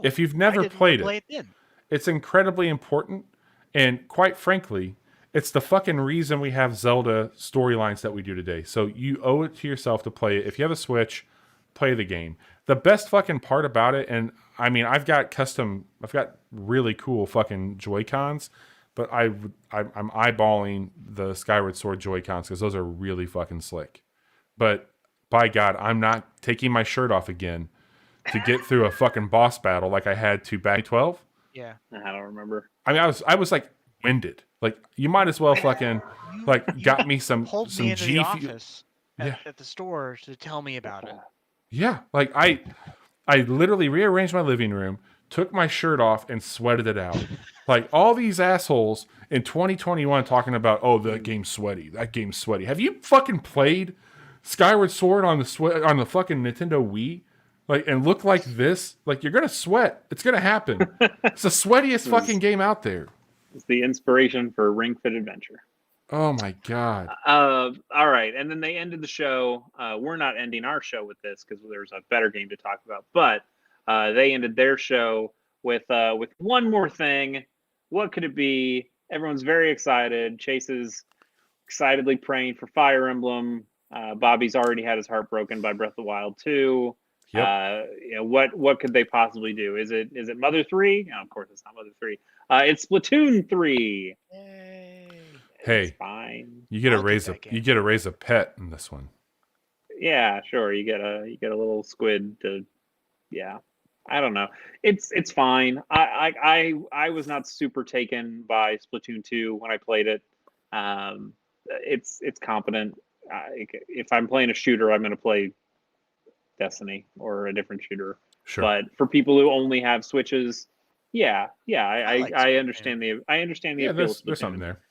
If you've never played play it, it's incredibly important. And quite frankly, it's the fucking reason we have Zelda storylines that we do today. So you owe it to yourself to play it. If you have a Switch, play the game. the best fucking part about it, and I mean, I've got really cool fucking Joy-Cons, but I'm eyeballing the Skyward Sword Joy-Cons because those are really fucking slick. But by God, I'm not taking my shirt off again to get through a fucking boss battle like I had to back 12. Yeah. I don't remember. I mean, I was like winded. Like, you might as well fucking like got me some pulled me into G the Fuel. office at the store to tell me about it. Yeah, like I literally rearranged my living room, took my shirt off, and sweated it out. Like all these assholes in 2021 talking about, oh, that game's sweaty. That game's sweaty. Have you fucking played Skyward Sword on the fucking Nintendo Wii? Like, and look like this? Like, you're gonna sweat. It's gonna happen. It's the sweatiest fucking game out there. It's the inspiration for Ring Fit Adventure. Oh my God. All right, and then they ended the show. We're not ending our show with this because there's a better game to talk about. But they ended their show with one more thing. What could it be? Everyone's very excited. Chase is excitedly praying for Fire Emblem. Bobby's already had his heart broken by Breath of the Wild 2. Yep. What could they possibly do? Is it Mother 3? No, of course it's not Mother 3. It's Splatoon 3. Yay. Hey, it's fine. You get to I'll get raise that game. you get to raise a pet in this one. Yeah, sure. You get a little squid to, yeah. I don't know. It's fine. I was not super taken by Splatoon 2 when I played it. It's competent. If I'm playing a shooter, I'm going to play Destiny or a different shooter. Sure. But for people who only have Switches, I like understand the appeal of there's Splatoon. something there.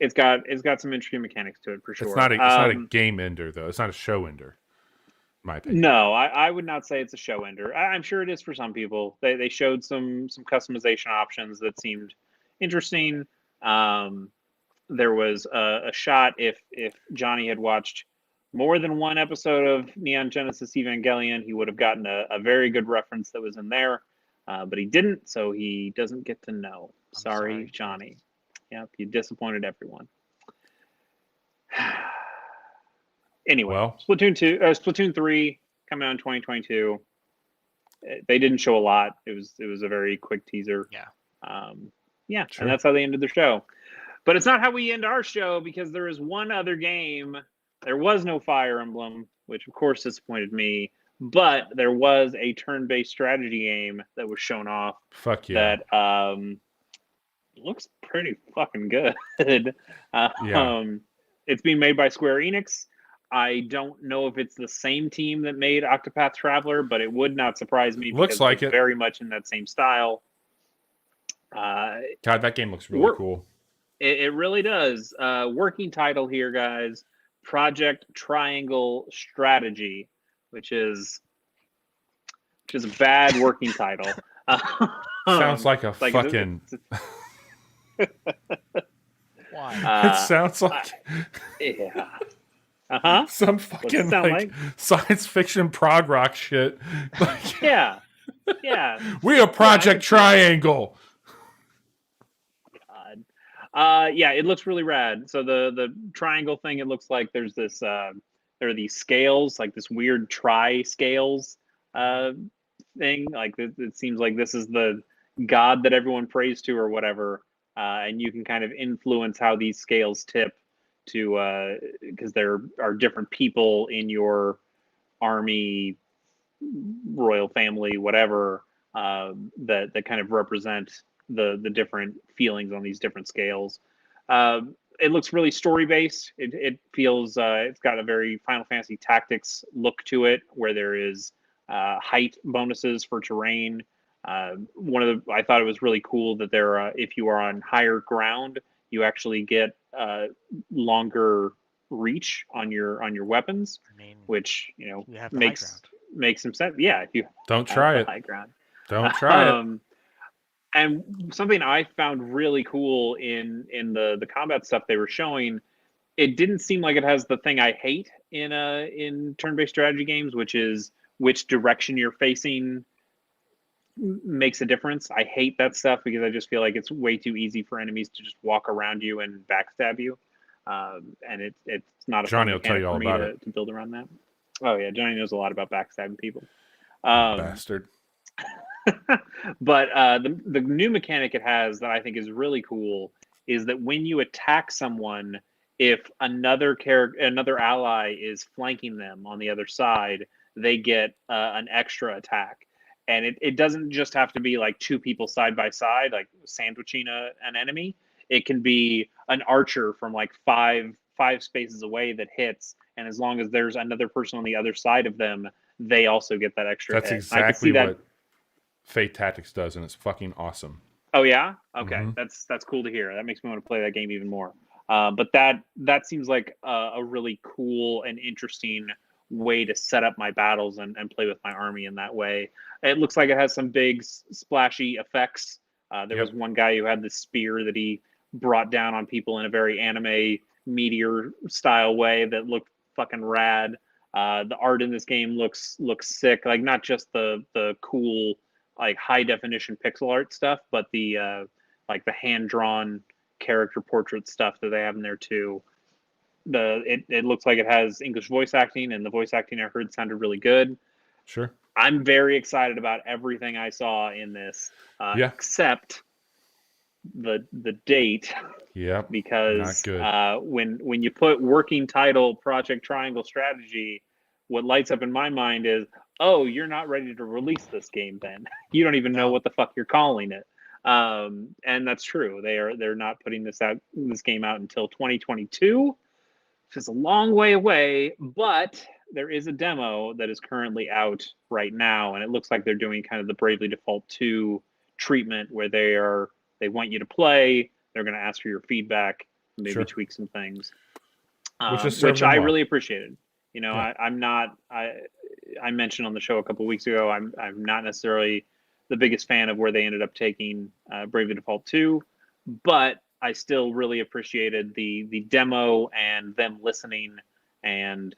It's got some interesting mechanics to it for sure. It's not a game ender though. It's not a show ender. In my opinion. No, I would not say it's a show ender. I'm sure it is for some people. They showed some customization options that seemed interesting. There was a shot if Johnny had watched more than one episode of Neon Genesis Evangelion, he would have gotten a very good reference that was in there. But he didn't, so he doesn't get to know. Sorry, Johnny. Yep, you disappointed everyone. Anyway, well, Splatoon 3 coming out in 2022. They didn't show a lot. It was a very quick teaser. Yeah. Sure. And that's how they ended the show. But it's not how we end our show because there is one other game. There was no Fire Emblem, which of course disappointed me. But there was a turn-based strategy game that was shown off. Fuck yeah. That looks pretty fucking good. It's being made by Square Enix. I don't know if it's the same team that made Octopath Traveler, but it would not surprise me. Looks like it. Very much in that same style. God, that game looks really cool. It really does. Working title here, guys. Project Triangle Strategy, which is a bad working title. Sounds like a fucking... Why? It sounds like... yeah. Some fucking like science fiction prog rock shit. Like, yeah. We are Project Triangle. God. It looks really rad. So the triangle thing, it looks like there's this there are these scales, like this weird tri-scales thing. Like it seems like this is the god that everyone prays to or whatever. And you can kind of influence how these scales tip to because there are different people in your army, royal family, whatever, that kind of represent the different feelings on these different scales. It looks really story based. It feels it's got a very Final Fantasy Tactics look to it, where there is height bonuses for terrain. I thought it was really cool that there, if you are on higher ground, you actually get longer reach on your weapons, which makes some sense. Yeah, if you don't try it, high ground. Don't try it. And something I found really cool in the combat stuff they were showing, it didn't seem like it has the thing I hate in turn-based strategy games, which is which direction you're facing makes a difference. I hate that stuff because I just feel like it's way too easy for enemies to just walk around you and backstab you. And it's not a Johnny will tell you all about it to build around that. Oh yeah, Johnny knows a lot about backstabbing people. Bastard. But the new mechanic it has that I think is really cool is that when you attack someone, if another ally is flanking them on the other side, they get an extra attack. And it doesn't just have to be like two people side by side, like sandwiching an enemy. It can be an archer from like five spaces away that hits, and as long as there's another person on the other side of them, they also get that extra That's hit. exactly what Fate Tactics does, and it's fucking awesome. Oh yeah, okay, Mhm. that's cool to hear. That makes me want to play that game even more. But that seems like a really cool and interesting way to set up my battles and play with my army in that way. It looks like it has some big splashy effects. There was one guy who had this spear that he brought down on people in a very anime meteor style way that looked fucking rad. The art in this game looks sick. Like not just the cool like high definition pixel art stuff, but the like the hand drawn character portrait stuff that they have in there too. It looks like it has English voice acting, and the voice acting I heard sounded really good. Sure. I'm very excited about everything I saw in this, except the date. Yeah, because not good. when you put working title Project Triangle Strategy, what lights up in my mind is, oh, you're not ready to release this game. Then you don't even know what the fuck you're calling it. And that's true. They're not putting this game out until 2022, which is a long way away. But there is a demo that is currently out right now, and it looks like they're doing kind of the Bravely Default 2 treatment, where they want you to play. They're going to ask for your feedback, maybe tweak some things, which I really appreciated. You know, I mentioned on the show a couple of weeks ago, I'm not necessarily the biggest fan of where they ended up taking Bravely Default 2, but I still really appreciated the demo and them listening and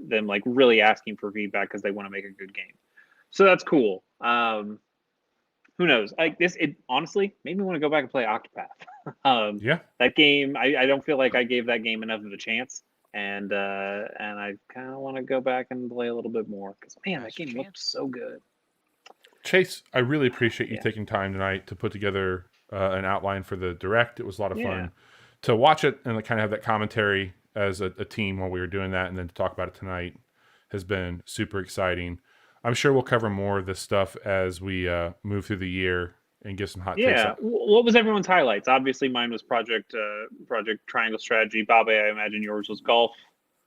them like really asking for feedback because they want to make a good game. So that's cool. Who knows? Like this, it honestly made me want to go back and play Octopath. That game, I don't feel like I gave that game enough of a chance, and I kind of want to go back and play a little bit more because man, that game looked so good. Chase, I really appreciate you taking time tonight to put together an outline for the Direct. It was a lot of fun to watch it and kind of have that commentary as a team while we were doing that, and then to talk about it tonight has been super exciting. I'm sure we'll cover more of this stuff as we move through the year and give some hot takes. Yeah. What was everyone's highlights? Obviously, mine was Project Triangle Strategy. Bobby, I imagine yours was golf.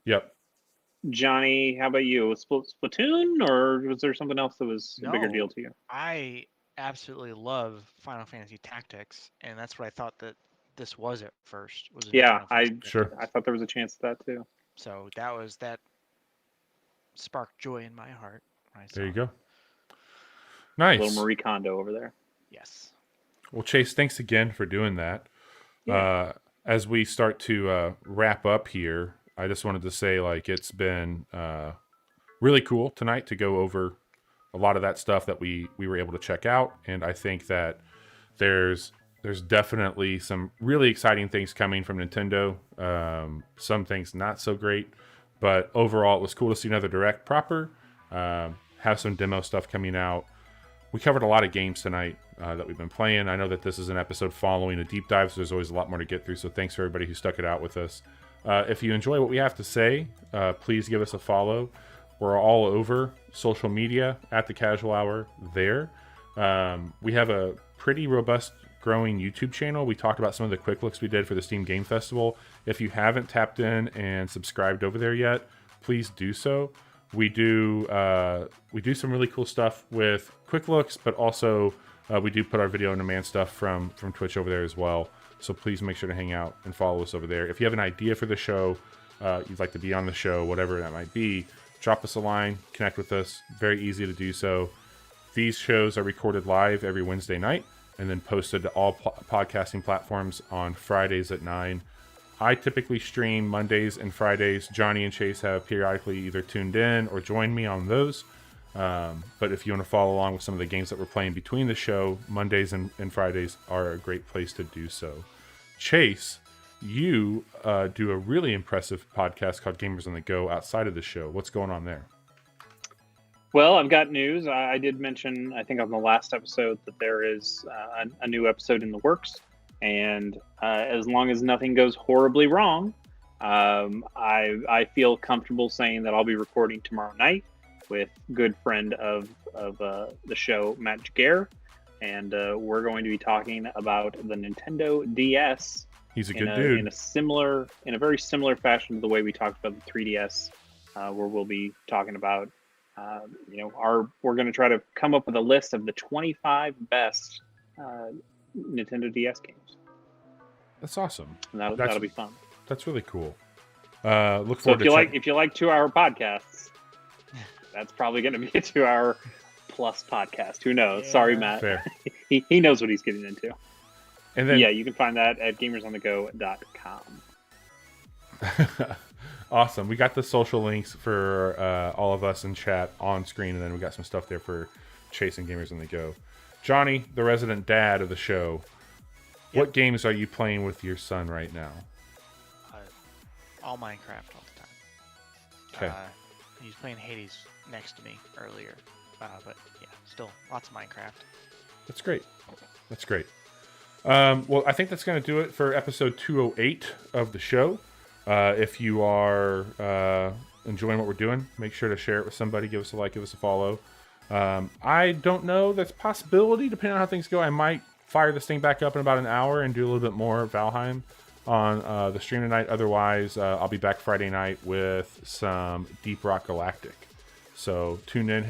Yep. Johnny, how about you? Was Splatoon, or was there something else that was a bigger deal to you? I absolutely love Final Fantasy Tactics, and that's what I thought that this was at first. I thought there was a chance of that too. So that sparked joy in my heart. There you go. Nice. Little Marie Kondo over there. Yes. Well, Chase, thanks again for doing that. Yeah. As we start to wrap up here, I just wanted to say, like, it's been really cool tonight to go over a lot of that stuff that we were able to check out, and I think that there's definitely some really exciting things coming from Nintendo. Some things not so great, but overall, it was cool to see another Direct proper. Have some demo stuff coming out. We covered a lot of games tonight that we've been playing. I know that this is an episode following a deep dive, so there's always a lot more to get through. So thanks for everybody who stuck it out with us. If you enjoy what we have to say, please give us a follow. We're all over social media at The Casual Hour there. We have a pretty robust growing YouTube channel. We talked about some of the quick looks we did for the Steam Game Festival. If you haven't tapped in and subscribed over there yet, please do so. We do some really cool stuff with quick looks, but also we do put our video on demand stuff from Twitch over there as well. So please make sure to hang out and follow us over there. If you have an idea for the show, you'd like to be on the show, whatever that might be, drop us a line, connect with us. Very easy to do so. These shows are recorded live every Wednesday night and then posted to all podcasting platforms on Fridays at 9. I typically stream Mondays and Fridays. Johnny and Chase have periodically either tuned in or joined me on those. But if you want to follow along with some of the games that we're playing between the show, Mondays and Fridays are a great place to do so. Chase, you do a really impressive podcast called Gamers on the Go outside of the show. What's going on there? Well, I've got news. I did mention, I think on the last episode, that there is a new episode in the works. And as long as nothing goes horribly wrong, I feel comfortable saying that I'll be recording tomorrow night with good friend of the show, Matt Jaguar. And we're going to be talking about the Nintendo DS. He's a good dude. In a very similar fashion to the way we talked about the 3DS, where we'll be talking about, we're going to try to come up with a list of the 25 best Nintendo DS games. That's awesome. And that'll be fun. That's really cool. Look So forward if you like 2-hour podcasts, that's probably going to be a 2-hour plus podcast. Who knows? Yeah. Sorry, Matt. Fair. he knows what he's getting into. And then, Yeah, you can find that at gamersonthego.com. Awesome. We got the social links for all of us in chat on screen, and then we got some stuff there for Chasing Gamers on the Go. Johnny, the resident dad of the show, what games are you playing with your son right now? All Minecraft all the time. Okay. He's playing Hades next to me earlier. But yeah, still lots of Minecraft. That's great. That's great. Well, I think that's going to do it for episode 208 of the show. If you are enjoying what we're doing, make sure to share it with somebody. Give us a like, give us a follow. I don't know. That's a possibility. Depending on how things go, I might fire this thing back up in about an hour and do a little bit more Valheim on the stream tonight. Otherwise, I'll be back Friday night with some Deep Rock Galactic. So tune in.